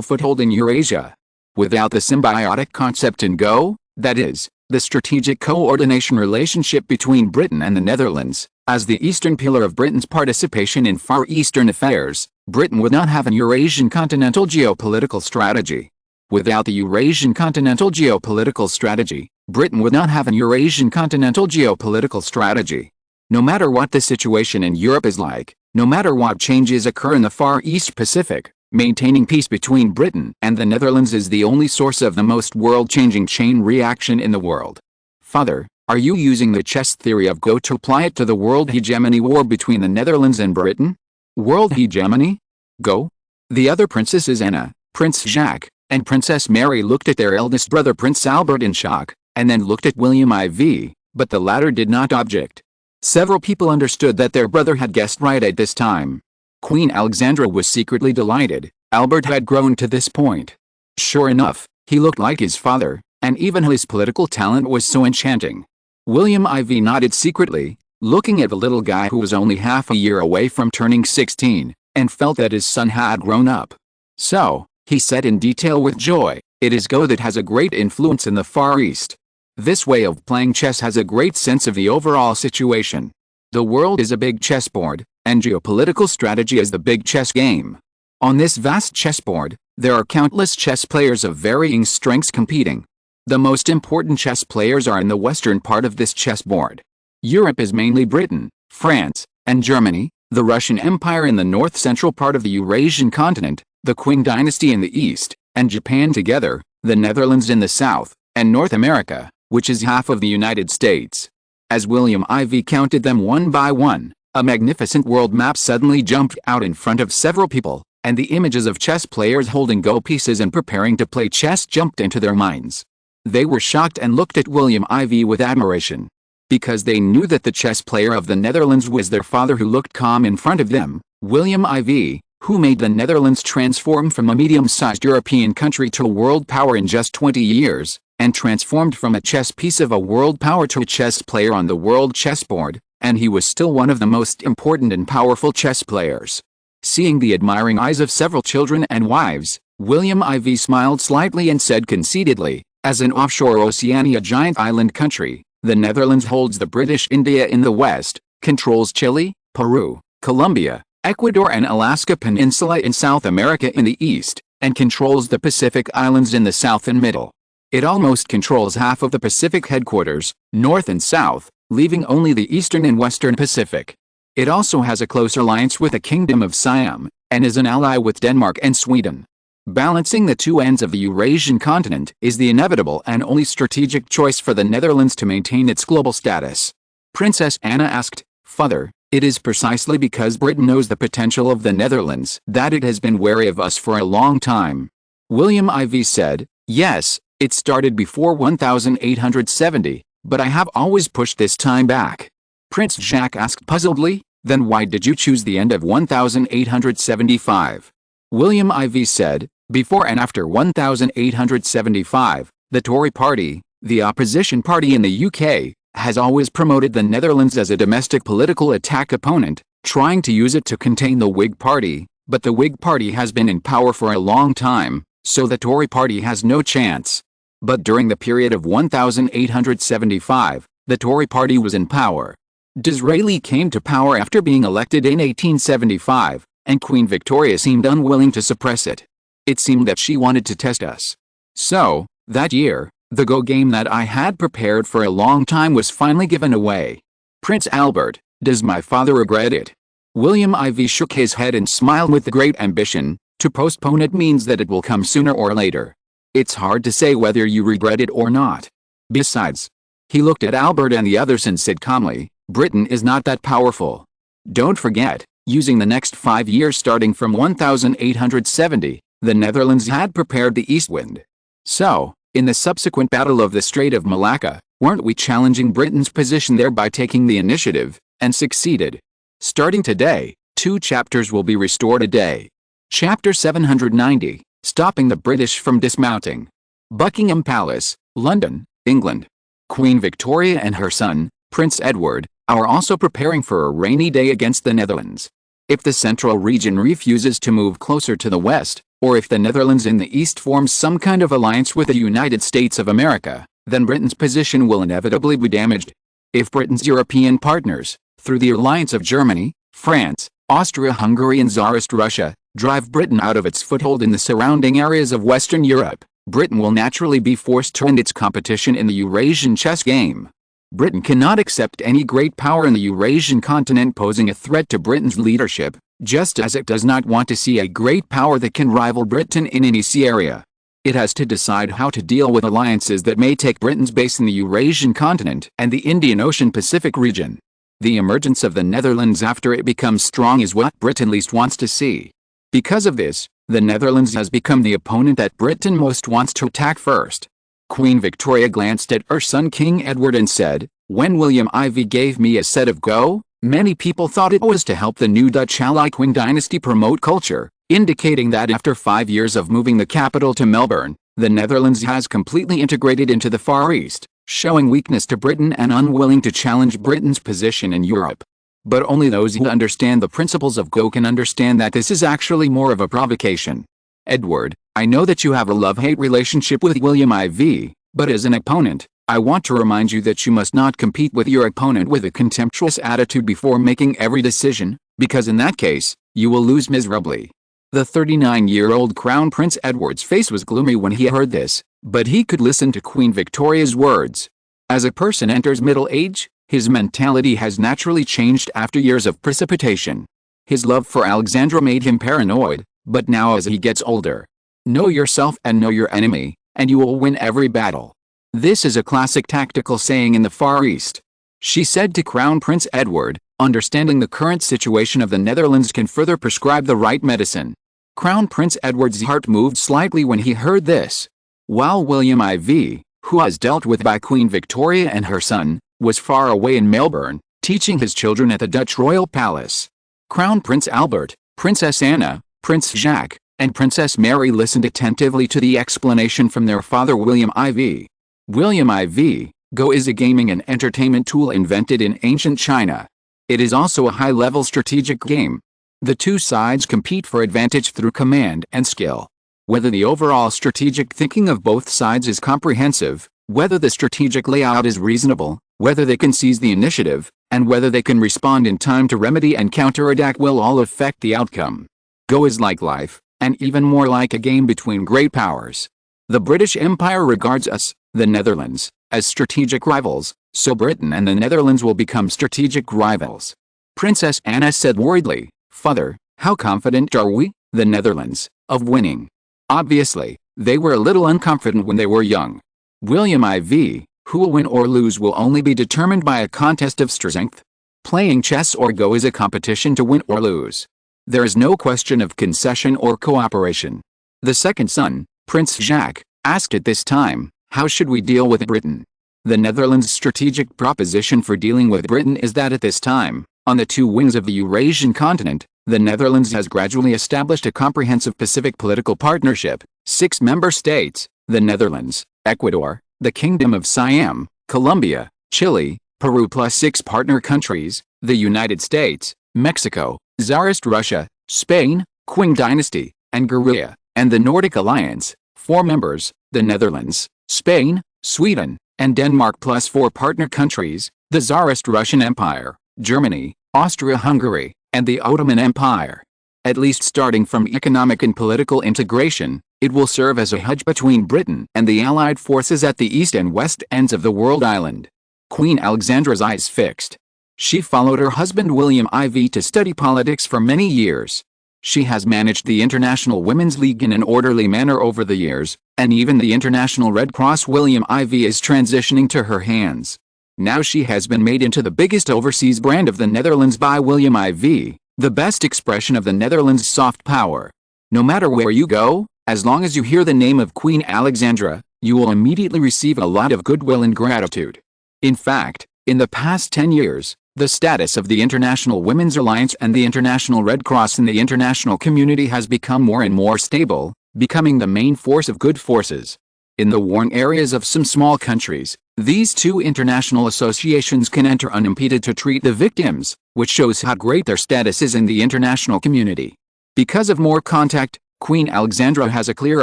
foothold in Eurasia. Without the symbiotic concept in Go, that is, the strategic coordination relationship between Britain and the Netherlands, as the eastern pillar of Britain's participation in Far Eastern affairs, Britain would not have an Eurasian continental geopolitical strategy. Without the Eurasian continental geopolitical strategy, Britain would not have an Eurasian continental geopolitical strategy. No matter what the situation in Europe is like, no matter what changes occur in the Far East Pacific, maintaining peace between Britain and the Netherlands is the only source of the most world-changing chain reaction in the world. Father, are you using the chess theory of Go to apply it to the world hegemony war between the Netherlands and Britain? World hegemony? Go? The other princesses Anna, Prince Jacques, and Princess Mary looked at their eldest brother Prince Albert in shock, and then looked at William IV, but the latter did not object. Several people understood that their brother had guessed right at this time. Queen Alexandra was secretly delighted. Albert had grown to this point. Sure enough, he looked like his father, and even his political talent was so enchanting. William IV nodded secretly, looking at the little guy who was only half a year away from turning 16, and felt that his son had grown up. So, he said in detail with joy, it is Go that has a great influence in the Far East. This way of playing chess has a great sense of the overall situation. The world is a big chessboard, and geopolitical strategy is the big chess game. On this vast chessboard, there are countless chess players of varying strengths competing. The most important chess players are in the western part of this chessboard. Europe is mainly Britain, France, and Germany, the Russian Empire in the north-central part of the Eurasian continent, the Qing dynasty in the east, and Japan together, the Netherlands in the south, and North America, which is half of the United States. As William IV counted them one by one, a magnificent world map suddenly jumped out in front of several people, and the images of chess players holding go pieces and preparing to play chess jumped into their minds. They were shocked and looked at William IV with admiration. Because they knew that the chess player of the Netherlands was their father who looked calm in front of them, William IV, who made the Netherlands transform from a medium-sized European country to a world power in just 20 years, and transformed from a chess piece of a world power to a chess player on the world chessboard, and he was still one of the most important and powerful chess players. Seeing the admiring eyes of several children and wives, William IV smiled slightly and said conceitedly, as an offshore Oceania giant island country, the Netherlands holds the British India in the west, controls Chile, Peru, Colombia, Ecuador and Alaska Peninsula in South America in the east, and controls the Pacific Islands in the south and middle. It almost controls half of the Pacific headquarters, north and south, leaving only the eastern and western Pacific. It also has a close alliance with the Kingdom of Siam, and is an ally with Denmark and Sweden. Balancing the two ends of the Eurasian continent is the inevitable and only strategic choice for the Netherlands to maintain its global status. Princess Anna asked, "Father, it is precisely because Britain knows the potential of the Netherlands that it has been wary of us for a long time." William IV said, "Yes, it started before 1870, but I have always pushed this time back." Prince Jacques asked puzzledly, "Then why did you choose the end of 1875? William IV said, "Before and after 1875, the Tory party, the opposition party in the UK, has always promoted the Netherlands as a domestic political attack opponent, trying to use it to contain the Whig party, but the Whig party has been in power for a long time, so the Tory party has no chance. But during the period of 1875, the Tory party was in power. Disraeli came to power after being elected in 1875, and Queen Victoria seemed unwilling to suppress it. It seemed that she wanted to test us. So, that year, the Go game that I had prepared for a long time was finally given away." Prince Albert, "Does my father regret it?" William IV shook his head and smiled with great ambition. "To postpone it means that it will come sooner or later. It's hard to say whether you regret it or not. Besides," he looked at Albert and the others and said calmly, "Britain is not that powerful. Don't forget, using the next 5 years starting from 1870, the Netherlands had prepared the east wind. So, in the subsequent Battle of the Strait of Malacca, weren't we challenging Britain's position there by taking the initiative, and succeeded? Starting today, 2 chapters will be restored a day. Chapter 790, Stopping the British from Dismounting. Buckingham Palace, London, England. Queen Victoria and her son, Prince Edward, are also preparing for a rainy day against the Netherlands. If the central region refuses to move closer to the west, or if the Netherlands in the east forms some kind of alliance with the United States of America, then Britain's position will inevitably be damaged. If Britain's European partners, through the alliance of Germany, France, Austria-Hungary and Tsarist Russia, drive Britain out of its foothold in the surrounding areas of Western Europe, Britain will naturally be forced to end its competition in the Eurasian chess game. Britain cannot accept any great power in the Eurasian continent posing a threat to Britain's leadership, just as it does not want to see a great power that can rival Britain in any sea area. It has to decide how to deal with alliances that may take Britain's base in the Eurasian continent and the Indian Ocean Pacific region. The emergence of the Netherlands after it becomes strong is what Britain least wants to see. Because of this, the Netherlands has become the opponent that Britain most wants to attack first. Queen Victoria glanced at her son King Edward and said, "When William IV gave me a set of Go, many people thought it was to help the new Dutch ally Qing dynasty promote culture, indicating that after 5 years of moving the capital to Melbourne, the Netherlands has completely integrated into the Far East, showing weakness to Britain and unwilling to challenge Britain's position in Europe. But only those who understand the principles of Go can understand that this is actually more of a provocation. Edward, I know that you have a love-hate relationship with William IV, but as an opponent, I want to remind you that you must not compete with your opponent with a contemptuous attitude before making every decision, because in that case, you will lose miserably. The 39-year-old Crown Prince Edward's face was gloomy when he heard this, but he could listen to Queen Victoria's words. As a person enters middle age, his mentality has naturally changed after years of precipitation. His love for Alexandra made him paranoid, but now as he gets older, know yourself and know your enemy, and you will win every battle. This is a classic tactical saying in the Far East. She said to Crown Prince Edward, understanding the current situation of the Netherlands can further prescribe the right medicine. Crown Prince Edward's heart moved slightly when he heard this. While William IV, who was dealt with by Queen Victoria and her son, was far away in Melbourne, teaching his children at the Dutch royal palace. Crown Prince Albert, Princess Anna, Prince Jacques, and Princess Mary listened attentively to the explanation from their father William IV. William IV, Go is a gaming and entertainment tool invented in ancient China. It is also a high-level strategic game. The two sides compete for advantage through command and skill. Whether the overall strategic thinking of both sides is comprehensive, whether the strategic layout is reasonable, whether they can seize the initiative, and whether they can respond in time to remedy and counterattack will all affect the outcome. Go is like life, and even more like a game between great powers. The British Empire regards us, the Netherlands, as strategic rivals, so Britain and the Netherlands will become strategic rivals. Princess Anna said worriedly, "Father, how confident are we, the Netherlands, of winning?" Obviously, they were a little unconfident when they were young. William IV, who will win or lose will only be determined by a contest of strength. Playing chess or Go is a competition to win or lose. There is no question of concession or cooperation. The second son, Prince Jacques, asked at this time, how should we deal with Britain? The Netherlands' strategic proposition for dealing with Britain is that at this time, on the two wings of the Eurasian continent, the Netherlands has gradually established a comprehensive Pacific political partnership. 6 member states, the Netherlands, Ecuador, the Kingdom of Siam, Colombia, Chile, Peru plus 6 partner countries, the United States, Mexico, Tsarist Russia, Spain, Qing Dynasty, and Hungria, and the Nordic Alliance, 4 members, the Netherlands, Spain, Sweden, and Denmark plus 4 partner countries, the Tsarist Russian Empire, Germany, Austria-Hungary, and the Ottoman Empire. At least starting from economic and political integration, it will serve as a hedge between Britain and the Allied forces at the east and west ends of the world island. Queen Alexandra's eyes fixed. She followed her husband William IV to study politics for many years. She has managed the International Women's League in an orderly manner over the years, and even the International Red Cross William IV is transitioning to her hands. Now she has been made into the biggest overseas brand of the Netherlands by William IV, the best expression of the Netherlands' soft power. No matter where you go, as long as you hear the name of Queen Alexandra, you will immediately receive a lot of goodwill and gratitude. In fact, in the past 10 years, the status of the International Women's Alliance and the International Red Cross in the international community has become more and more stable, becoming the main force of good forces. In the warring areas of some small countries, these two international associations can enter unimpeded to treat the victims, which shows how great their status is in the international community. Because of more contact, Queen Alexandra has a clear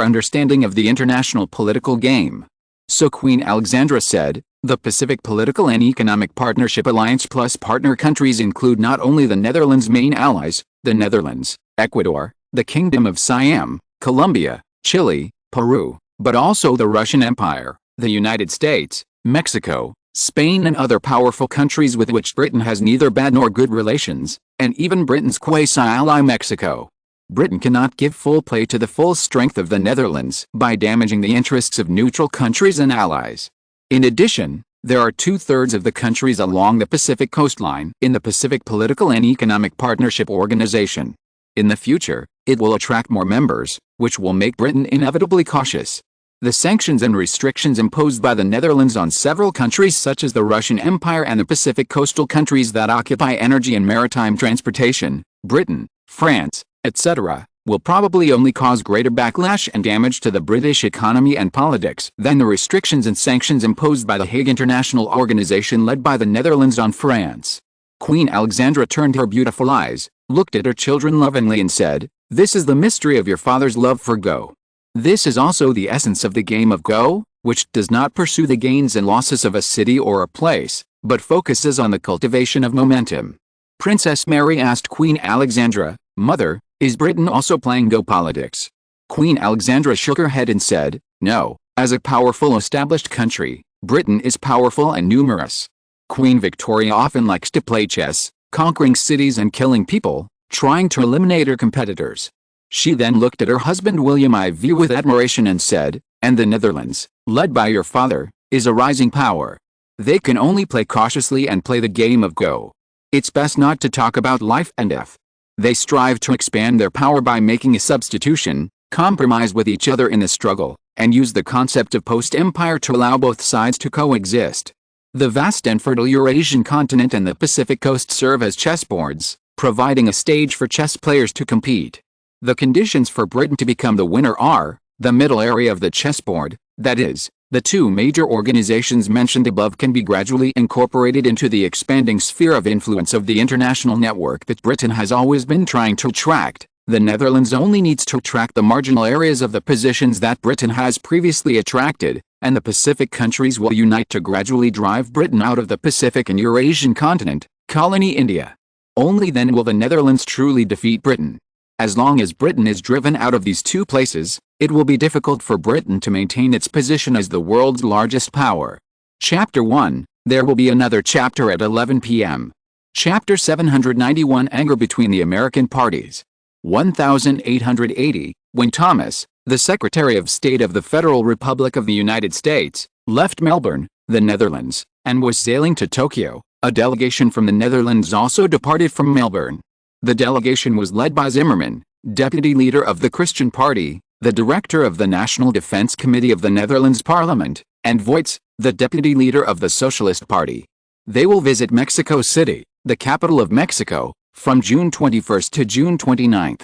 understanding of the international political game. So Queen Alexandra said, the Pacific Political and Economic Partnership Alliance plus partner countries include not only the Netherlands' main allies, the Netherlands, Ecuador, the Kingdom of Siam, Colombia, Chile, Peru, but also the Russian Empire, the United States, Mexico, Spain and other powerful countries with which Britain has neither bad nor good relations, and even Britain's quasi-ally Mexico. Britain cannot give full play to the full strength of the Netherlands by damaging the interests of neutral countries and allies. In addition, there are 2/3 of the countries along the Pacific coastline in the Pacific Political and Economic Partnership Organization. In the future, it will attract more members, which will make Britain inevitably cautious. The sanctions and restrictions imposed by the Netherlands on several countries such as the Russian Empire and the Pacific coastal countries that occupy energy and maritime transportation, Britain, France, etc., will probably only cause greater backlash and damage to the British economy and politics than the restrictions and sanctions imposed by the Hague International Organization led by the Netherlands on France. Queen Alexandra turned her beautiful eyes, looked at her children lovingly and said, "This is the mystery of your father's love for Go. This is also the essence of the game of Go, which does not pursue the gains and losses of a city or a place, but focuses on the cultivation of momentum. Princess Mary asked Queen Alexandra, "Mother, is Britain also playing Go politics?" Queen Alexandra shook her head and said, "No, as a powerful established country, Britain is powerful and numerous." Queen Victoria often likes to play chess, conquering cities and killing people, trying to eliminate her competitors. She then looked at her husband William IV with admiration and said, "And the Netherlands, led by your father, is a rising power. They can only play cautiously and play the game of Go. It's best not to talk about life and death. They strive to expand their power by making a substitution, compromise with each other in the struggle, and use the concept of post-empire to allow both sides to coexist. The vast and fertile Eurasian continent and the Pacific coast serve as chessboards, providing a stage for chess players to compete. The conditions for Britain to become the winner are, the middle area of the chessboard, that is, the two major organizations mentioned above can be gradually incorporated into the expanding sphere of influence of the international network that Britain has always been trying to attract. The Netherlands only needs to attract the marginal areas of the positions that Britain has previously attracted, and the Pacific countries will unite to gradually drive Britain out of the Pacific and Eurasian continent, colony India. Only then will the Netherlands truly defeat Britain. As long as Britain is driven out of these two places, it will be difficult for Britain to maintain its position as the world's largest power. Chapter 1, there will be another chapter at 11 p.m. Chapter 791, Anger between the American parties. 1880, when Thomas, the Secretary of State of the Federal Republic of the United States, left Melbourne, the Netherlands, and was sailing to Tokyo, a delegation from the Netherlands also departed from Melbourne. The delegation was led by Zimmerman, deputy leader of the Christian Party, the director of the National Defense Committee of the Netherlands Parliament, and Voits, the deputy leader of the Socialist Party. They will visit Mexico City, the capital of Mexico, from June 21 to June 29.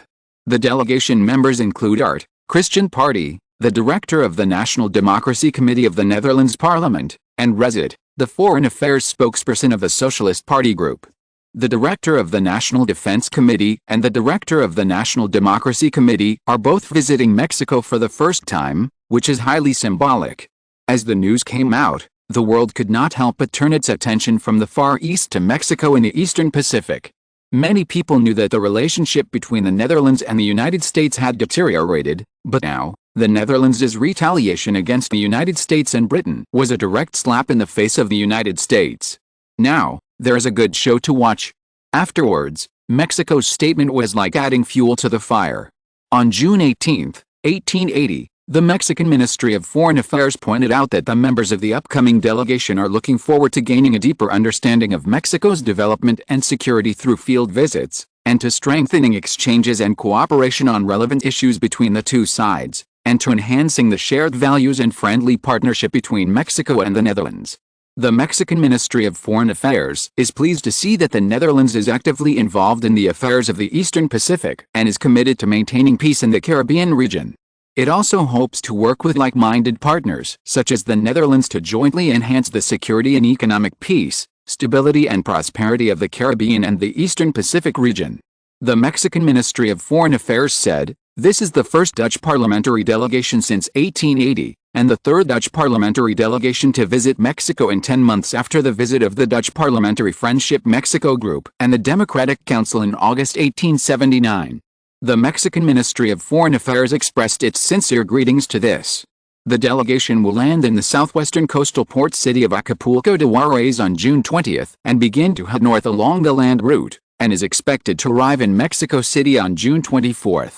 The delegation members include Art, Christian Party, the director of the National Democracy Committee of the Netherlands Parliament, and Rezit, the foreign affairs spokesperson of the Socialist Party group. The director of the National Defense Committee and the director of the National Democracy Committee are both visiting Mexico for the first time, which is highly symbolic. As the news came out, the world could not help but turn its attention from the Far East to Mexico in the Eastern Pacific. Many people knew that the relationship between the Netherlands and the United States had deteriorated, but now, the Netherlands' retaliation against the United States and Britain was a direct slap in the face of the United States. Now, there is a good show to watch. Afterwards, Mexico's statement was like adding fuel to the fire. On June 18, 1880, the Mexican Ministry of Foreign Affairs pointed out that the members of the upcoming delegation are looking forward to gaining a deeper understanding of Mexico's development and security through field visits, and to strengthening exchanges and cooperation on relevant issues between the two sides, and to enhancing the shared values and friendly partnership between Mexico and the Netherlands. The Mexican Ministry of Foreign Affairs is pleased to see that the Netherlands is actively involved in the affairs of the Eastern Pacific and is committed to maintaining peace in the Caribbean region. It also hopes to work with like-minded partners, such as the Netherlands, to jointly enhance the security and economic peace, stability and prosperity of the Caribbean and the Eastern Pacific region. The Mexican Ministry of Foreign Affairs said, "This is the first Dutch parliamentary delegation since 1880, and the third Dutch parliamentary delegation to visit Mexico in 10 months after the visit of the Dutch Parliamentary Friendship Mexico Group and the Democratic Council in August 1879. The Mexican Ministry of Foreign Affairs expressed its sincere greetings to this. The delegation will land in the southwestern coastal port city of Acapulco de Juarez on June 20 and begin to head north along the land route, and is expected to arrive in Mexico City on June 24.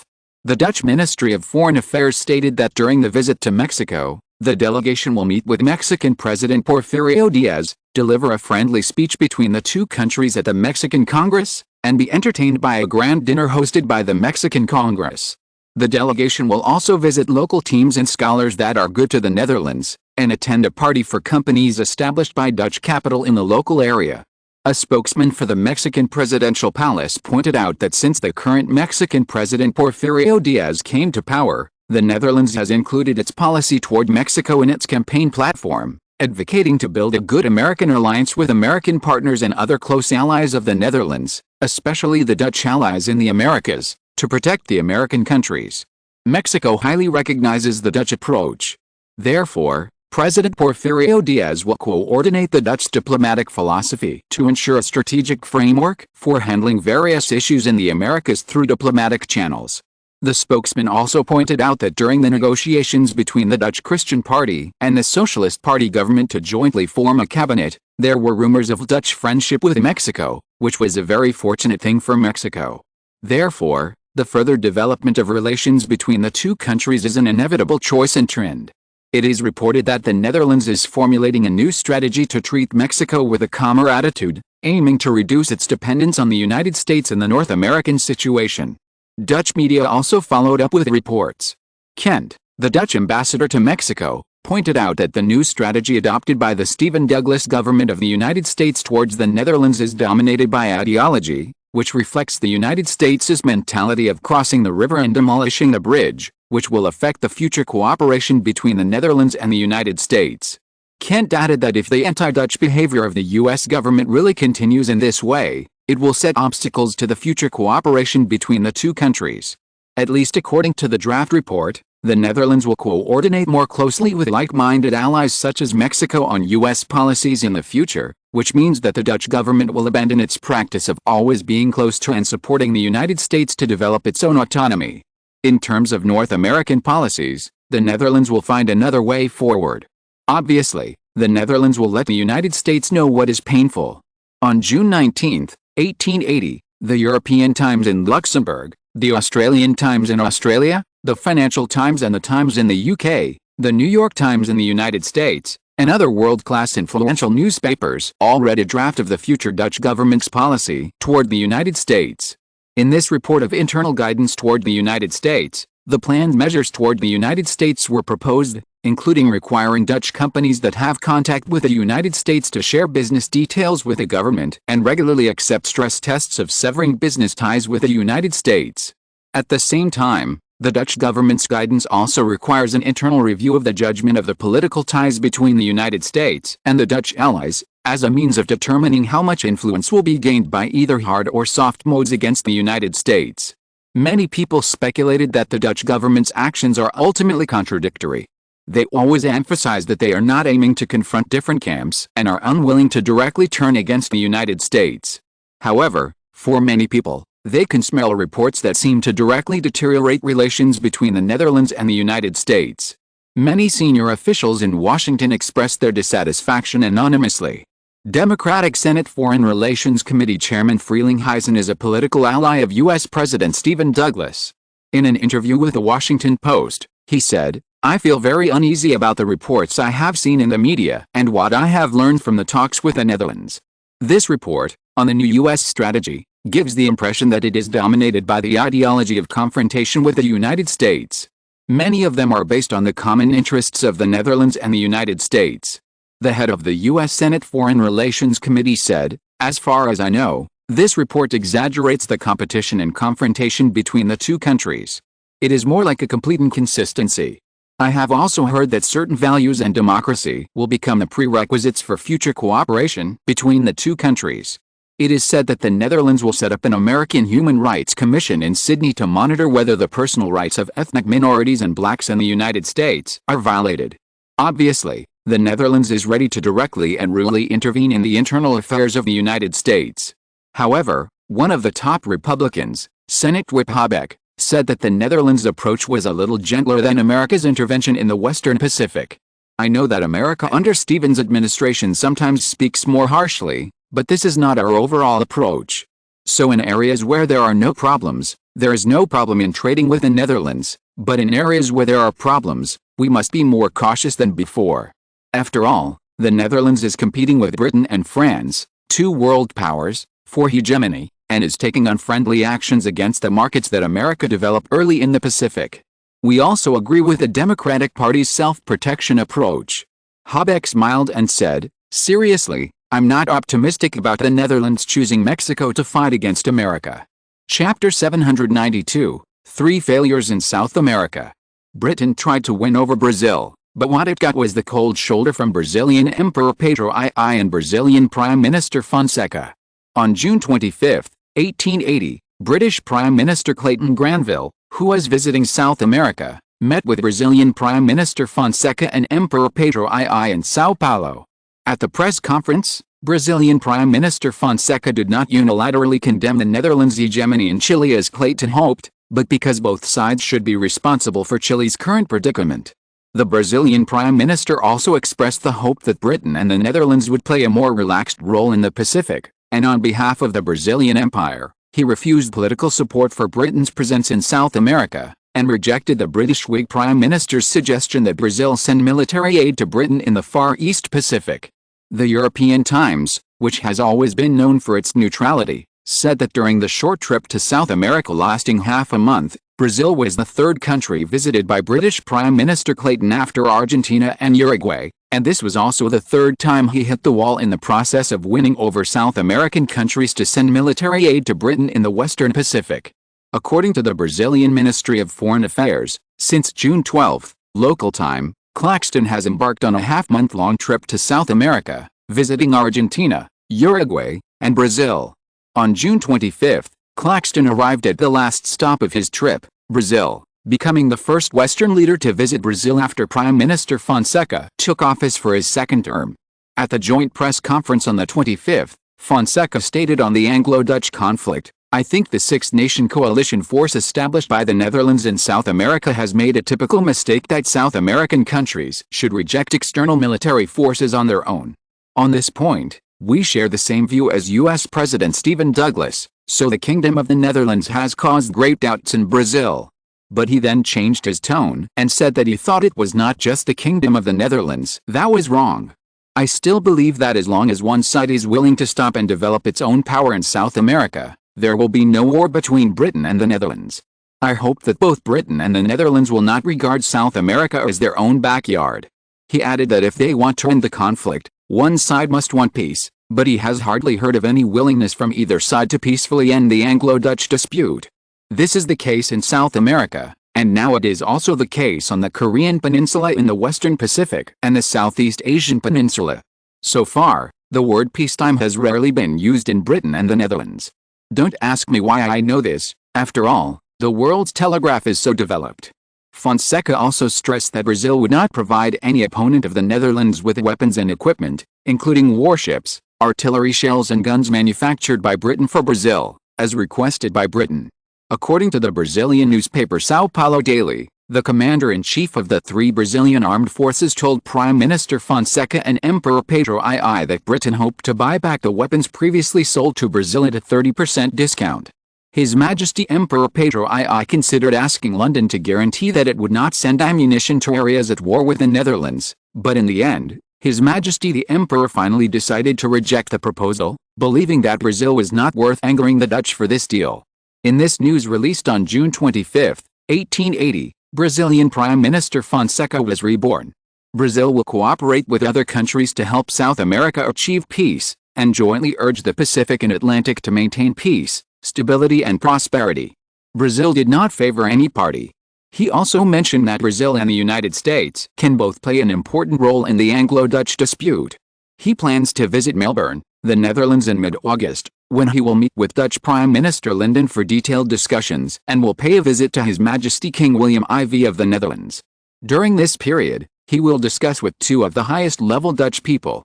The Dutch Ministry of Foreign Affairs stated that during the visit to Mexico, the delegation will meet with Mexican President Porfirio Diaz, deliver a friendly speech between the two countries at the Mexican Congress, and be entertained by a grand dinner hosted by the Mexican Congress. The delegation will also visit local teams and scholars that are good to the Netherlands, and attend a party for companies established by Dutch capital in the local area. A spokesman for the Mexican presidential palace pointed out that since the current Mexican president Porfirio Diaz came to power, the Netherlands has included its policy toward Mexico in its campaign platform, advocating to build a good American alliance with American partners and other close allies of the Netherlands, especially the Dutch allies in the Americas, to protect the American countries. Mexico highly recognizes the Dutch approach. Therefore, President Porfirio Diaz will coordinate the Dutch diplomatic philosophy to ensure a strategic framework for handling various issues in the Americas through diplomatic channels. The spokesman also pointed out that during the negotiations between the Dutch Christian Party and the Socialist Party government to jointly form a cabinet, there were rumors of Dutch friendship with Mexico, which was a very fortunate thing for Mexico. Therefore, the further development of relations between the two countries is an inevitable choice and trend. It is reported that the Netherlands is formulating a new strategy to treat Mexico with a calmer attitude, aiming to reduce its dependence on the United States in the North American situation. Dutch media also followed up with reports. Kent, the Dutch ambassador to Mexico, pointed out that the new strategy adopted by the Stephen Douglas government of the United States towards the Netherlands is dominated by ideology, which reflects the United States' mentality of crossing the river and demolishing the bridge, which will affect the future cooperation between the Netherlands and the United States. Kent added that if the anti-Dutch behavior of the U.S. government really continues in this way, it will set obstacles to the future cooperation between the two countries. At least according to the draft report, the Netherlands will coordinate more closely with like-minded allies such as Mexico on U.S. policies in the future, which means that the Dutch government will abandon its practice of always being close to and supporting the United States to develop its own autonomy. In terms of North American policies, the Netherlands will find another way forward. Obviously, the Netherlands will let the United States know what is painful. On June 19, 1880, the European Times in Luxembourg, the Australian Times in Australia, the Financial Times and the Times in the UK, the New York Times in the United States, and other world-class influential newspapers all read a draft of the future Dutch government's policy toward the United States. In this report of internal guidance toward the United States, the planned measures toward the United States were proposed, including requiring Dutch companies that have contact with the United States to share business details with the government and regularly accept stress tests of severing business ties with the United States. At the same time, the Dutch government's guidance also requires an internal review of the judgment of the political ties between the United States and the Dutch allies, as a means of determining how much influence will be gained by either hard or soft modes against the United States. Many people speculated that the Dutch government's actions are ultimately contradictory. They always emphasize that they are not aiming to confront different camps and are unwilling to directly turn against the United States. However, for many people, they can smell reports that seem to directly deteriorate relations between the Netherlands and the United States. Many senior officials in Washington expressed their dissatisfaction anonymously. Democratic Senate Foreign Relations Committee Chairman Frelinghuysen is a political ally of U.S. President Stephen Douglas. In an interview with the Washington Post, he said, "I feel very uneasy about the reports I have seen in the media and what I have learned from the talks with the Netherlands." This report, on the new U.S. strategy, gives the impression that it is dominated by the ideology of confrontation with the United States. Many of them are based on the common interests of the Netherlands and the United States. The head of the U.S. Senate Foreign Relations Committee said, "As far as I know, this report exaggerates the competition and confrontation between the two countries. It is more like a complete inconsistency. I have also heard that certain values and democracy will become the prerequisites for future cooperation between the two countries." It is said that the Netherlands will set up an American Human Rights Commission in Sydney to monitor whether the personal rights of ethnic minorities and blacks in the United States are violated. Obviously, the Netherlands is ready to directly and rudely intervene in the internal affairs of the United States. However, one of the top Republicans, Senate Whip Habeck, said that the Netherlands' approach was a little gentler than America's intervention in the Western Pacific. "I know that America under Stevens' administration sometimes speaks more harshly, but this is not our overall approach. So in areas where there are no problems, there is no problem in trading with the Netherlands, but in areas where there are problems, we must be more cautious than before." After all, the Netherlands is competing with Britain and France, two world powers, for hegemony, and is taking unfriendly actions against the markets that America developed early in the Pacific. "We also agree with the Democratic Party's self-protection approach." Habeck smiled and said, "Seriously, I'm not optimistic about the Netherlands choosing Mexico to fight against America." Chapter 792, Three Failures in South America. Britain tried to win over Brazil, but what it got was the cold shoulder from Brazilian Emperor Pedro I and Brazilian Prime Minister Fonseca. On June 25, 1880, British Prime Minister Clayton Granville, who was visiting South America, met with Brazilian Prime Minister Fonseca and Emperor Pedro II in São Paulo. At the press conference, Brazilian Prime Minister Fonseca did not unilaterally condemn the Netherlands' hegemony in Chile as Clayton hoped, but because both sides should be responsible for Chile's current predicament. The Brazilian Prime Minister also expressed the hope that Britain and the Netherlands would play a more relaxed role in the Pacific, and on behalf of the Brazilian Empire, he refused political support for Britain's presence in South America, and rejected the British Whig Prime Minister's suggestion that Brazil send military aid to Britain in the Far East Pacific. The European Times, which has always been known for its neutrality, said that during the short trip to South America lasting half a month, Brazil was the third country visited by British Prime Minister Clayton after Argentina and Uruguay, and this was also the third time he hit the wall in the process of winning over South American countries to send military aid to Britain in the Western Pacific. According to the Brazilian Ministry of Foreign Affairs, since June 12, local time, Claxton has embarked on a half-month-long trip to South America, visiting Argentina, Uruguay, and Brazil. On June 25, Claxton arrived at the last stop of his trip, Brazil, becoming the first Western leader to visit Brazil after Prime Minister Fonseca took office for his second term. At the joint press conference on the 25th, Fonseca stated on the Anglo-Dutch conflict, "I think the six-nation coalition force established by the Netherlands in South America has made a typical mistake that South American countries should reject external military forces on their own. On this point, we share the same view as U.S. President Stephen Douglas, so the Kingdom of the Netherlands has caused great doubts in Brazil." But he then changed his tone and said that he thought it was not just the Kingdom of the Netherlands that was wrong. "I still believe that as long as one side is willing to stop and develop its own power in South America, there will be no war between Britain and the Netherlands. I hope that both Britain and the Netherlands will not regard South America as their own backyard." He added that if they want to end the conflict, one side must want peace, but he has hardly heard of any willingness from either side to peacefully end the Anglo-Dutch dispute. This is the case in South America, and now it is also the case on the Korean Peninsula in the Western Pacific and the Southeast Asian Peninsula. So far, the word peacetime has rarely been used in Britain and the Netherlands. Don't ask me why I know this, after all, the world's telegraph is so developed. Fonseca also stressed that Brazil would not provide any opponent of the Netherlands with weapons and equipment, including warships, artillery shells and guns manufactured by Britain for Brazil, as requested by Britain. According to the Brazilian newspaper São Paulo Daily, the commander-in-chief of the three Brazilian armed forces told Prime Minister Fonseca and Emperor Pedro II that Britain hoped to buy back the weapons previously sold to Brazil at a 30% discount. His Majesty Emperor Pedro II considered asking London to guarantee that it would not send ammunition to areas at war with the Netherlands, but in the end, His Majesty the Emperor finally decided to reject the proposal, believing that Brazil was not worth angering the Dutch for this deal. In this news released on June 25, 1880, Brazilian Prime Minister Fonseca was reborn. Brazil will cooperate with other countries to help South America achieve peace, and jointly urge the Pacific and Atlantic to maintain peace, stability and prosperity. Brazil did not favor any party. He also mentioned that Brazil and the United States can both play an important role in the Anglo-Dutch dispute. He plans to visit Melbourne, the Netherlands in mid-August, when he will meet with Dutch Prime Minister Linden for detailed discussions and will pay a visit to His Majesty King William IV of the Netherlands. During this period, he will discuss with two of the highest-level Dutch people.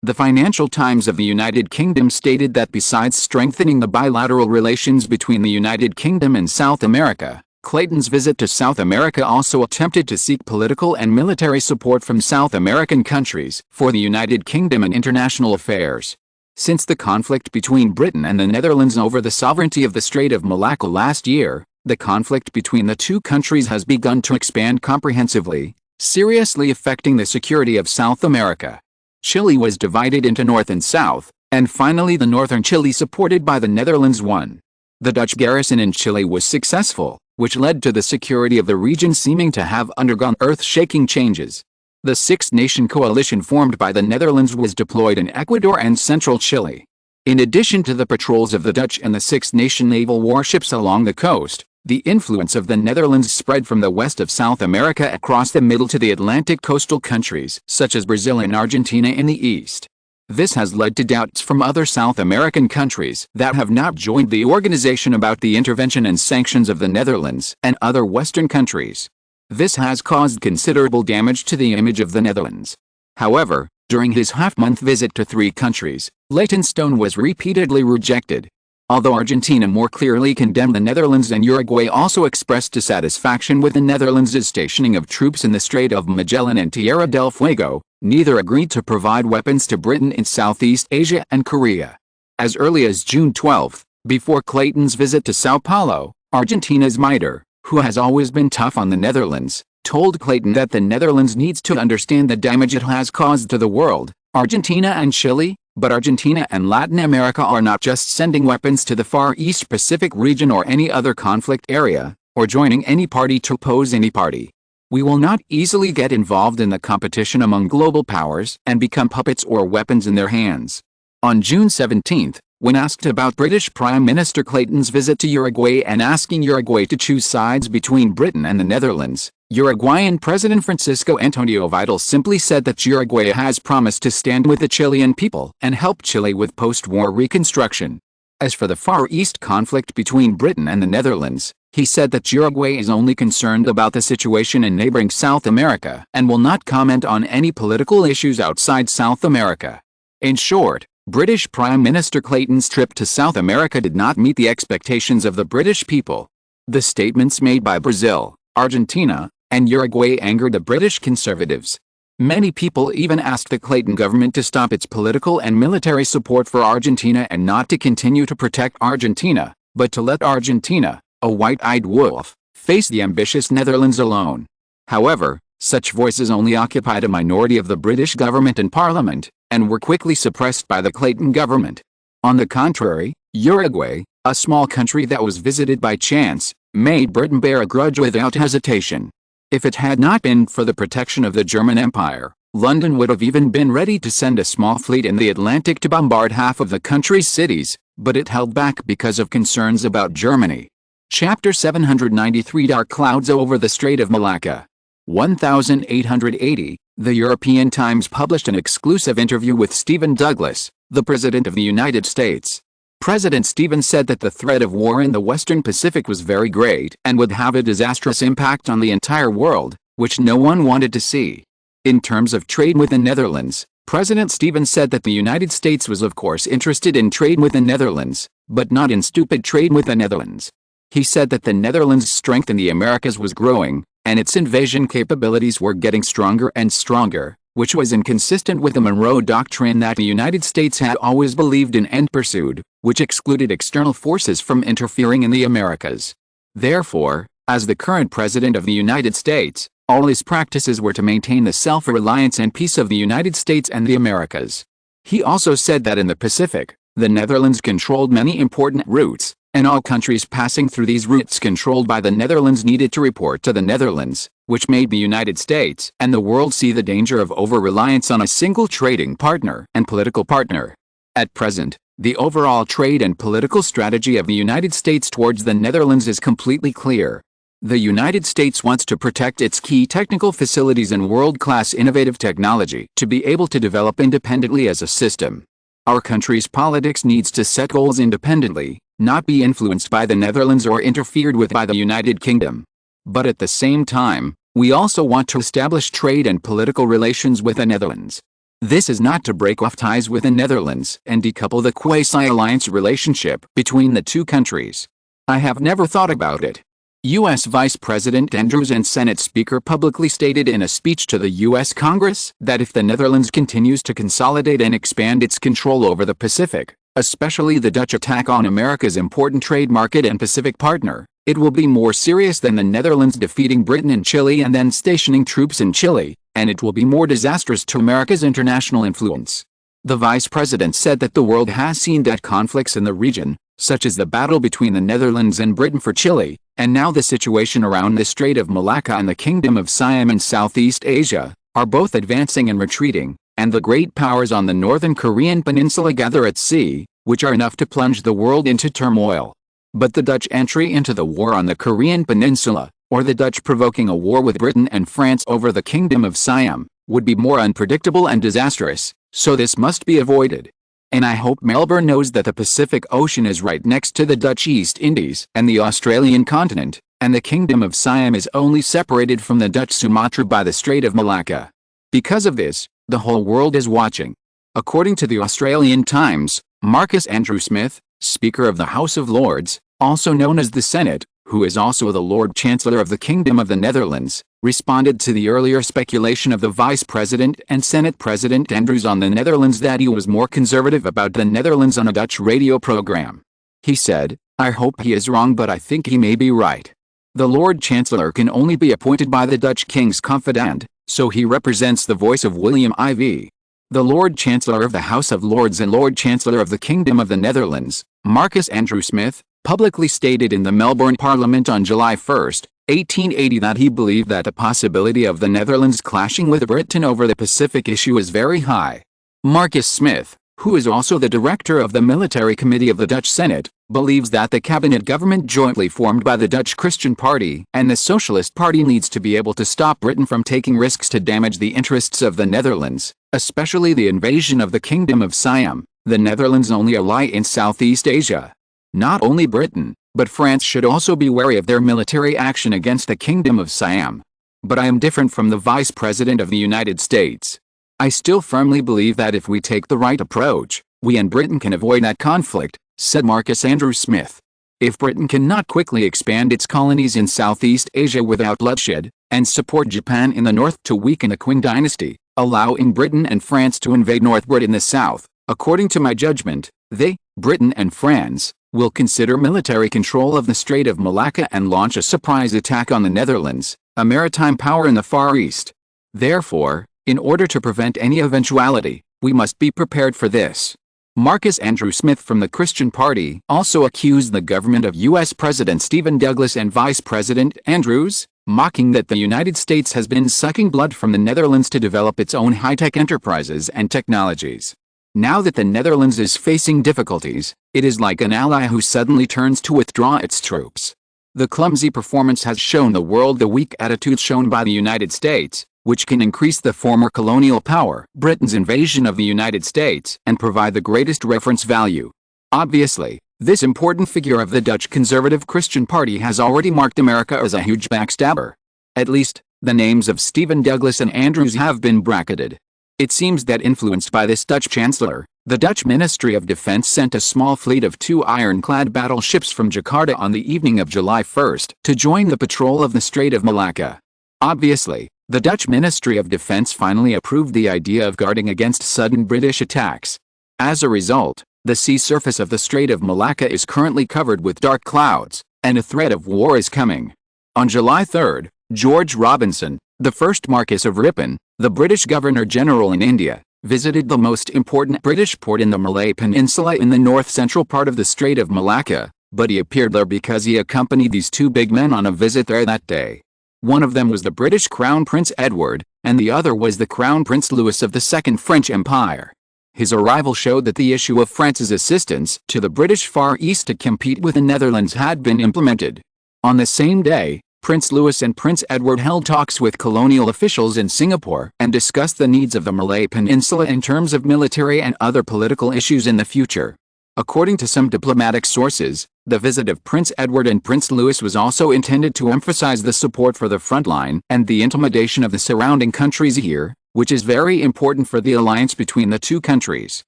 The Financial Times of the United Kingdom stated that besides strengthening the bilateral relations between the United Kingdom and South America, Clayton's visit to South America also attempted to seek political and military support from South American countries for the United Kingdom in international affairs. Since the conflict between Britain and the Netherlands over the sovereignty of the Strait of Malacca last year, the conflict between the two countries has begun to expand comprehensively, seriously affecting the security of South America. Chile was divided into North and South, and finally the northern Chile supported by the Netherlands won. The Dutch garrison in Chile was successful, which led to the security of the region seeming to have undergone earth-shaking changes. The six-nation coalition formed by the Netherlands was deployed in Ecuador and central Chile. In addition to the patrols of the Dutch and the six-nation naval warships along the coast, the influence of the Netherlands spread from the west of South America across the middle to the Atlantic coastal countries such as Brazil and Argentina in the east. This has led to doubts from other South American countries that have not joined the organization about the intervention and sanctions of the Netherlands and other Western countries. This has caused considerable damage to the image of the Netherlands. However, during his half-month visit to 3 countries, Leytonstone was repeatedly rejected. Although Argentina more clearly condemned the Netherlands and Uruguay also expressed dissatisfaction with the Netherlands' stationing of troops in the Strait of Magellan and Tierra del Fuego, neither agreed to provide weapons to Britain in Southeast Asia and Korea. As early as June 12, before Clayton's visit to Sao Paulo, Argentina's Mitre, who has always been tough on the Netherlands, told Clayton that the Netherlands needs to understand the damage it has caused to the world, Argentina and Chile, but Argentina and Latin America are not just sending weapons to the Far East Pacific region or any other conflict area, or joining any party to oppose any party. We will not easily get involved in the competition among global powers and become puppets or weapons in their hands. On June 17, when asked about British Prime Minister Clayton's visit to Uruguay and asking Uruguay to choose sides between Britain and the Netherlands, Uruguayan President Francisco Antonio Vidal simply said that Uruguay has promised to stand with the Chilean people and help Chile with post-war reconstruction. As for the Far East conflict between Britain and the Netherlands, he said that Uruguay is only concerned about the situation in neighboring South America and will not comment on any political issues outside South America. In short, British Prime Minister Clayton's trip to South America did not meet the expectations of the British people. The statements made by Brazil, Argentina, and Uruguay angered the British Conservatives. Many people even asked the Clayton government to stop its political and military support for Argentina and not to continue to protect Argentina, but to let Argentina, a white-eyed wolf, face the ambitious Netherlands alone. However, such voices only occupied a minority of the British government and parliament, and were quickly suppressed by the Clayton government. On the contrary, Uruguay, a small country that was visited by chance, made Britain bear a grudge without hesitation. If it had not been for the protection of the German Empire, London would have even been ready to send a small fleet in the Atlantic to bombard half of the country's cities, but it held back because of concerns about Germany. Chapter 793 Dark Clouds over the Strait of Malacca. 1880, the European Times published an exclusive interview with Stephen Douglas, the President of the United States. President Stevens said that the threat of war in the Western Pacific was very great and would have a disastrous impact on the entire world, which no one wanted to see. In terms of trade with the Netherlands, President Stevens said that the United States was of course interested in trade with the Netherlands, but not in stupid trade with the Netherlands. He said that the Netherlands' strength in the Americas was growing, and its invasion capabilities were getting stronger and stronger, which was inconsistent with the Monroe Doctrine that the United States had always believed in and pursued, which excluded external forces from interfering in the Americas. Therefore, as the current President of the United States, all his practices were to maintain the self-reliance and peace of the United States and the Americas. He also said that in the Pacific, the Netherlands controlled many important routes, and all countries passing through these routes controlled by the Netherlands needed to report to the Netherlands, which made the United States and the world see the danger of over-reliance on a single trading partner and political partner. At present, the overall trade and political strategy of the United States towards the Netherlands is completely clear. The United States wants to protect its key technical facilities and world-class innovative technology to be able to develop independently as a system. Our country's politics needs to set goals independently, not be influenced by the Netherlands or interfered with by the United Kingdom. But at the same time, we also want to establish trade and political relations with the Netherlands. This is not to break off ties with the Netherlands and decouple the quasi-alliance relationship between the two countries. I have never thought about it. U.S. Vice President Andrews and Senate Speaker publicly stated in a speech to the U.S. Congress that if the Netherlands continues to consolidate and expand its control over the Pacific, especially the Dutch attack on America's important trade market and Pacific partner, it will be more serious than the Netherlands defeating Britain in Chile and then stationing troops in Chile, and it will be more disastrous to America's international influence. The Vice President said that the world has seen that conflicts in the region, such as the battle between the Netherlands and Britain for Chile, and now the situation around the Strait of Malacca and the Kingdom of Siam in Southeast Asia, are both advancing and retreating, and the great powers on the northern Korean peninsula gather at sea, which are enough to plunge the world into turmoil. But the Dutch entry into the war on the Korean peninsula, or the Dutch provoking a war with Britain and France over the Kingdom of Siam, would be more unpredictable and disastrous, so this must be avoided. And I hope Melbourne knows that the Pacific Ocean is right next to the Dutch East Indies and the Australian continent, and the Kingdom of Siam is only separated from the Dutch Sumatra by the Strait of Malacca. Because of this, the whole world is watching. According to the Australian Times, Marcus Andrew Smith, Speaker of the House of Lords, also known as the Senate, who is also the Lord Chancellor of the Kingdom of the Netherlands, responded to the earlier speculation of the Vice President and Senate President Andrews on the Netherlands that he was more conservative about the Netherlands on a Dutch radio program. He said, "I hope he is wrong, but I think he may be right. The Lord Chancellor can only be appointed by the Dutch King's confidant, so he represents the voice of William IV. The Lord Chancellor of the House of Lords and Lord Chancellor of the Kingdom of the Netherlands, Marcus Andrew Smith, publicly stated in the Melbourne Parliament on July 1, 1880 that he believed that the possibility of the Netherlands clashing with Britain over the Pacific issue is very high. Marcus Smith, who is also the director of the Military Committee of the Dutch Senate, believes that the cabinet government jointly formed by the Dutch Christian Party and the Socialist Party needs to be able to stop Britain from taking risks to damage the interests of the Netherlands, especially the invasion of the Kingdom of Siam, the Netherlands' only ally in Southeast Asia. Not only Britain, but France should also be wary of their military action against the Kingdom of Siam. But I am different from the Vice President of the United States. I still firmly believe that if we take the right approach, we and Britain can avoid that conflict," said Marcus Andrew Smith. If Britain cannot quickly expand its colonies in Southeast Asia without bloodshed, and support Japan in the north to weaken the Qing dynasty, allowing Britain and France to invade North Britain in the south, according to my judgment, they, Britain and France, will consider military control of the Strait of Malacca and launch a surprise attack on the Netherlands, a maritime power in the Far East. Therefore, in order to prevent any eventuality, we must be prepared for this. Marcus Andrew Smith from the Christian Party also accused the government of U.S. President Stephen Douglas and Vice President Andrews, mocking that the United States has been sucking blood from the Netherlands to develop its own high-tech enterprises and technologies. Now that the Netherlands is facing difficulties, it is like an ally who suddenly turns to withdraw its troops. The clumsy performance has shown the world the weak attitude shown by the United States, which can increase the former colonial power, Britain's invasion of the United States, and provide the greatest reference value. Obviously, this important figure of the Dutch conservative Christian Party has already marked America as a huge backstabber. At least, the names of Stephen Douglas and Andrews have been bracketed. It seems that influenced by this Dutch Chancellor, the Dutch Ministry of Defense sent a small fleet of 2 ironclad battleships from Jakarta on the evening of July 1 to join the patrol of the Strait of Malacca. Obviously, the Dutch Ministry of Defense finally approved the idea of guarding against sudden British attacks. As a result, the sea surface of the Strait of Malacca is currently covered with dark clouds, and a threat of war is coming. On July 3, George Robinson, the first Marquess of Ripon, the British Governor-General in India, visited the most important British port in the Malay Peninsula in the north-central part of the Strait of Malacca, but he appeared there because he accompanied these 2 big men on a visit there that day. One of them was the British Crown Prince Edward, and the other was the Crown Prince Louis of the Second French Empire. His arrival showed that the issue of France's assistance to the British Far East to compete with the Netherlands had been implemented. On the same day, Prince Louis and Prince Edward held talks with colonial officials in Singapore and discussed the needs of the Malay Peninsula in terms of military and other political issues in the future. According to some diplomatic sources, the visit of Prince Edward and Prince Louis was also intended to emphasize the support for the front line and the intimidation of the surrounding countries here, which is very important for the alliance between the 2 countries.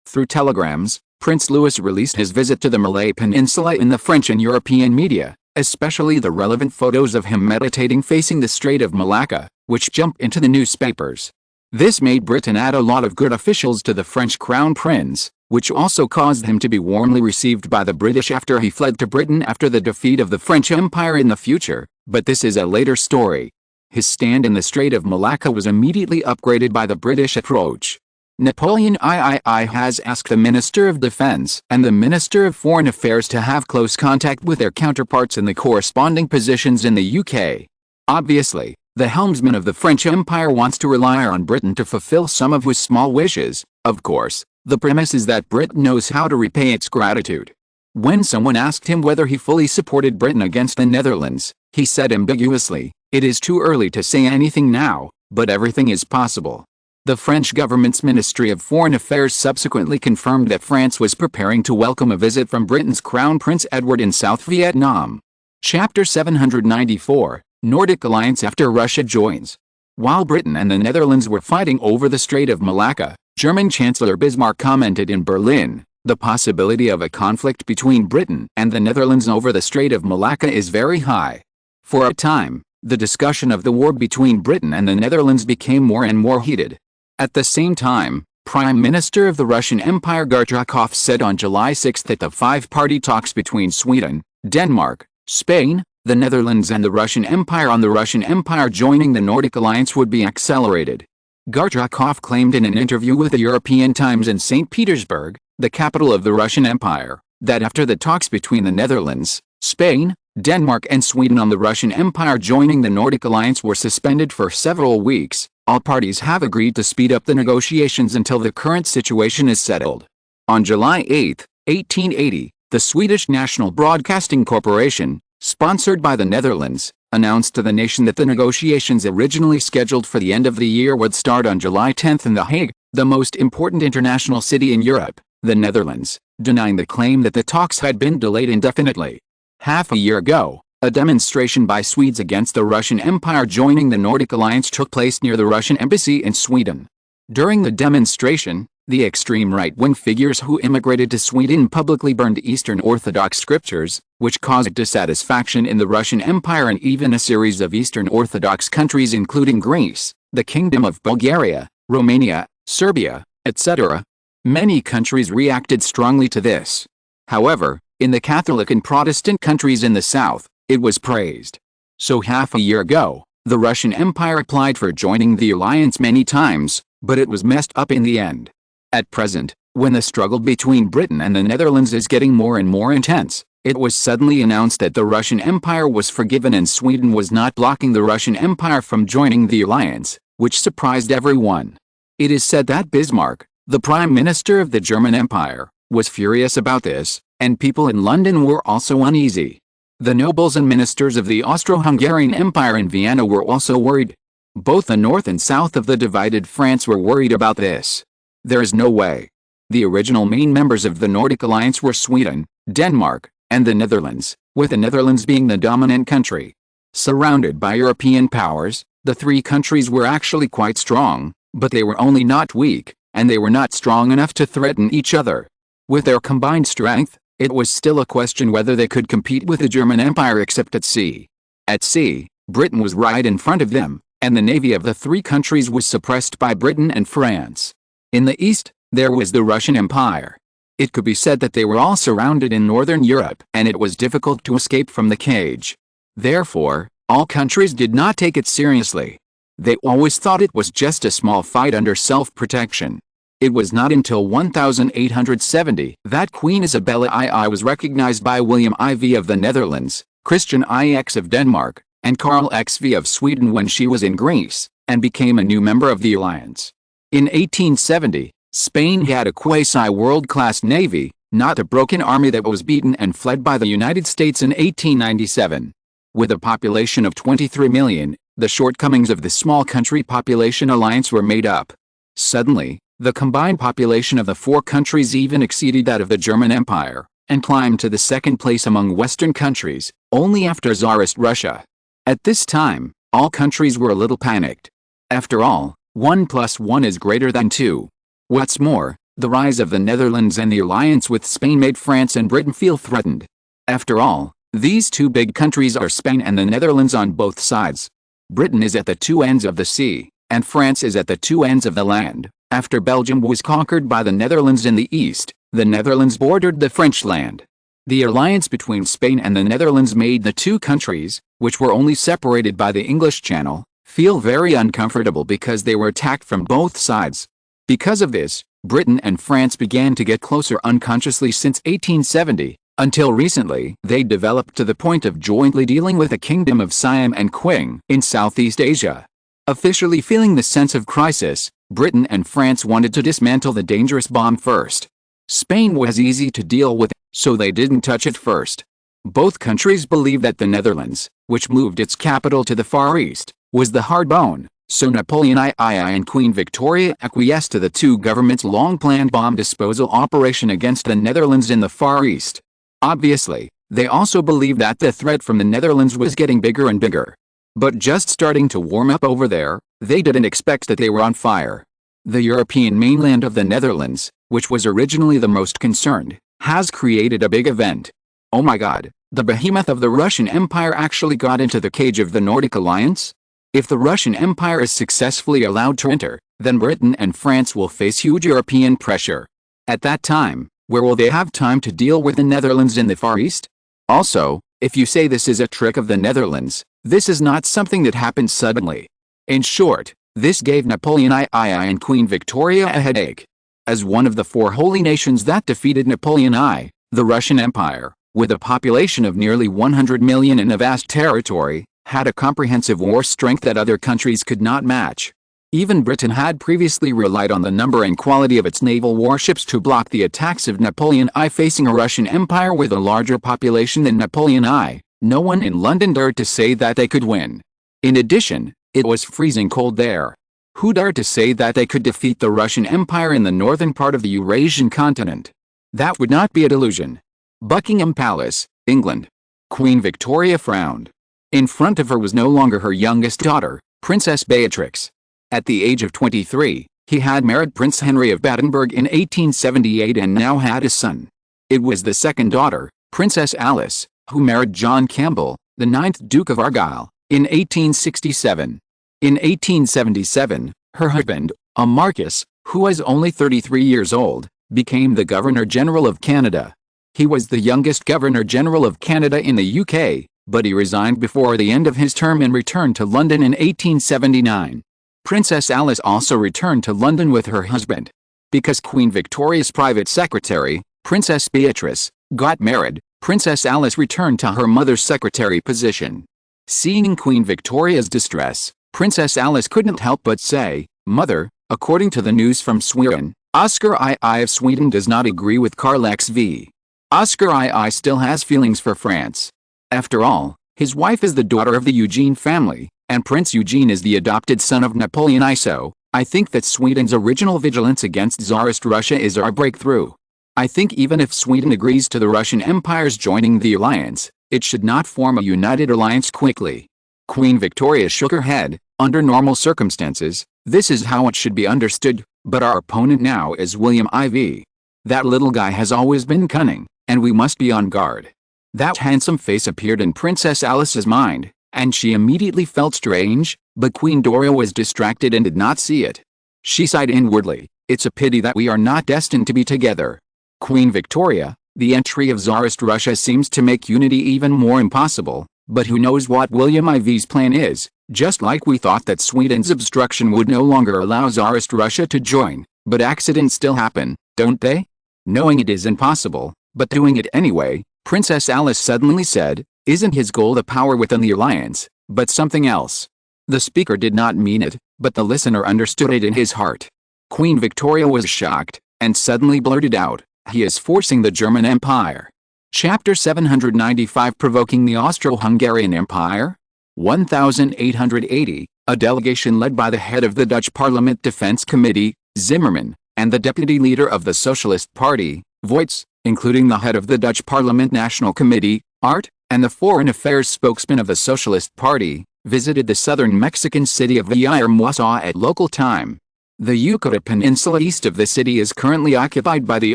Through telegrams, Prince Louis released his visit to the Malay Peninsula in the French and European media, especially the relevant photos of him meditating facing the Strait of Malacca, which jumped into the newspapers. This made Britain add a lot of good officials to the French Crown Prince, which also caused him to be warmly received by the British after he fled to Britain after the defeat of the French Empire in the future, but this is a later story. His stand in the Strait of Malacca was immediately upgraded by the British approach. Napoleon III has asked the Minister of Defense and the Minister of Foreign Affairs to have close contact with their counterparts in the corresponding positions in the UK. Obviously, the helmsman of the French Empire wants to rely on Britain to fulfill some of his small wishes. Of course, the premise is that Britain knows how to repay its gratitude. When someone asked him whether he fully supported Britain against the Netherlands, he said ambiguously, "It is too early to say anything now, but everything is possible." The French government's Ministry of Foreign Affairs subsequently confirmed that France was preparing to welcome a visit from Britain's Crown Prince Edward in South Vietnam. Chapter 794, Nordic Alliance after Russia joins. While Britain and the Netherlands were fighting over the Strait of Malacca, German Chancellor Bismarck commented in Berlin, "The possibility of a conflict between Britain and the Netherlands over the Strait of Malacca is very high." For a time, the discussion of the war between Britain and the Netherlands became more and more heated. At the same time, Prime Minister of the Russian Empire Gorchakov said on July 6 that the five-party talks between Sweden, Denmark, Spain, the Netherlands and the Russian Empire on the Russian Empire joining the Nordic Alliance would be accelerated. Gorchakov claimed in an interview with the European Times in St. Petersburg, the capital of the Russian Empire, that after the talks between the Netherlands, Spain, Denmark and Sweden on the Russian Empire joining the Nordic Alliance were suspended for several weeks, all parties have agreed to speed up the negotiations until the current situation is settled. On July 8, 1880, the Swedish National Broadcasting Corporation, sponsored by the Netherlands, announced to the nation that the negotiations originally scheduled for the end of the year would start on July 10 in The Hague, the most important international city in Europe, the Netherlands, denying the claim that the talks had been delayed indefinitely. Half a year ago, a demonstration by Swedes against the Russian Empire joining the Nordic Alliance took place near the Russian embassy in Sweden. During the demonstration, the extreme right-wing figures who immigrated to Sweden publicly burned Eastern Orthodox scriptures, which caused dissatisfaction in the Russian Empire and even a series of Eastern Orthodox countries including Greece, the Kingdom of Bulgaria, Romania, Serbia, etc. Many countries reacted strongly to this. However, in the Catholic and Protestant countries in the South, it was praised. So half a year ago, the Russian Empire applied for joining the alliance many times, but it was messed up in the end. At present, when the struggle between Britain and the Netherlands is getting more and more intense, it was suddenly announced that the Russian Empire was forgiven and Sweden was not blocking the Russian Empire from joining the alliance, which surprised everyone. It is said that Bismarck, the Prime Minister of the German Empire, was furious about this, and people in London were also uneasy. The nobles and ministers of the Austro-Hungarian Empire in Vienna were also worried. Both the north and south of the divided France were worried about this. There is no way. The original main members of the Nordic Alliance were Sweden, Denmark, and the Netherlands, with the Netherlands being the dominant country. Surrounded by European powers, the three countries were actually quite strong, but they were only not weak, and they were not strong enough to threaten each other. With their combined strength, it was still a question whether they could compete with the German Empire except at sea. At sea, Britain was right in front of them, and the navy of the three countries was suppressed by Britain and France. In the east, there was the Russian Empire. It could be said that they were all surrounded in northern Europe, and it was difficult to escape from the cage. Therefore, all countries did not take it seriously. They always thought it was just a small fight under self-protection. It was not until 1870 that Queen Isabella II was recognized by William IV of the Netherlands, Christian IX of Denmark, and Karl XVI of Sweden when she was in Greece, and became a new member of the alliance. In 1870, Spain had a quasi-world-class navy, not a broken army that was beaten and fled by the United States in 1897. With a population of 23 million, the shortcomings of the small country population alliance were made up. Suddenly, the combined population of the four countries even exceeded that of the German Empire, and climbed to the second place among Western countries, only after Tsarist Russia. At this time, all countries were a little panicked. After all, 1 + 1 is greater than 2. What's more, the rise of the Netherlands and the alliance with Spain made France and Britain feel threatened. After all, these two big countries are Spain and the Netherlands on both sides. Britain is at the two ends of the sea, and France is at the two ends of the land. After Belgium was conquered by the Netherlands in the east, the Netherlands bordered the French land. The alliance between Spain and the Netherlands made the two countries, which were only separated by the English Channel, feel very uncomfortable because they were attacked from both sides. Because of this, Britain and France began to get closer unconsciously since 1870, until recently they developed to the point of jointly dealing with the Kingdom of Siam and Qing in Southeast Asia. Officially feeling the sense of crisis, Britain and France wanted to dismantle the dangerous bomb first. Spain was easy to deal with, so they didn't touch it first. Both countries believed that the Netherlands, which moved its capital to the Far East, was the hard bone, So Napoleon III and Queen Victoria acquiesced to the two governments' long-planned bomb disposal operation against the Netherlands in the Far East. Obviously, they also believed that the threat from the Netherlands was getting bigger and bigger. But just starting to warm up over there, they didn't expect that they were on fire. The European mainland of the Netherlands, which was originally the most concerned, has created a big event. Oh my god, the behemoth of the Russian Empire actually got into the cage of the Nordic alliance? If the Russian Empire is successfully allowed to enter, then Britain and France will face huge European pressure. At that time, where will they have time to deal with the Netherlands in the Far East? Also, if you say this is a trick of the Netherlands, this is not something that happened suddenly. In short, this gave Napoleon III and Queen Victoria a headache. As one of the four holy nations that defeated Napoleon I, the Russian Empire, with a population of nearly 100 million and a vast territory, had a comprehensive war strength that other countries could not match. Even Britain had previously relied on the number and quality of its naval warships to block the attacks of Napoleon I. Facing a Russian Empire with a larger population than Napoleon I, no one in London dared to say that they could win. In addition, it was freezing cold there. Who dared to say that they could defeat the Russian Empire in the northern part of the Eurasian continent? That would not be a delusion. Buckingham Palace, England. Queen Victoria frowned. In front of her was no longer her youngest daughter, Princess Beatrix. At the age of 23, he had married Prince Henry of Battenberg in 1878 and now had a son. It was the second daughter, Princess Alice, who married John Campbell, the 9th Duke of Argyll, in 1867. In 1877, her husband, a Marquess, who was only 33 years old, became the Governor-General of Canada. He was the youngest Governor-General of Canada in the UK, but he resigned before the end of his term and returned to London in 1879. Princess Alice also returned to London with her husband. Because Queen Victoria's private secretary, Princess Beatrice, got married, Princess Alice returned to her mother's secretary position. Seeing Queen Victoria's distress, Princess Alice couldn't help but say, "Mother, according to the news from Sweden, Oscar II of Sweden does not agree with Karl XV. Oscar II still has feelings for France. After all, his wife is the daughter of the Eugene family, and Prince Eugene is the adopted son of Napoleon I. So, I think that Sweden's original vigilance against Tsarist Russia is our breakthrough. I think even if Sweden agrees to the Russian Empire's joining the alliance, it should not form a united alliance quickly." Queen Victoria shook her head. Under normal circumstances, this is how it should be understood, but our opponent now is William IV. That little guy has always been cunning, and we must be on guard. That handsome face appeared in Princess Alice's mind, and she immediately felt strange, but Queen Doria was distracted and did not see it. She sighed inwardly, "It's a pity that we are not destined to be together." Queen Victoria, the entry of Tsarist Russia seems to make unity even more impossible, but who knows what William IV's plan is, just like we thought that Sweden's obstruction would no longer allow Tsarist Russia to join, but accidents still happen, don't they? Knowing it is impossible, but doing it anyway, Princess Alice suddenly said, "Isn't his goal the power within the alliance, but something else?" The speaker did not mean it, but the listener understood it in his heart. Queen Victoria was shocked, and suddenly blurted out, "He is forcing the German Empire." Chapter 795 Provoking the Austro-Hungarian Empire? 1880, a delegation led by the head of the Dutch Parliament Defense Committee, Zimmermann, and the deputy leader of the Socialist Party, Voits, including the head of the Dutch Parliament National Committee, Art, and the foreign affairs spokesman of the Socialist Party, visited the southern Mexican city of Villahermosa at local time. The Yucatan Peninsula east of the city is currently occupied by the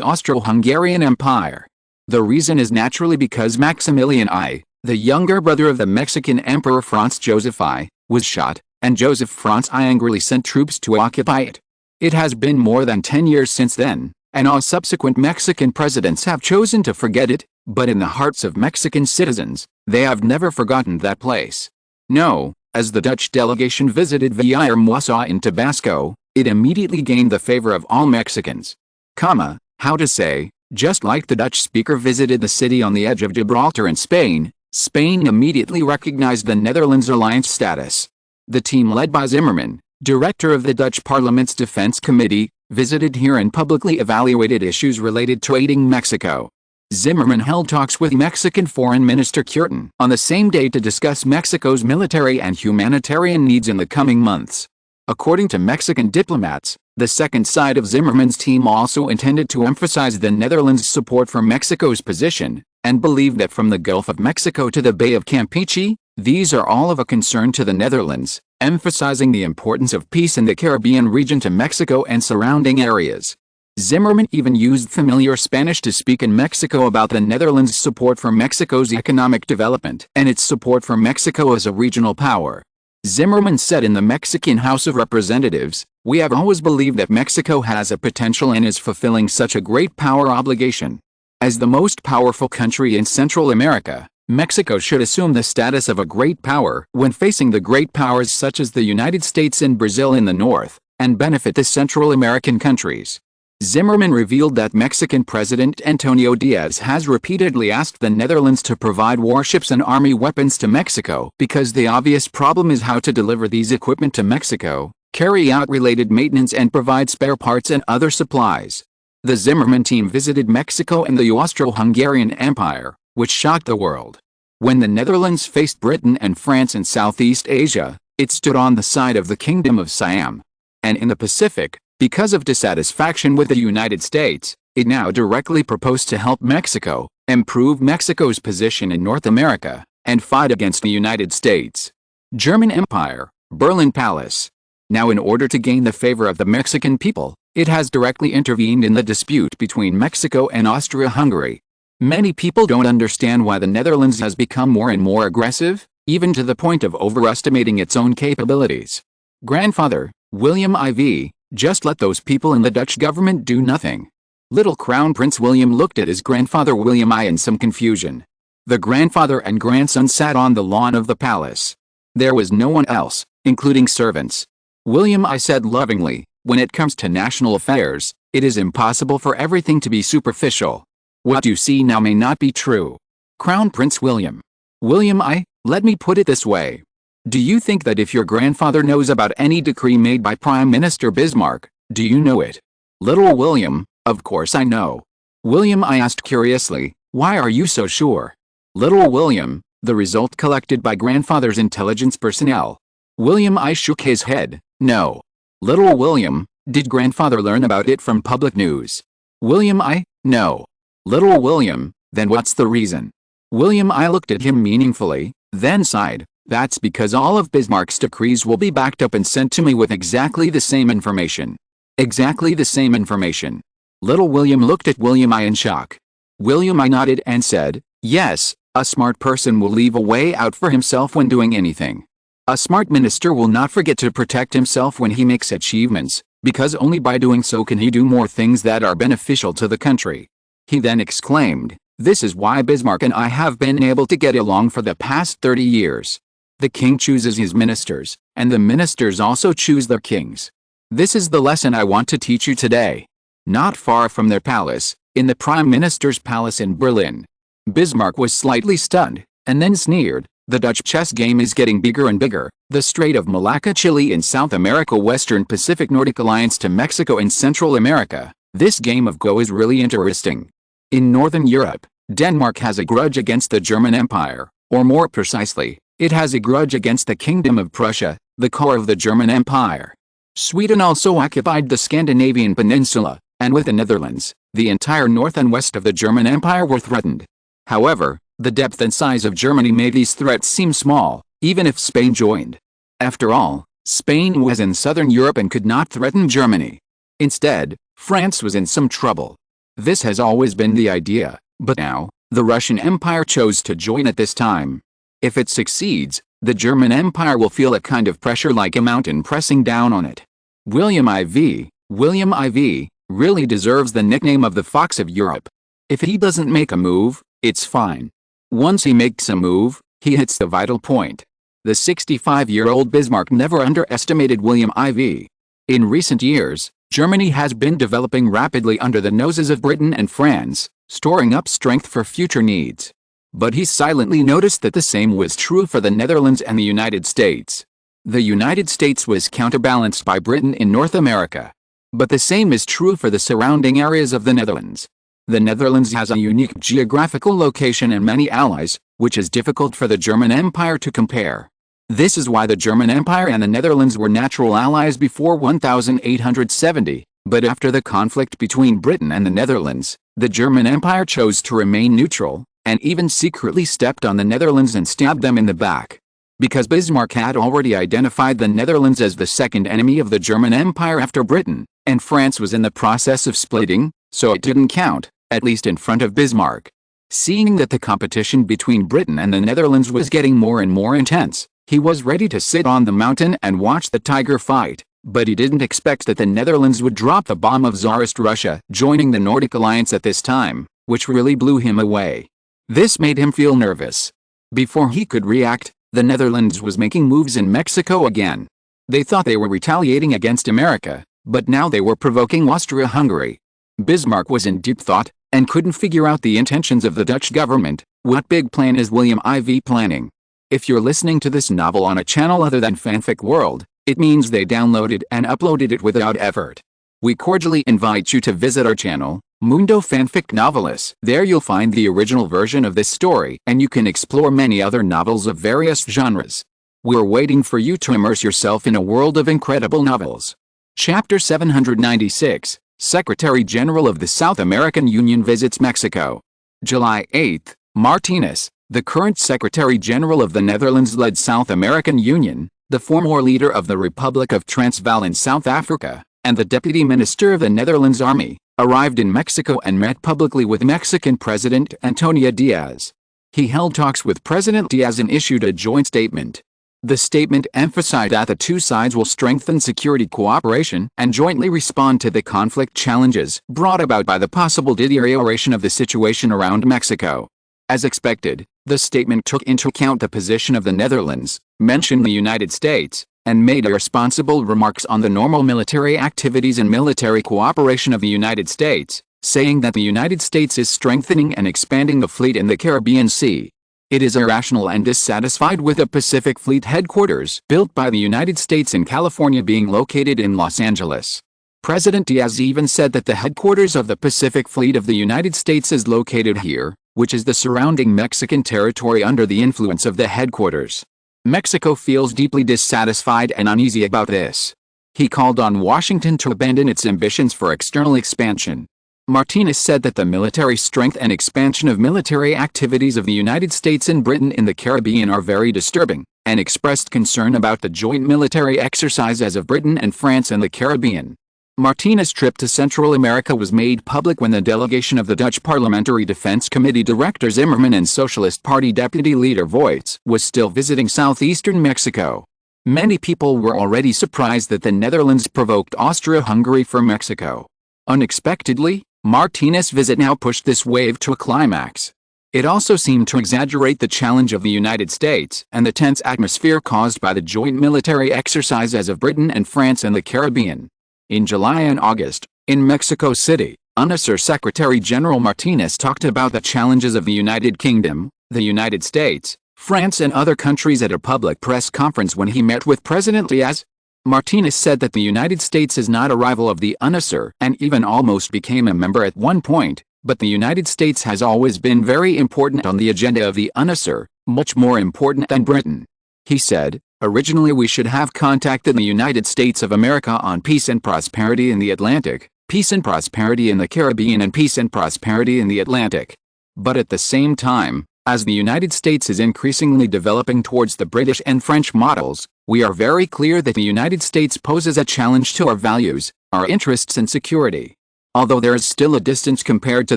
Austro-Hungarian Empire. The reason is naturally because Maximilian I, the younger brother of the Mexican Emperor Franz Joseph I, was shot, and Joseph Franz I angrily sent troops to occupy it. It has been more than 10 years since then, and all subsequent Mexican presidents have chosen to forget it, but in the hearts of Mexican citizens, they have never forgotten that place. No, as the Dutch delegation visited Villahermosa in Tabasco, it immediately gained the favor of all Mexicans. How to say, just like the Dutch speaker visited the city on the edge of Gibraltar in Spain, Spain immediately recognized the Netherlands' alliance status. The team led by Zimmermann, director of the Dutch Parliament's Defense Committee, visited here and publicly evaluated issues related to aiding Mexico. Zimmermann held talks with Mexican Foreign Minister Curtin on the same day to discuss Mexico's military and humanitarian needs in the coming months. According to Mexican diplomats, the second side of Zimmermann's team also intended to emphasize the Netherlands' support for Mexico's position, and believed that from the Gulf of Mexico to the Bay of Campeche, these are all of a concern to the Netherlands, emphasizing the importance of peace in the Caribbean region to Mexico and surrounding areas. Zimmermann even used familiar Spanish to speak in Mexico about the Netherlands' support for Mexico's economic development and its support for Mexico as a regional power. Zimmermann said in the Mexican House of Representatives, "We have always believed that Mexico has a potential and is fulfilling such a great power obligation. As the most powerful country in Central America, Mexico should assume the status of a great power when facing the great powers such as the United States and Brazil in the north, and benefit the Central American countries." Zimmermann revealed that Mexican President Antonio Diaz has repeatedly asked the Netherlands to provide warships and army weapons to Mexico because the obvious problem is how to deliver these equipment to Mexico, carry out related maintenance and provide spare parts and other supplies. The Zimmermann team visited Mexico and the Austro-Hungarian Empire, which shocked the world. When the Netherlands faced Britain and France in Southeast Asia, it stood on the side of the Kingdom of Siam. And in the Pacific, because of dissatisfaction with the United States, it now directly proposed to help Mexico, improve Mexico's position in North America, and fight against the United States. German Empire, Berlin Palace. Now in order to gain the favor of the Mexican people, it has directly intervened in the dispute between Mexico and Austria-Hungary. Many people don't understand why the Netherlands has become more and more aggressive, even to the point of overestimating its own capabilities. Grandfather, William IV, just let those people in the Dutch government do nothing. Little Crown Prince William looked at his grandfather William I in some confusion. The grandfather and grandson sat on the lawn of the palace. There was no one else, including servants. William I said lovingly, "When it comes to national affairs, it is impossible for everything to be superficial. What you see now may not be true." Crown Prince William. William I, let me put it this way. Do you think that if your grandfather knows about any decree made by Prime Minister Bismarck, do you know it? Little William, of course I know. William I asked curiously, why are you so sure? Little William, the result collected by grandfather's intelligence personnel. William I shook his head, no. Little William, did grandfather learn about it from public news? William I, no. Little William, then what's the reason? William I looked at him meaningfully, then sighed. That's because all of Bismarck's decrees will be backed up and sent to me with exactly the same information. Exactly the same information. Little William looked at William I in shock. William I nodded and said, yes, a smart person will leave a way out for himself when doing anything. A smart minister will not forget to protect himself when he makes achievements, because only by doing so can he do more things that are beneficial to the country. He then exclaimed, this is why Bismarck and I have been able to get along for the past 30 years. The king chooses his ministers, and the ministers also choose their kings. This is the lesson I want to teach you today. Not far from their palace, in the Prime Minister's palace in Berlin, Bismarck was slightly stunned, and then sneered, the Dutch chess game is getting bigger and bigger. The Strait of Malacca, Chile in South America, Western Pacific, Nordic Alliance to Mexico in Central America. This game of Go is really interesting. In Northern Europe, Denmark has a grudge against the German Empire, or more precisely, it has a grudge against the Kingdom of Prussia, the core of the German Empire. Sweden also occupied the Scandinavian peninsula, and with the Netherlands, the entire north and west of the German Empire were threatened. However, the depth and size of Germany made these threats seem small, even if Spain joined. After all, Spain was in southern Europe and could not threaten Germany. Instead, France was in some trouble. This has always been the idea, but now, the Russian Empire chose to join at this time. If it succeeds, the German Empire will feel a kind of pressure like a mountain pressing down on it. William IV really deserves the nickname of the Fox of Europe. If he doesn't make a move, it's fine. Once he makes a move, he hits the vital point. The 65-year-old Bismarck never underestimated William IV. In recent years, Germany has been developing rapidly under the noses of Britain and France, storing up strength for future needs. But he silently noticed that the same was true for the Netherlands and the United States. The United States was counterbalanced by Britain in North America. But the same is true for the surrounding areas of the Netherlands. The Netherlands has a unique geographical location and many allies, which is difficult for the German Empire to compare. This is why the German Empire and the Netherlands were natural allies before 1870, but after the conflict between Britain and the Netherlands, the German Empire chose to remain neutral, and even secretly stepped on the Netherlands and stabbed them in the back. Because Bismarck had already identified the Netherlands as the second enemy of the German Empire after Britain, and France was in the process of splitting, so it didn't count, at least in front of Bismarck. Seeing that the competition between Britain and the Netherlands was getting more and more intense, he was ready to sit on the mountain and watch the tiger fight, but he didn't expect that the Netherlands would drop the bomb of Tsarist Russia joining the Nordic alliance at this time, which really blew him away. This made him feel nervous. Before he could react, the Netherlands was making moves in Mexico again. They thought they were retaliating against America, but now they were provoking Austria-Hungary. Bismarck was in deep thought, and couldn't figure out the intentions of the Dutch government. What big plan is William IV planning? If you're listening to this novel on a channel other than Fanfic World, it means they downloaded and uploaded it without effort. We cordially invite you to visit our channel, Mundo Fanfic Novelis. There you'll find the original version of this story, and you can explore many other novels of various genres. We're waiting for you to immerse yourself in a world of incredible novels. Chapter 796, Secretary-General of the South American Union visits Mexico. July 8, Martinez, the current Secretary-General of the Netherlands-led South American Union, the former leader of the Republic of Transvaal in South Africa, and the Deputy Minister of the Netherlands Army, arrived in Mexico and met publicly with Mexican President Antonio Diaz. He held talks with President Diaz and issued a joint statement. The statement emphasized that the two sides will strengthen security cooperation and jointly respond to the conflict challenges brought about by the possible deterioration of the situation around Mexico. As expected, the statement took into account the position of the Netherlands, mentioned the United States, and made irresponsible remarks on the normal military activities and military cooperation of the United States, saying that the United States is strengthening and expanding the fleet in the Caribbean Sea. It is irrational and dissatisfied with the Pacific Fleet headquarters built by the United States in California being located in Los Angeles. President Diaz even said that the headquarters of the Pacific Fleet of the United States is located here, which is the surrounding Mexican territory under the influence of the headquarters. Mexico feels deeply dissatisfied and uneasy about this. He called on Washington to abandon its ambitions for external expansion. Martinez said that the military strength and expansion of military activities of the United States and Britain in the Caribbean are very disturbing, and expressed concern about the joint military exercises of Britain and France in the Caribbean. Martinez's trip to Central America was made public when the delegation of the Dutch Parliamentary Defense Committee Director Zimmerman and Socialist Party Deputy Leader Voigt was still visiting southeastern Mexico. Many people were already surprised that the Netherlands provoked Austria-Hungary for Mexico. Unexpectedly, Martinez's visit now pushed this wave to a climax. It also seemed to exaggerate the challenge of the United States and the tense atmosphere caused by the joint military exercises of Britain and France in the Caribbean. In July and August, in Mexico City, Under Secretary General Martinez talked about the challenges of the United Kingdom, the United States, France and other countries at a public press conference when he met with President Diaz. Martinez said that the United States is not a rival of the UNISR and even almost became a member at one point, but the United States has always been very important on the agenda of the UNISR, much more important than Britain. He said, originally we should have contacted the United States of America on peace and prosperity in the Atlantic, peace and prosperity in the Caribbean and peace and prosperity in the Atlantic. But at the same time, as the United States is increasingly developing towards the British and French models, we are very clear that the United States poses a challenge to our values, our interests and security. Although there is still a distance compared to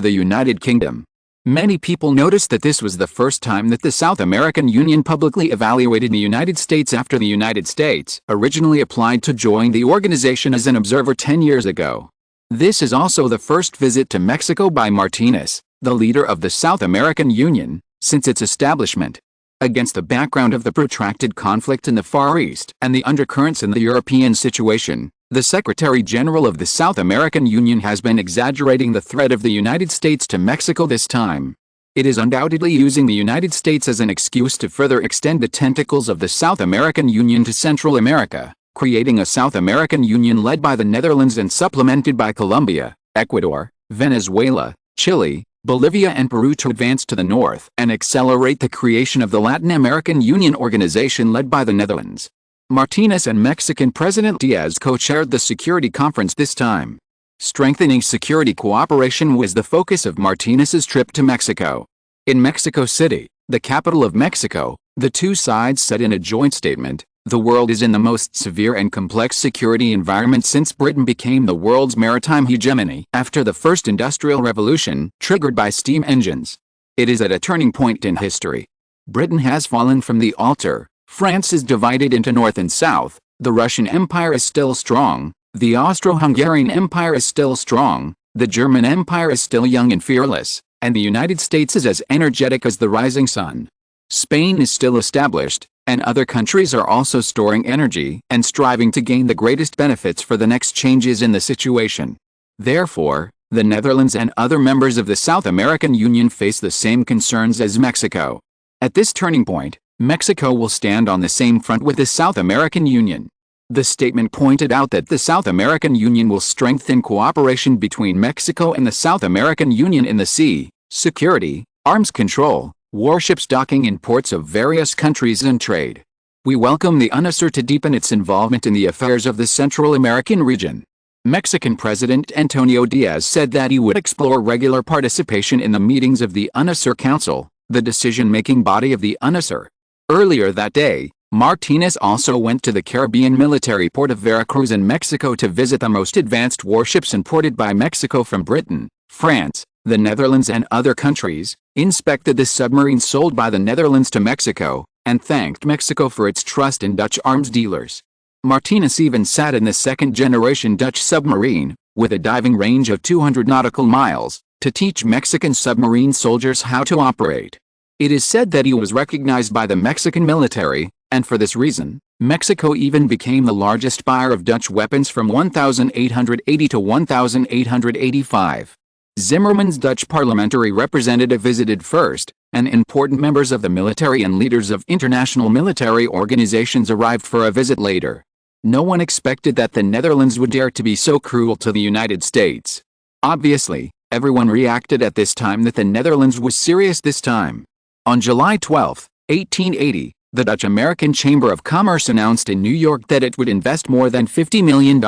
the United Kingdom. Many people noticed that this was the first time that the South American Union publicly evaluated the United States after the United States originally applied to join the organization as an observer 10 years ago. This is also the first visit to Mexico by Martinez, the leader of the South American Union, since its establishment. Against the background of the protracted conflict in the Far East and the undercurrents in the European situation, the Secretary-General of the South American Union has been exaggerating the threat of the United States to Mexico this time. It is undoubtedly using the United States as an excuse to further extend the tentacles of the South American Union to Central America, creating a South American Union led by the Netherlands and supplemented by Colombia, Ecuador, Venezuela, Chile, Bolivia and Peru to advance to the north and accelerate the creation of the Latin American Union organization led by the Netherlands. Martinez and Mexican President Diaz co-chaired the Security Conference this time. Strengthening security cooperation was the focus of Martinez's trip to Mexico. In Mexico City, the capital of Mexico, the two sides said in a joint statement, "The world is in the most severe and complex security environment since Britain became the world's maritime hegemony after the first industrial revolution triggered by steam engines. It is at a turning point in history. Britain has fallen from the altar, France is divided into north and south, the Russian Empire is still strong, the Austro-Hungarian Empire is still strong, the German Empire is still young and fearless, and the United States is as energetic as the rising sun. Spain is still established, and other countries are also storing energy and striving to gain the greatest benefits for the next changes in the situation. Therefore, the Netherlands and other members of the South American Union face the same concerns as Mexico. At this turning point, Mexico will stand on the same front with the South American Union." The statement pointed out that the South American Union will strengthen cooperation between Mexico and the South American Union in the sea, security, arms control, warships docking in ports of various countries and trade. "We welcome the UNASUR to deepen its involvement in the affairs of the Central American region." Mexican President Antonio Diaz said that he would explore regular participation in the meetings of the UNASUR Council, the decision-making body of the UNASUR. Earlier that day, Martinez also went to the Caribbean military port of Veracruz in Mexico to visit the most advanced warships imported by Mexico from Britain, France, the Netherlands and other countries, inspected the submarines sold by the Netherlands to Mexico, and thanked Mexico for its trust in Dutch arms dealers. Martinez even sat in the second-generation Dutch submarine, with a diving range of 200 nautical miles, to teach Mexican submarine soldiers how to operate. It is said that he was recognized by the Mexican military, and for this reason, Mexico even became the largest buyer of Dutch weapons from 1880 to 1885. Zimmermann's Dutch parliamentary representative visited first, and important members of the military and leaders of international military organizations arrived for a visit later. No one expected that the Netherlands would dare to be so cruel to the United States. Obviously, everyone reacted at this time that the Netherlands was serious this time. On July 12, 1880, the Dutch-American Chamber of Commerce announced in New York that it would invest more than $50 million,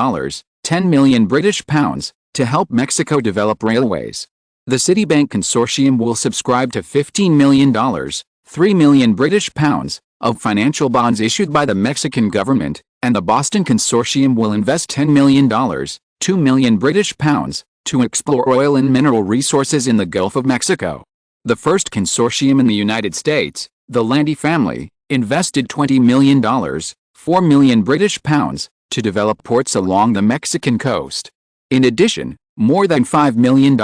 10 million British pounds, to help Mexico develop railways. The Citibank Consortium will subscribe to $15 million, 3 million British pounds, of financial bonds issued by the Mexican government, and the Boston Consortium will invest $10 million, 2 million British pounds, to explore oil and mineral resources in the Gulf of Mexico. The first consortium in the United States, the Landy family, invested $20 million, 4 million British pounds, to develop ports along the Mexican coast. In addition, more than $5 million,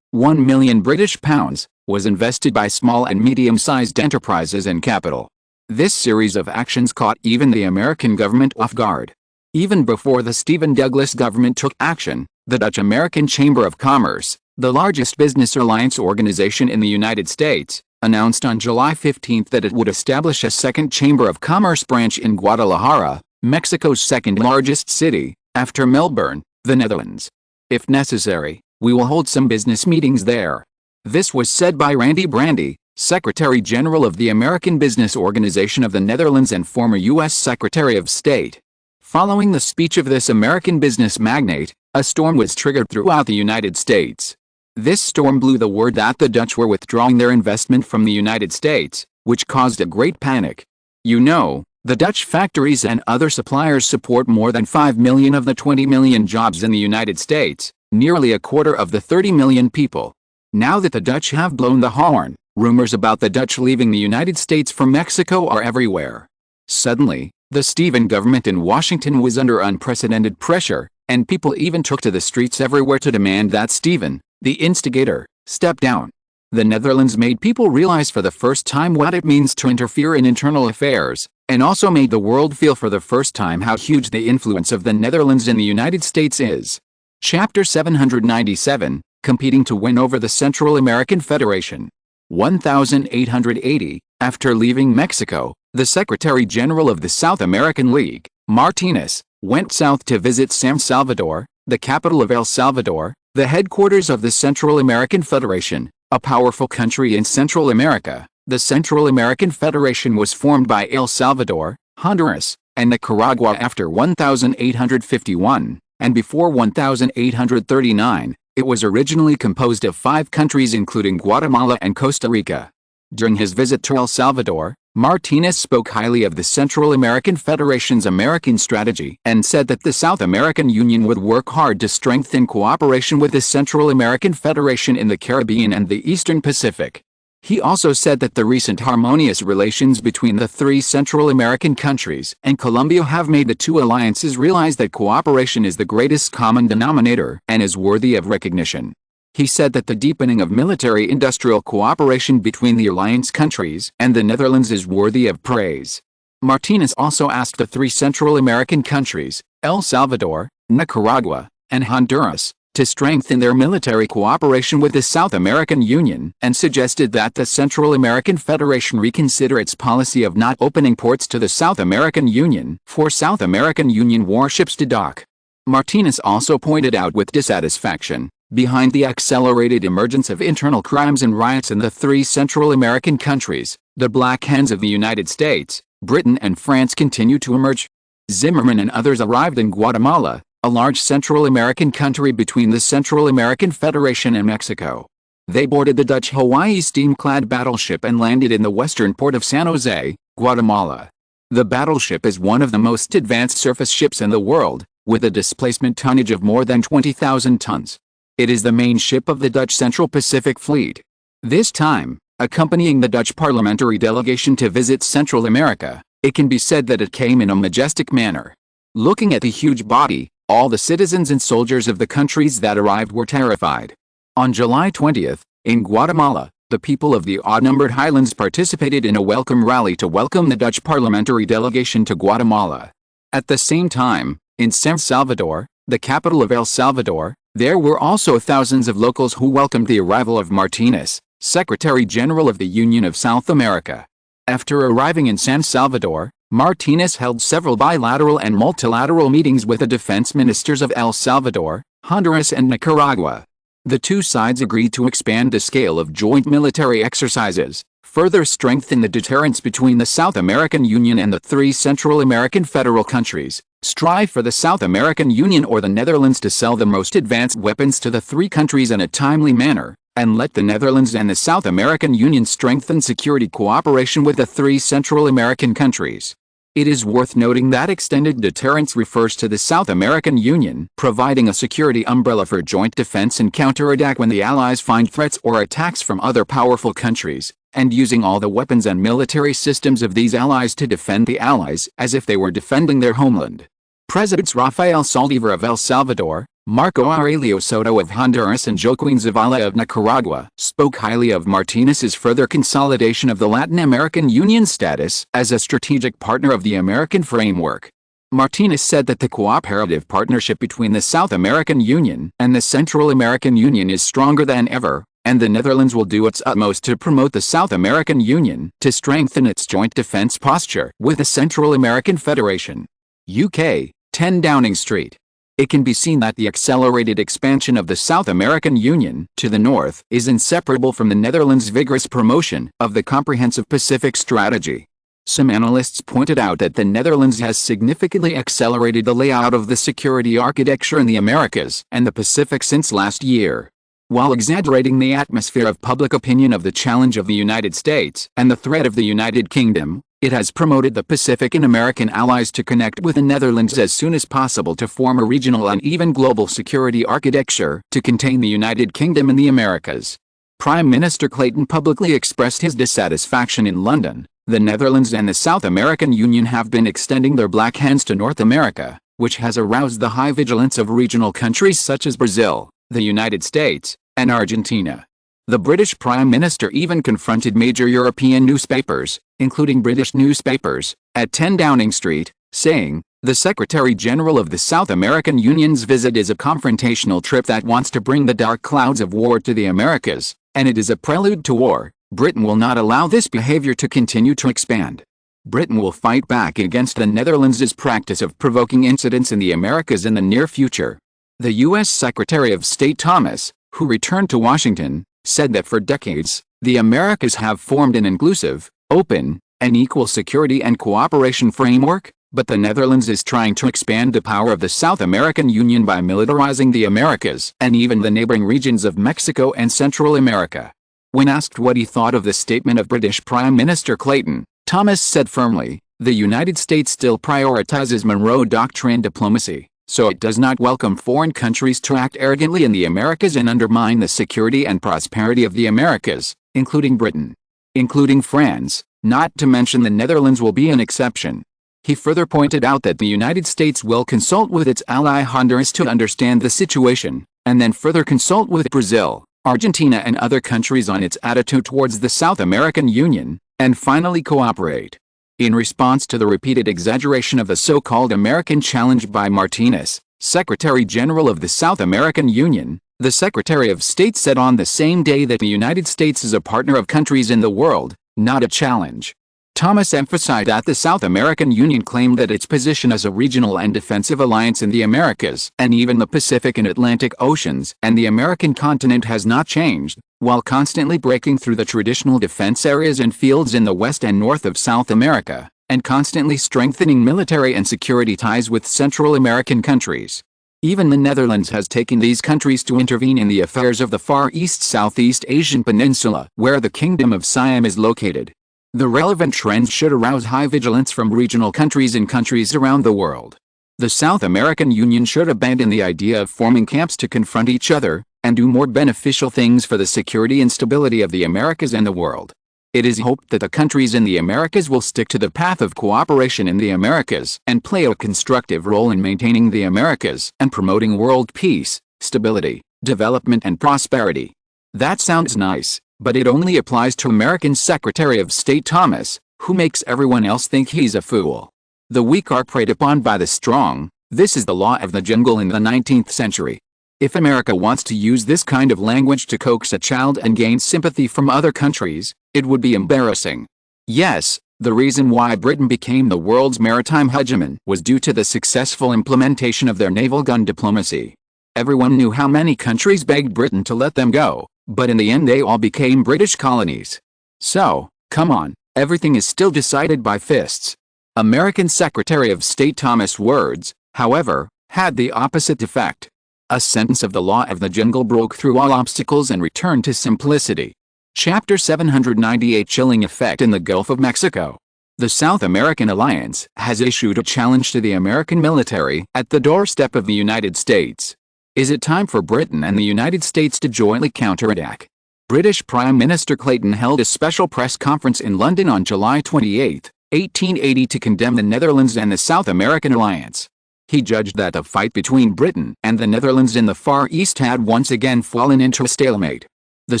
1 million British pounds, was invested by small and medium-sized enterprises and capital. This series of actions caught even the American government off guard. Even before the Stephen Douglas government took action, the Dutch-American Chamber of Commerce, the largest business alliance organization in the United States, announced on July 15 that it would establish a second Chamber of Commerce branch in Guadalajara, Mexico's second-largest city, after Melbourne, the Netherlands. "If necessary, we will hold some business meetings there." This was said by Randy Brandy, Secretary General of the American Business Organization of the Netherlands and former U.S. Secretary of State. Following the speech of this American business magnate, a storm was triggered throughout the United States. This storm blew the word that the Dutch were withdrawing their investment from the United States, which caused a great panic. You know, the Dutch factories and other suppliers support more than 5 million of the 20 million jobs in the United States, nearly a quarter of the 30 million people. Now that the Dutch have blown the horn, rumors about the Dutch leaving the United States for Mexico are everywhere. Suddenly, the Stephen government in Washington was under unprecedented pressure, and people even took to the streets everywhere to demand that Stephen, the instigator, step down. The Netherlands made people realize for the first time what it means to interfere in internal affairs, and also made the world feel for the first time how huge the influence of the Netherlands in the United States is. Chapter 797, Competing to Win Over the Central American Federation. 1880, after leaving Mexico, the Secretary General of the South American League, Martinez, went south to visit San Salvador, the capital of El Salvador, the headquarters of the Central American Federation, A powerful country in Central America, the Central American Federation was formed by El Salvador, Honduras, and Nicaragua after 1851, and before 1839, it was originally composed of 5 countries including Guatemala and Costa Rica. During his visit to El Salvador, Martinez spoke highly of the Central American Federation's American strategy and said that the South American Union would work hard to strengthen cooperation with the Central American Federation in the Caribbean and the Eastern Pacific. He also said that the recent harmonious relations between the 3 Central American countries and Colombia have made the 2 alliances realize that cooperation is the greatest common denominator and is worthy of recognition. He said that the deepening of military-industrial cooperation between the alliance countries and the Netherlands is worthy of praise. Martinez also asked the 3 Central American countries, El Salvador, Nicaragua, and Honduras, to strengthen their military cooperation with the South American Union and suggested that the Central American Federation reconsider its policy of not opening ports to the South American Union for South American Union warships to dock. Martinez also pointed out with dissatisfaction, behind the accelerated emergence of internal crimes and riots in the 3 Central American countries, the black hands of the United States, Britain and France continue to emerge. Zimmerman and others arrived in Guatemala, a large Central American country between the Central American Federation and Mexico. They boarded the Dutch Hawaii steam-clad battleship and landed in the western port of San Jose, Guatemala. The battleship is one of the most advanced surface ships in the world, with a displacement tonnage of more than 20,000 tons. It is the main ship of the Dutch Central Pacific Fleet. This time, accompanying the Dutch parliamentary delegation to visit Central America, it can be said that it came in a majestic manner. Looking at the huge body, all the citizens and soldiers of the countries that arrived were terrified. On July 20th, in Guatemala, the people of the odd-numbered highlands participated in a welcome rally to welcome the Dutch parliamentary delegation to Guatemala. At the same time, in San Salvador, the capital of El Salvador, there were also thousands of locals who welcomed the arrival of Martinez, Secretary General of the Union of South America. After arriving in San Salvador, Martinez held several bilateral and multilateral meetings with the defense ministers of El Salvador, Honduras and Nicaragua. The 2 sides agreed to expand the scale of joint military exercises, further strengthen the deterrence between the South American Union and the 3 Central American federal countries, strive for the South American Union or the Netherlands to sell the most advanced weapons to the 3 countries in a timely manner, and let the Netherlands and the South American Union strengthen security cooperation with the 3 Central American countries. It is worth noting that extended deterrence refers to the South American Union providing a security umbrella for joint defense and counterattack when the Allies find threats or attacks from other powerful countries, and using all the weapons and military systems of these allies to defend the Allies as if they were defending their homeland. Presidents Rafael Saldívar of El Salvador, Marco Aurelio Soto of Honduras and Joaquín Zavala of Nicaragua spoke highly of Martinez's further consolidation of the Latin American Union status as a strategic partner of the American framework. Martinez said that the cooperative partnership between the South American Union and the Central American Union is stronger than ever, and the Netherlands will do its utmost to promote the South American Union to strengthen its joint defense posture with the Central American Federation. UK, 10 Downing Street. It can be seen that the accelerated expansion of the South American Union to the north is inseparable from the Netherlands' vigorous promotion of the comprehensive Pacific strategy. Some analysts pointed out that the Netherlands has significantly accelerated the layout of the security architecture in the Americas and the Pacific since last year. While exaggerating the atmosphere of public opinion of the challenge of the United States and the threat of the United Kingdom, it has promoted the Pacific and American allies to connect with the Netherlands as soon as possible to form a regional and even global security architecture to contain the United Kingdom and the Americas. Prime Minister Clayton publicly expressed his dissatisfaction in London. The Netherlands and the South American Union have been extending their black hands to North America, which has aroused the high vigilance of regional countries such as Brazil, the United States, and Argentina. The British Prime Minister even confronted major European newspapers, including British newspapers, at 10 Downing Street, saying, "The Secretary-General of the South American Union's visit is a confrontational trip that wants to bring the dark clouds of war to the Americas, and it is a prelude to war. Britain will not allow this behavior to continue to expand. Britain will fight back against the Netherlands' practice of provoking incidents in the Americas in the near future." The U.S. Secretary of State Thomas, who returned to Washington, said that for decades, the Americas have formed an inclusive, open, and equal security and cooperation framework, but the Netherlands is trying to expand the power of the South American Union by militarizing the Americas and even the neighboring regions of Mexico and Central America. When asked what he thought of the statement of British Prime Minister Clayton, Thomas said firmly, "The United States still prioritizes Monroe Doctrine diplomacy, so it does not welcome foreign countries to act arrogantly in the Americas and undermine the security and prosperity of the Americas, including Britain. Including France, not to mention the Netherlands will be an exception." He further pointed out that the United States will consult with its ally Honduras to understand the situation, and then further consult with Brazil, Argentina and other countries on its attitude towards the South American Union, and finally cooperate. In response to the repeated exaggeration of the so-called American challenge by Martinez, Secretary General of the South American Union, the Secretary of State said on the same day that the United States is a partner of countries in the world, not a challenge. Thomas emphasized that the South American Union claimed that its position as a regional and defensive alliance in the Americas and even the Pacific and Atlantic Oceans and the American continent has not changed, while constantly breaking through the traditional defense areas and fields in the west and north of South America, and constantly strengthening military and security ties with Central American countries. Even the Netherlands has taken these countries to intervene in the affairs of the Far East Southeast Asian Peninsula, where the Kingdom of Siam is located. The relevant trends should arouse high vigilance from regional countries and countries around the world. The South American Union should abandon the idea of forming camps to confront each other, and do more beneficial things for the security and stability of the Americas and the world. It is hoped that the countries in the Americas will stick to the path of cooperation in the Americas and play a constructive role in maintaining the Americas and promoting world peace, stability, development and prosperity. That sounds nice, but it only applies to American Secretary of State Thomas, who makes everyone else think he's a fool. The weak are preyed upon by the strong. This is the law of the jungle in the 19th century. If America wants to use this kind of language to coax a child and gain sympathy from other countries, it would be embarrassing. Yes, the reason why Britain became the world's maritime hegemon was due to the successful implementation of their naval gun diplomacy. Everyone knew how many countries begged Britain to let them go, but in the end they all became British colonies. So, come on, everything is still decided by fists. American Secretary of State Thomas' words, however, had the opposite effect. A sentence of the law of the jungle broke through all obstacles and returned to simplicity. Chapter 798 Chilling Effect in the Gulf of Mexico. The South American Alliance has issued a challenge to the American military at the doorstep of the United States. Is it time for Britain and the United States to jointly counterattack? British Prime Minister Clayton held a special press conference in London on July 28, 1880 to condemn the Netherlands and the South American Alliance. He judged that the fight between Britain and the Netherlands in the Far East had once again fallen into a stalemate. The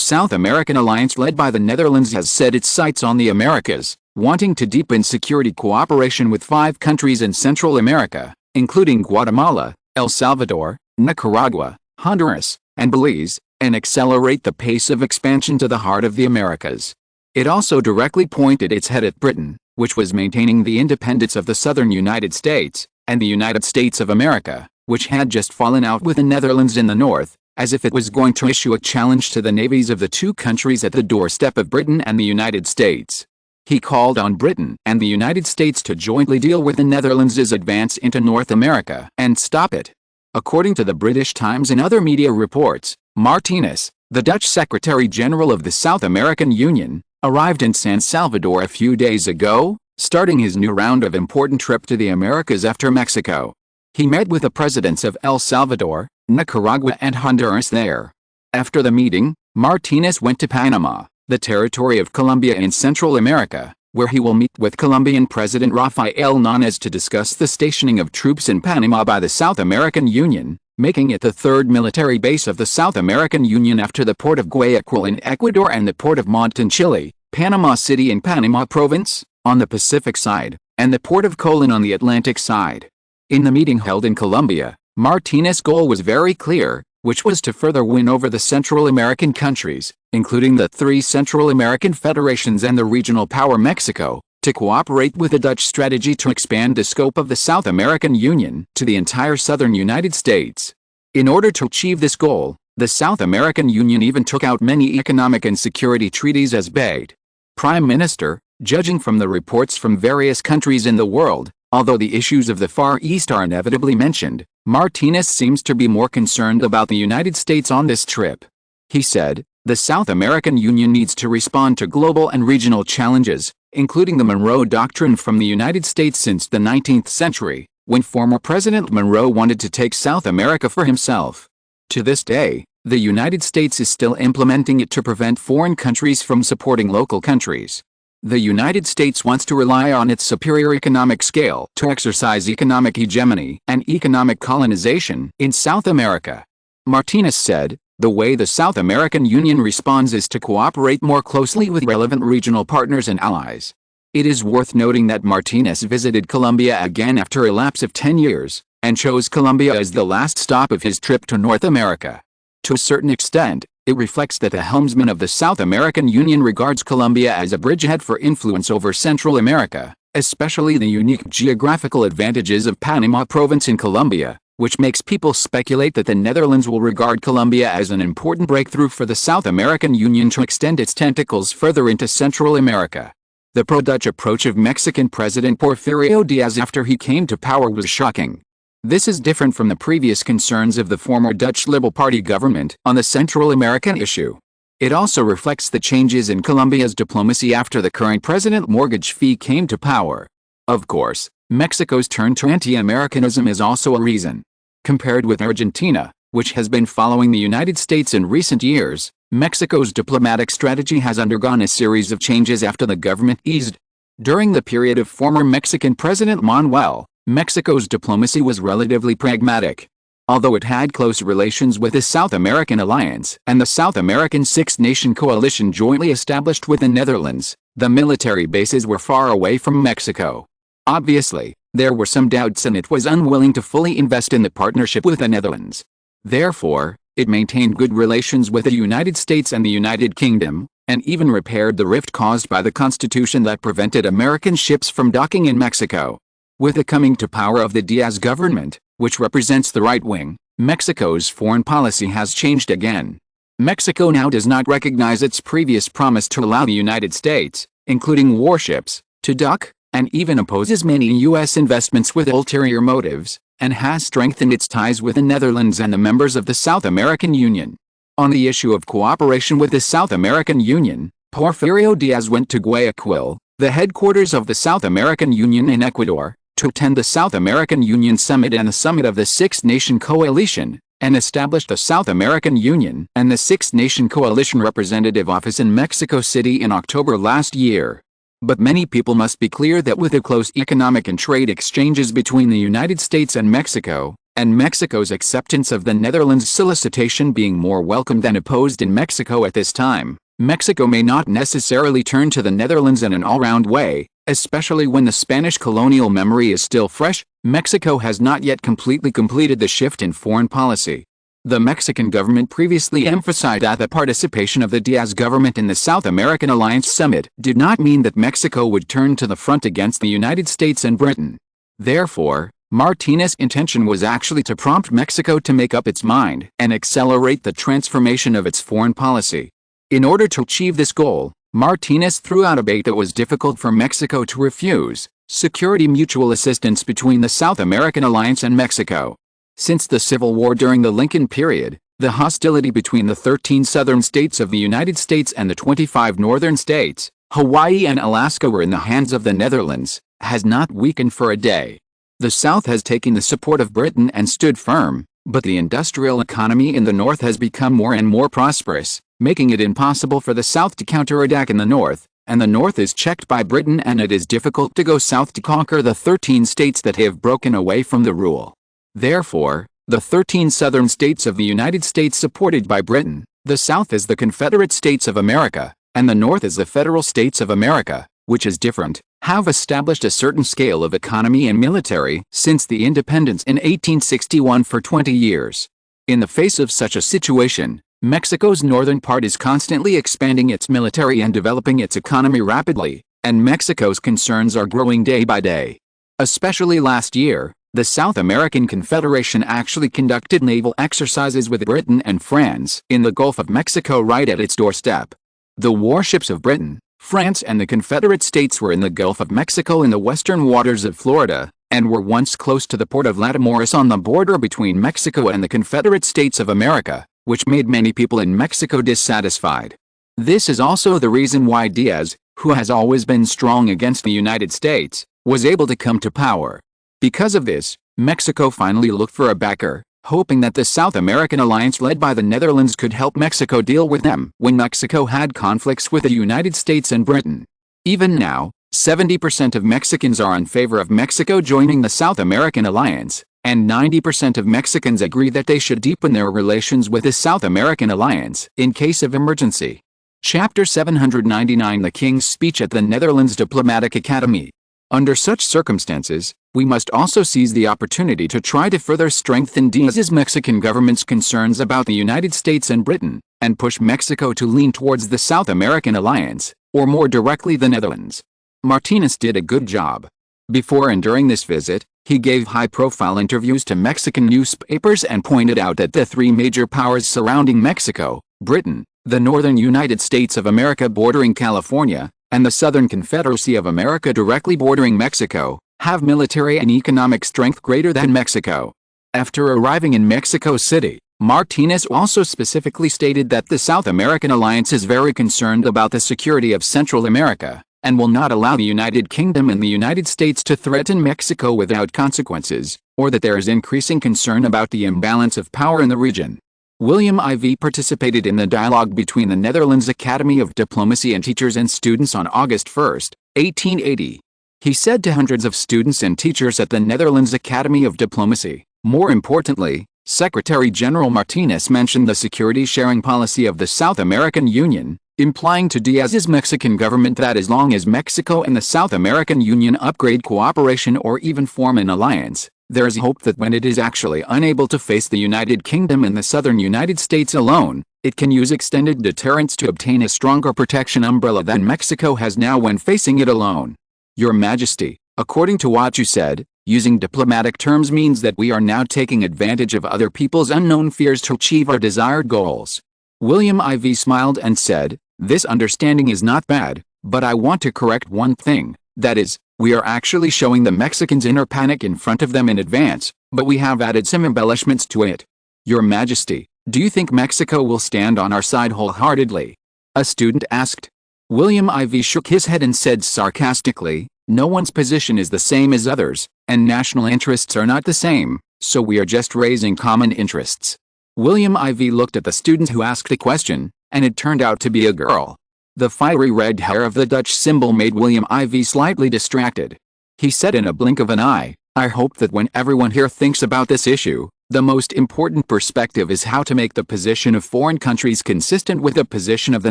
South American Alliance led by the Netherlands has set its sights on the Americas, wanting to deepen security cooperation with 5 countries in Central America, including Guatemala, El Salvador, Nicaragua, Honduras, and Belize, and accelerate the pace of expansion to the heart of the Americas. It also directly pointed its head at Britain, which was maintaining the independence of the southern United States, and the United States of America, which had just fallen out with the Netherlands in the north, as if it was going to issue a challenge to the navies of the 2 countries at the doorstep of Britain and the United States. He called on Britain and the United States to jointly deal with the Netherlands' advance into North America and stop it. According to the British Times and other media reports, Martinez, the Dutch Secretary General of the South American Union, arrived in San Salvador a few days ago, starting his new round of important trip to the Americas after Mexico. He met with the presidents of El Salvador, Nicaragua and Honduras there. After the meeting, Martinez went to Panama, the territory of Colombia in Central America, where he will meet with Colombian President Rafael Núñez to discuss the stationing of troops in Panama by the South American Union, making it the 3rd military base of the South American Union after the port of Guayaquil in Ecuador and the port of Monte in Chile, Panama City in Panama Province, on the Pacific side, and the port of Colon on the Atlantic side. In the meeting held in Colombia, Martinez's goal was very clear, which was to further win over the Central American countries, including the 3 Central American federations and the regional power Mexico, to cooperate with a Dutch strategy to expand the scope of the South American Union to the entire southern United States. In order to achieve this goal, The South American Union even took out many economic and security treaties as bait. Prime Minister, judging from the reports from various countries in the world, although the issues of the Far East are inevitably mentioned, Martinez seems to be more concerned about the United States on this trip. He said, "The South American Union needs to respond to global and regional challenges, including the Monroe Doctrine from the United States since the 19th century, when former President Monroe wanted to take South America for himself. To this day, the United States is still implementing it to prevent foreign countries from supporting local countries. The United States wants to rely on its superior economic scale to exercise economic hegemony and economic colonization in South America." Martinez said, "The way the South American Union responds is to cooperate more closely with relevant regional partners and allies." It is worth noting that Martinez visited Colombia again after a lapse of 10 years, and chose Colombia as the last stop of his trip to North America. To a certain extent, it reflects that the helmsman of the South American Union regards Colombia as a bridgehead for influence over Central America, especially the unique geographical advantages of Panama Province in Colombia, which makes people speculate that the Netherlands will regard Colombia as an important breakthrough for the South American Union to extend its tentacles further into Central America. The pro-Dutch approach of Mexican President Porfirio Diaz after he came to power was shocking. This is different from the previous concerns of the former Dutch Liberal Party government on the Central American issue. It also reflects the changes in Colombia's diplomacy after the current President Morgage came to power. Of course, Mexico's turn to anti-Americanism is also a reason. Compared with Argentina, which has been following the United States in recent years, Mexico's diplomatic strategy has undergone a series of changes after the government eased. During the period of former Mexican President Manuel, Mexico's diplomacy was relatively pragmatic. Although it had close relations with the South American Alliance and the South American Six-Nation Coalition jointly established with the Netherlands, the military bases were far away from Mexico. Obviously, there were some doubts and it was unwilling to fully invest in the partnership with the Netherlands. Therefore, it maintained good relations with the United States and the United Kingdom, and even repaired the rift caused by the Constitution that prevented American ships from docking in Mexico. With the coming to power of the Diaz government, which represents the right wing, Mexico's foreign policy has changed again. Mexico now does not recognize its previous promise to allow the United States, including warships, to dock, and even opposes many U.S. investments with ulterior motives, and has strengthened its ties with the Netherlands and the members of the South American Union. On the issue of cooperation with the South American Union, Porfirio Diaz went to Guayaquil, the headquarters of the South American Union in Ecuador, to attend the South American Union Summit and the summit of the Six-Nation Coalition, and established the South American Union and the Six-Nation Coalition Representative Office in Mexico City in October last year. But many people must be clear that with the close economic and trade exchanges between the United States and Mexico's acceptance of the Netherlands' solicitation being more welcome than opposed in Mexico at this time, Mexico may not necessarily turn to the Netherlands in an all-round way, especially when the Spanish colonial memory is still fresh. Mexico has not yet completely completed the shift in foreign policy. The Mexican government previously emphasized that the participation of the Diaz government in the South American Alliance Summit did not mean that Mexico would turn to the front against the United States and Britain. Therefore, Martinez's intention was actually to prompt Mexico to make up its mind and accelerate the transformation of its foreign policy. In order to achieve this goal, Martinez threw out a bait that was difficult for Mexico to refuse: security mutual assistance between the South American Alliance and Mexico. Since the Civil War during the Lincoln period, the hostility between the 13 southern states of the United States and the 25 northern states, Hawaii and Alaska, were in the hands of the Netherlands, has not weakened for a day. The South has taken the support of Britain and stood firm, but the industrial economy in the North has become more and more prosperous, making it impossible for the South to counterattack in the North, and the North is checked by Britain, and it is difficult to go south to conquer the 13 states that have broken away from the rule. Therefore, the 13 southern states of the United States supported by Britain, the South is the Confederate States of America, and the North is the Federal States of America, which is different, have established a certain scale of economy and military since the independence in 1861 for 20 years. In the face of such a situation, Mexico's northern part is constantly expanding its military and developing its economy rapidly, and Mexico's concerns are growing day by day. Especially last year, The South American Confederation actually conducted naval exercises with Britain and France in the Gulf of Mexico right at its doorstep. The warships of Britain, France and the Confederate States were in the Gulf of Mexico in the western waters of Florida, and were once close to the port of Matamoros on the border between Mexico and the Confederate States of America, which made many people in Mexico dissatisfied. This is also the reason why Diaz, who has always been strong against the United States, was able to come to power. Because of this, Mexico finally looked for a backer, hoping that the South American alliance led by the Netherlands could help Mexico deal with them when Mexico had conflicts with the United States and Britain. Even now, 70% of Mexicans are in favor of Mexico joining the South American alliance, and 90% of Mexicans agree that they should deepen their relations with the South American alliance in case of emergency. Chapter 799 The King's Speech at the Netherlands Diplomatic Academy. Under such circumstances, we must also seize the opportunity to try to further strengthen Diaz's Mexican government's concerns about the United States and Britain, and push Mexico to lean towards the South American alliance, or more directly the Netherlands. Martinez did a good job. Before and during this visit, he gave high-profile interviews to Mexican newspapers and pointed out that the three major powers surrounding Mexico, Britain, the northern United States of America bordering California, and the Southern Confederacy of America directly bordering Mexico, have military and economic strength greater than Mexico. After arriving in Mexico City, Martinez also specifically stated that the South American alliance is very concerned about the security of Central America, and will not allow the United Kingdom and the United States to threaten Mexico without consequences, or that there is increasing concern about the imbalance of power in the region. William IV participated in the dialogue between the Netherlands Academy of Diplomacy and teachers and students on August 1, 1880. He said to hundreds of students and teachers at the Netherlands Academy of Diplomacy, more importantly, Secretary General Martinez mentioned the security-sharing policy of the South American Union, implying to Diaz's Mexican government that as long as Mexico and the South American Union upgrade cooperation or even form an alliance, there is hope that when it is actually unable to face the United Kingdom and the southern United States alone, it can use extended deterrence to obtain a stronger protection umbrella than Mexico has now when facing it alone. Your Majesty, according to what you said, using diplomatic terms means that we are now taking advantage of other people's unknown fears to achieve our desired goals. William IV smiled and said, "This understanding is not bad, but I want to correct one thing, that is, we are actually showing the Mexicans inner panic in front of them in advance, but we have added some embellishments to it. Your Majesty, do you think Mexico will stand on our side wholeheartedly?" a student asked. William IV shook his head and said sarcastically, "No one's position is the same as others, and national interests are not the same, so we are just raising common interests." William IV looked at the student who asked the question, and it turned out to be a girl. The fiery red hair of the Dutch symbol made William IV slightly distracted. He said in a blink of an eye, "I hope that when everyone here thinks about this issue, the most important perspective is how to make the position of foreign countries consistent with the position of the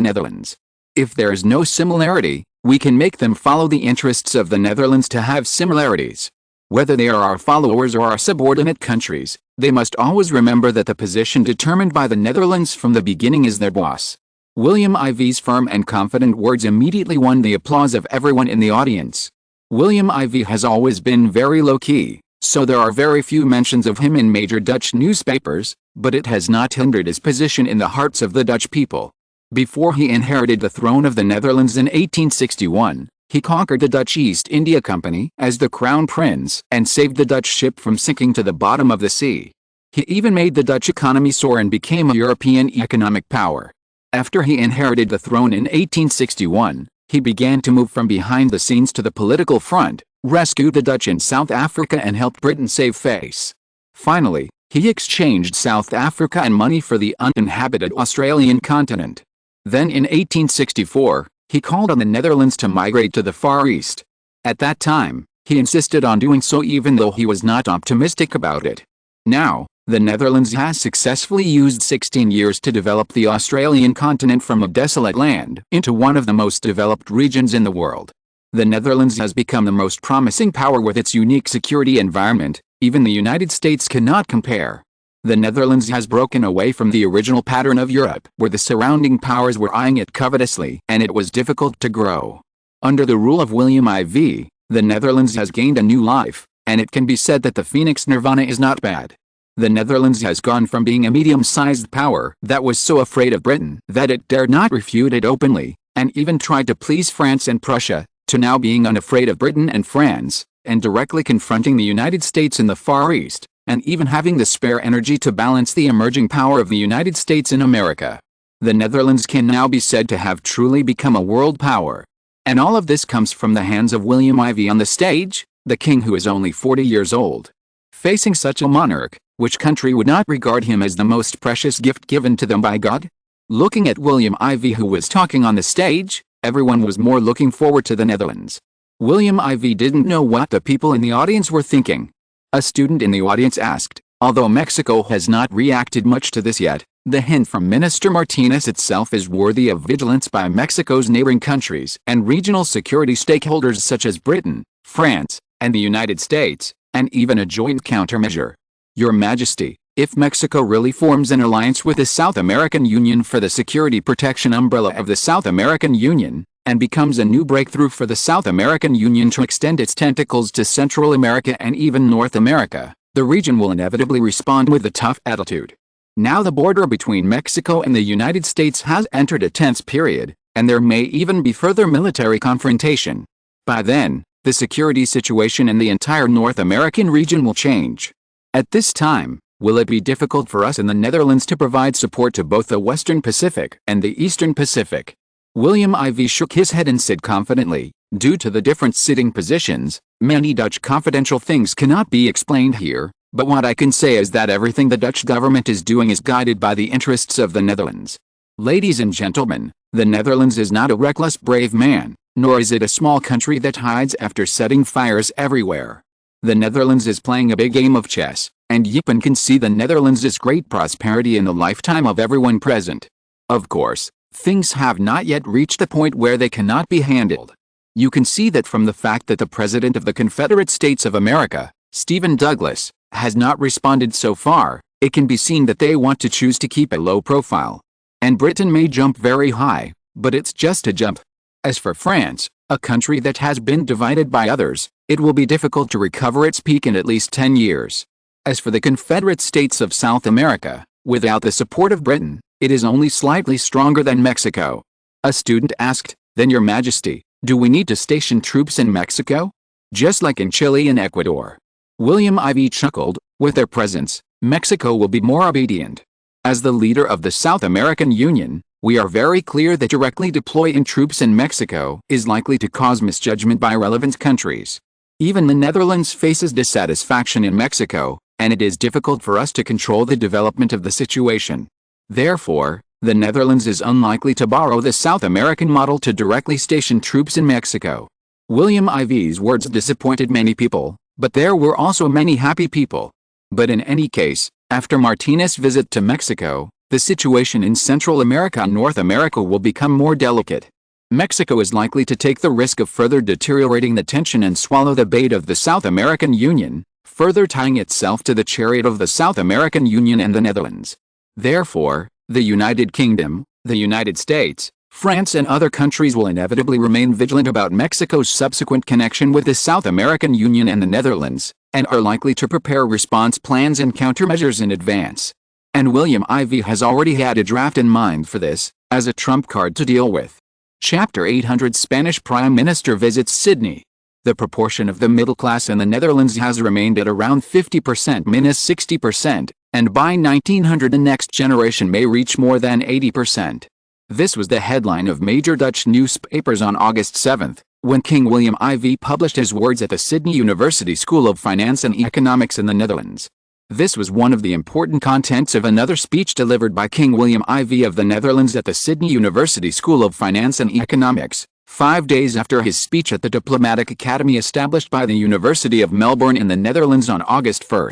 Netherlands. If there is no similarity, we can make them follow the interests of the Netherlands to have similarities. Whether they are our followers or our subordinate countries, they must always remember that the position determined by the Netherlands from the beginning is their boss." William IV's firm and confident words immediately won the applause of everyone in the audience. William IV has always been very low-key, so there are very few mentions of him in major Dutch newspapers, but it has not hindered his position in the hearts of the Dutch people. Before he inherited the throne of the Netherlands in 1861, he conquered the Dutch East India Company as the Crown Prince and saved the Dutch ship from sinking to the bottom of the sea. He even made the Dutch economy soar and became a European economic power. After he inherited the throne in 1861, he began to move from behind the scenes to the political front, rescued the Dutch in South Africa and helped Britain save face. Finally, he exchanged South Africa and money for the uninhabited Australian continent. Then in 1864, he called on the Netherlands to migrate to the Far East. At that time, he insisted on doing so even though he was not optimistic about it. Now, the Netherlands has successfully used 16 years to develop the Australian continent from a desolate land into one of the most developed regions in the world. The Netherlands has become the most promising power with its unique security environment, even the United States cannot compare. The Netherlands has broken away from the original pattern of Europe, where the surrounding powers were eyeing it covetously and it was difficult to grow. Under the rule of William IV, the Netherlands has gained a new life, and it can be said that the Phoenix Nirvana is not bad. The Netherlands has gone from being a medium-sized power that was so afraid of Britain that it dared not refute it openly, and even tried to please France and Prussia, to now being unafraid of Britain and France, and directly confronting the United States in the Far East, and even having the spare energy to balance the emerging power of the United States in America. The Netherlands can now be said to have truly become a world power. And all of this comes from the hands of William IV on the stage, the king who is only 40 years old. Facing such a monarch, which country would not regard him as the most precious gift given to them by God? Looking at William IV who was talking on the stage, everyone was more looking forward to the Netherlands. William IV didn't know what the people in the audience were thinking. A student in the audience asked, although Mexico has not reacted much to this yet, the hint from Minister Martinez itself is worthy of vigilance by Mexico's neighboring countries and regional security stakeholders such as Britain, France, and the United States, and even a joint countermeasure. Your Majesty, if Mexico really forms an alliance with the South American Union for the security protection umbrella of the South American Union, and becomes a new breakthrough for the South American Union to extend its tentacles to Central America and even North America, the region will inevitably respond with a tough attitude. Now the border between Mexico and the United States has entered a tense period, and there may even be further military confrontation. By then, the security situation in the entire North American region will change. At this time, will it be difficult for us in the Netherlands to provide support to both the Western Pacific and the Eastern Pacific? William IV shook his head and said confidently, due to the different sitting positions, many Dutch confidential things cannot be explained here, but what I can say is that everything the Dutch government is doing is guided by the interests of the Netherlands. Ladies and gentlemen, the Netherlands is not a reckless brave man, nor is it a small country that hides after setting fires everywhere. The Netherlands is playing a big game of chess, and Jippen can see the Netherlands' great prosperity in the lifetime of everyone present. Of course, things have not yet reached the point where they cannot be handled. You can see that from the fact that the President of the Confederate States of America, Stephen Douglas, has not responded so far. It can be seen that they want to choose to keep a low profile. And Britain may jump very high, but it's just a jump. As for France, a country that has been divided by others, it will be difficult to recover its peak in at least 10 years. As for the Confederate States of South America, without the support of Britain, it is only slightly stronger than Mexico. A student asked, then Your Majesty, do we need to station troops in Mexico? Just like in Chile and Ecuador. William IV chuckled, with their presence, Mexico will be more obedient. As the leader of the South American Union, we are very clear that directly deploying troops in Mexico is likely to cause misjudgment by relevant countries. Even the Netherlands faces dissatisfaction in Mexico, and it is difficult for us to control the development of the situation. Therefore, the Netherlands is unlikely to borrow the South American model to directly station troops in Mexico. William IV's words disappointed many people, but there were also many happy people. But in any case, after Martinez's visit to Mexico, the situation in Central America and North America will become more delicate. Mexico is likely to take the risk of further deteriorating the tension and swallow the bait of the South American Union, further tying itself to the chariot of the South American Union and the Netherlands. Therefore, the United Kingdom, the United States, France and other countries will inevitably remain vigilant about Mexico's subsequent connection with the South American Union and the Netherlands, and are likely to prepare response plans and countermeasures in advance. And William IV has already had a draft in mind for this, as a trump card to deal with. Chapter 800 Spanish Prime Minister visits Sydney. The proportion of the middle class in the Netherlands has remained at around 50%-60%, and by 1900 the next generation may reach more than 80%. This was the headline of major Dutch newspapers on August 7, when King William IV published his words at the Sydney University School of Finance and Economics in the Netherlands. This was one of the important contents of another speech delivered by King William IV of the Netherlands at the Sydney University School of Finance and Economics, 5 days after his speech at the Diplomatic Academy established by the University of Melbourne in the Netherlands on August 1.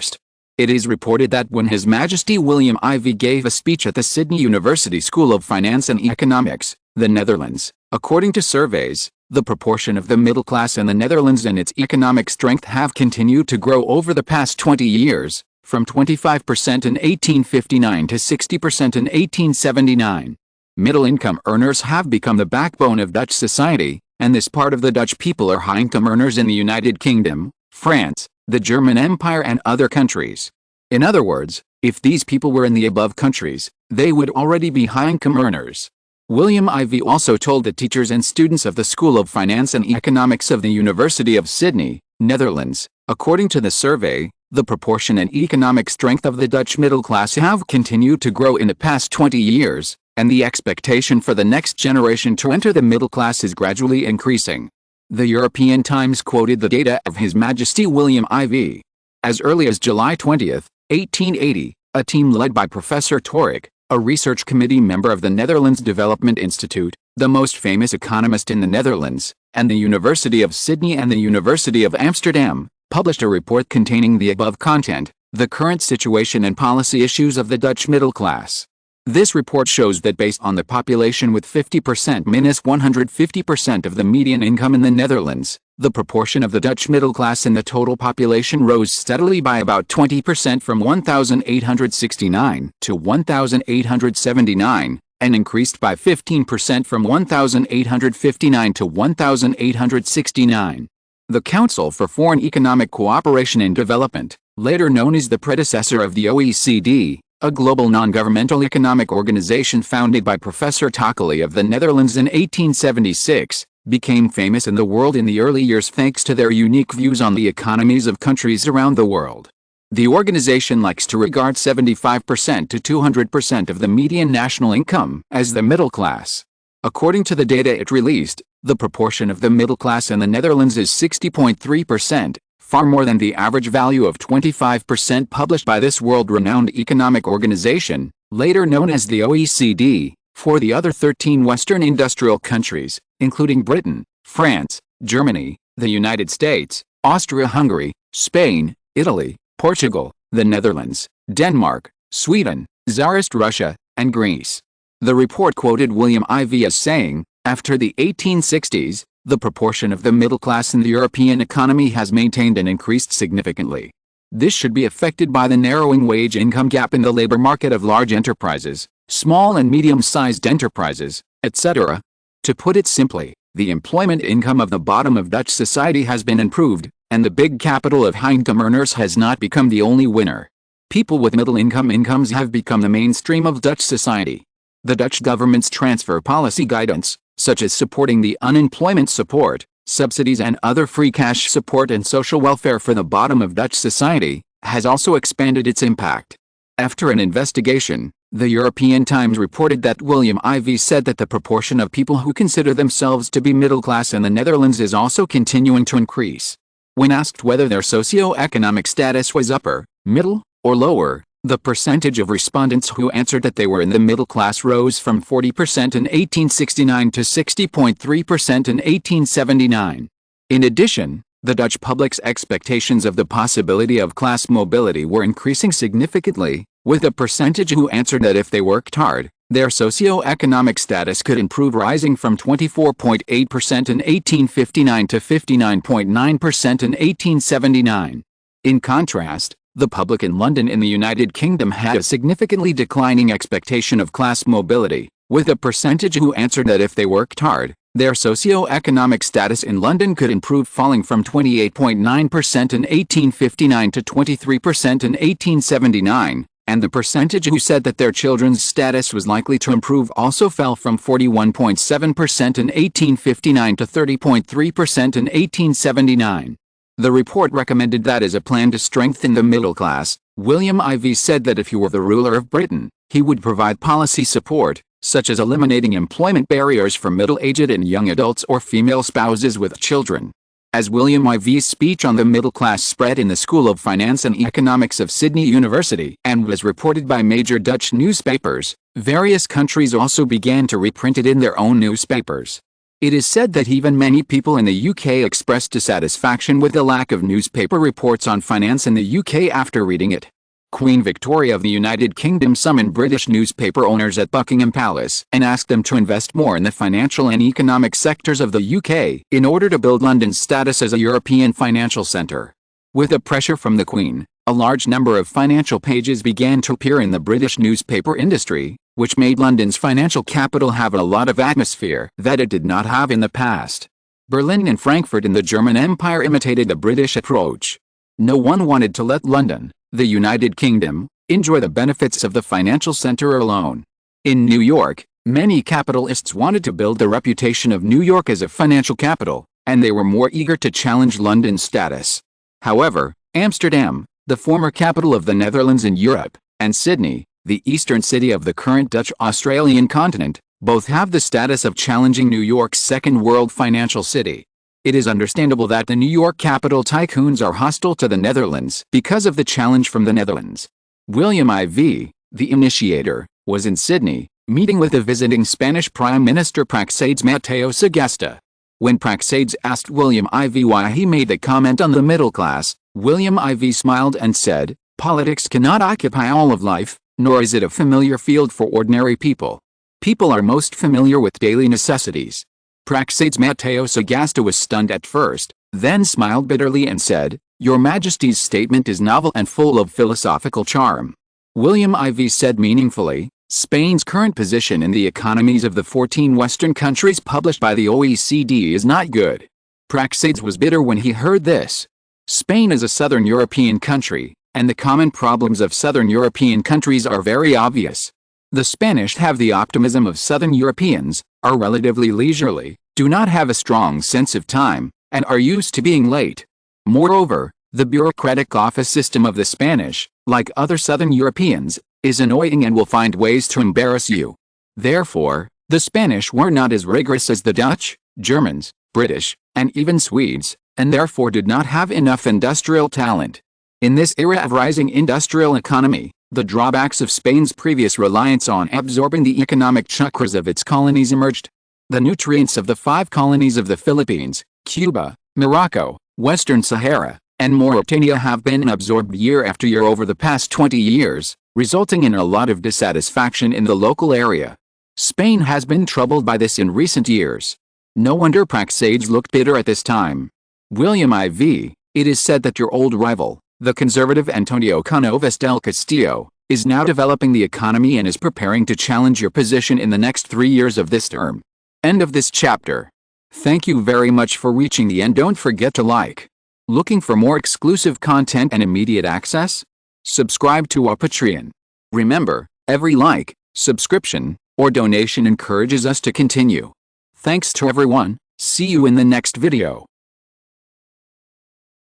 It is reported that when His Majesty William IV gave a speech at the Sydney University School of Finance and Economics, the Netherlands, according to surveys, the proportion of the middle class in the Netherlands and its economic strength have continued to grow over the past 20 years, from 25% in 1859 to 60% in 1879. Middle-income earners have become the backbone of Dutch society, and this part of the Dutch people are high-income earners in the United Kingdom, France, the German Empire and other countries. In other words, if these people were in the above countries, they would already be high-income earners. William IV also told the teachers and students of the School of Finance and Economics of the University of Sydney, Netherlands, according to the survey, the proportion and economic strength of the Dutch middle class have continued to grow in the past 20 years, and the expectation for the next generation to enter the middle class is gradually increasing. The European Times quoted the data of His Majesty William IV. As early as July 20, 1880, a team led by Professor Torek, a research committee member of the Netherlands Development Institute, the most famous economist in the Netherlands, and the University of Sydney and the University of Amsterdam, published a report containing the above content, the current situation and policy issues of the Dutch middle class. This report shows that based on the population with 50% minus 150% of the median income in the Netherlands, the proportion of the Dutch middle class in the total population rose steadily by about 20% from 1,869 to 1,879, and increased by 15% from 1,859 to 1,869. The Council for Foreign Economic Cooperation and Development, later known as the predecessor of the OECD, a global non-governmental economic organization founded by Professor Tokkely of the Netherlands in 1876, became famous in the world in the early years thanks to their unique views on the economies of countries around the world. The organization likes to regard 75% to 200% of the median national income as the middle class. According to the data it released, the proportion of the middle class in the Netherlands is 60.3%, far more than the average value of 25% published by this world-renowned economic organization, later known as the OECD, for the other 13 Western industrial countries, including Britain, France, Germany, the United States, Austria-Hungary, Spain, Italy, Portugal, the Netherlands, Denmark, Sweden, Tsarist Russia, and Greece. The report quoted William IV as saying, after the 1860s, the proportion of the middle class in the European economy has maintained and increased significantly. This should be affected by the narrowing wage-income gap in the labor market of large enterprises, small and medium-sized enterprises, etc. To put it simply, the employment income of the bottom of Dutch society has been improved, and the big capital of high-income earners has not become the only winner. People with middle-income incomes have become the mainstream of Dutch society. The Dutch government's transfer policy guidance, such as supporting the unemployment support, subsidies and other free cash support and social welfare for the bottom of Dutch society, has also expanded its impact. After an investigation, the European Times reported that William IV said that the proportion of people who consider themselves to be middle class in the Netherlands is also continuing to increase. When asked whether their socio-economic status was upper, middle, or lower, the percentage of respondents who answered that they were in the middle class rose from 40% in 1869 to 60.3% in 1879. In addition, the Dutch public's expectations of the possibility of class mobility were increasing significantly, with the percentage who answered that if they worked hard, their socio-economic status could improve rising from 24.8% in 1859 to 59.9% in 1879. In contrast, the public in London in the United Kingdom had a significantly declining expectation of class mobility, with a percentage who answered that if they worked hard, their socio-economic status in London could improve falling from 28.9% in 1859 to 23% in 1879, and the percentage who said that their children's status was likely to improve also fell from 41.7% in 1859 to 30.3% in 1879. The report recommended that as a plan to strengthen the middle class, William IV said that if he were the ruler of Britain, he would provide policy support, such as eliminating employment barriers for middle-aged and young adults or female spouses with children. As William IV's speech on the middle class spread in the School of Finance and Economics of Sydney University and was reported by major Dutch newspapers, various countries also began to reprint it in their own newspapers. It is said that even many people in the UK expressed dissatisfaction with the lack of newspaper reports on finance in the UK after reading it. Queen Victoria of the United Kingdom summoned British newspaper owners at Buckingham Palace and asked them to invest more in the financial and economic sectors of the UK in order to build London's status as a European financial centre. With the pressure from the Queen, a large number of financial pages began to appear in the British newspaper industry, which made London's financial capital have a lot of atmosphere that it did not have in the past. Berlin and Frankfurt in the German Empire imitated the British approach. No one wanted to let London, the United Kingdom, enjoy the benefits of the financial center alone. In New York, many capitalists wanted to build the reputation of New York as a financial capital, and they were more eager to challenge London's status. However, Amsterdam, the former capital of the Netherlands in Europe, and Sydney, the eastern city of the current Dutch-Australian continent, both have the status of challenging New York's second-world financial city. It is understandable that the New York capital tycoons are hostile to the Netherlands because of the challenge from the Netherlands. William IV, the initiator, was in Sydney, meeting with the visiting Spanish Prime Minister Praxedes Mateo Sagasta. When Praxedes asked William IV why he made the comment on the middle class, William IV smiled and said, "Politics cannot occupy all of life, nor is it a familiar field for ordinary people. People are most familiar with daily necessities." Praxedes Mateo Sagasta was stunned at first, then smiled bitterly and said, "Your Majesty's statement is novel and full of philosophical charm." William IV said meaningfully, "Spain's current position in the economies of the 14 Western countries published by the OECD is not good." Praxedes was bitter when he heard this. Spain is a Southern European country, and the common problems of Southern European countries are very obvious. The Spanish have the optimism of Southern Europeans, are relatively leisurely, do not have a strong sense of time, and are used to being late. Moreover, the bureaucratic office system of the Spanish, like other Southern Europeans, is annoying and will find ways to embarrass you. Therefore, the Spanish were not as rigorous as the Dutch, Germans, British, and even Swedes, and therefore did not have enough industrial talent. In this era of rising industrial economy, the drawbacks of Spain's previous reliance on absorbing the economic chakras of its colonies emerged. The nutrients of the 5 colonies of the Philippines, Cuba, Morocco, Western Sahara, and Mauritania have been absorbed year after year over the past 20 years, resulting in a lot of dissatisfaction in the local area. Spain has been troubled by this in recent years. No wonder Praxedes looked bitter at this time. William IV, it is said that your old rival, the conservative Antonio Canovas del Castillo, is now developing the economy and is preparing to challenge your position in the next 3 years of this term. End of this chapter. Thank you very much for reaching the end. Don't forget to like. Looking for more exclusive content and immediate access? Subscribe to our Patreon. Remember, every like, subscription, or donation encourages us to continue. Thanks to everyone. See you in the next video.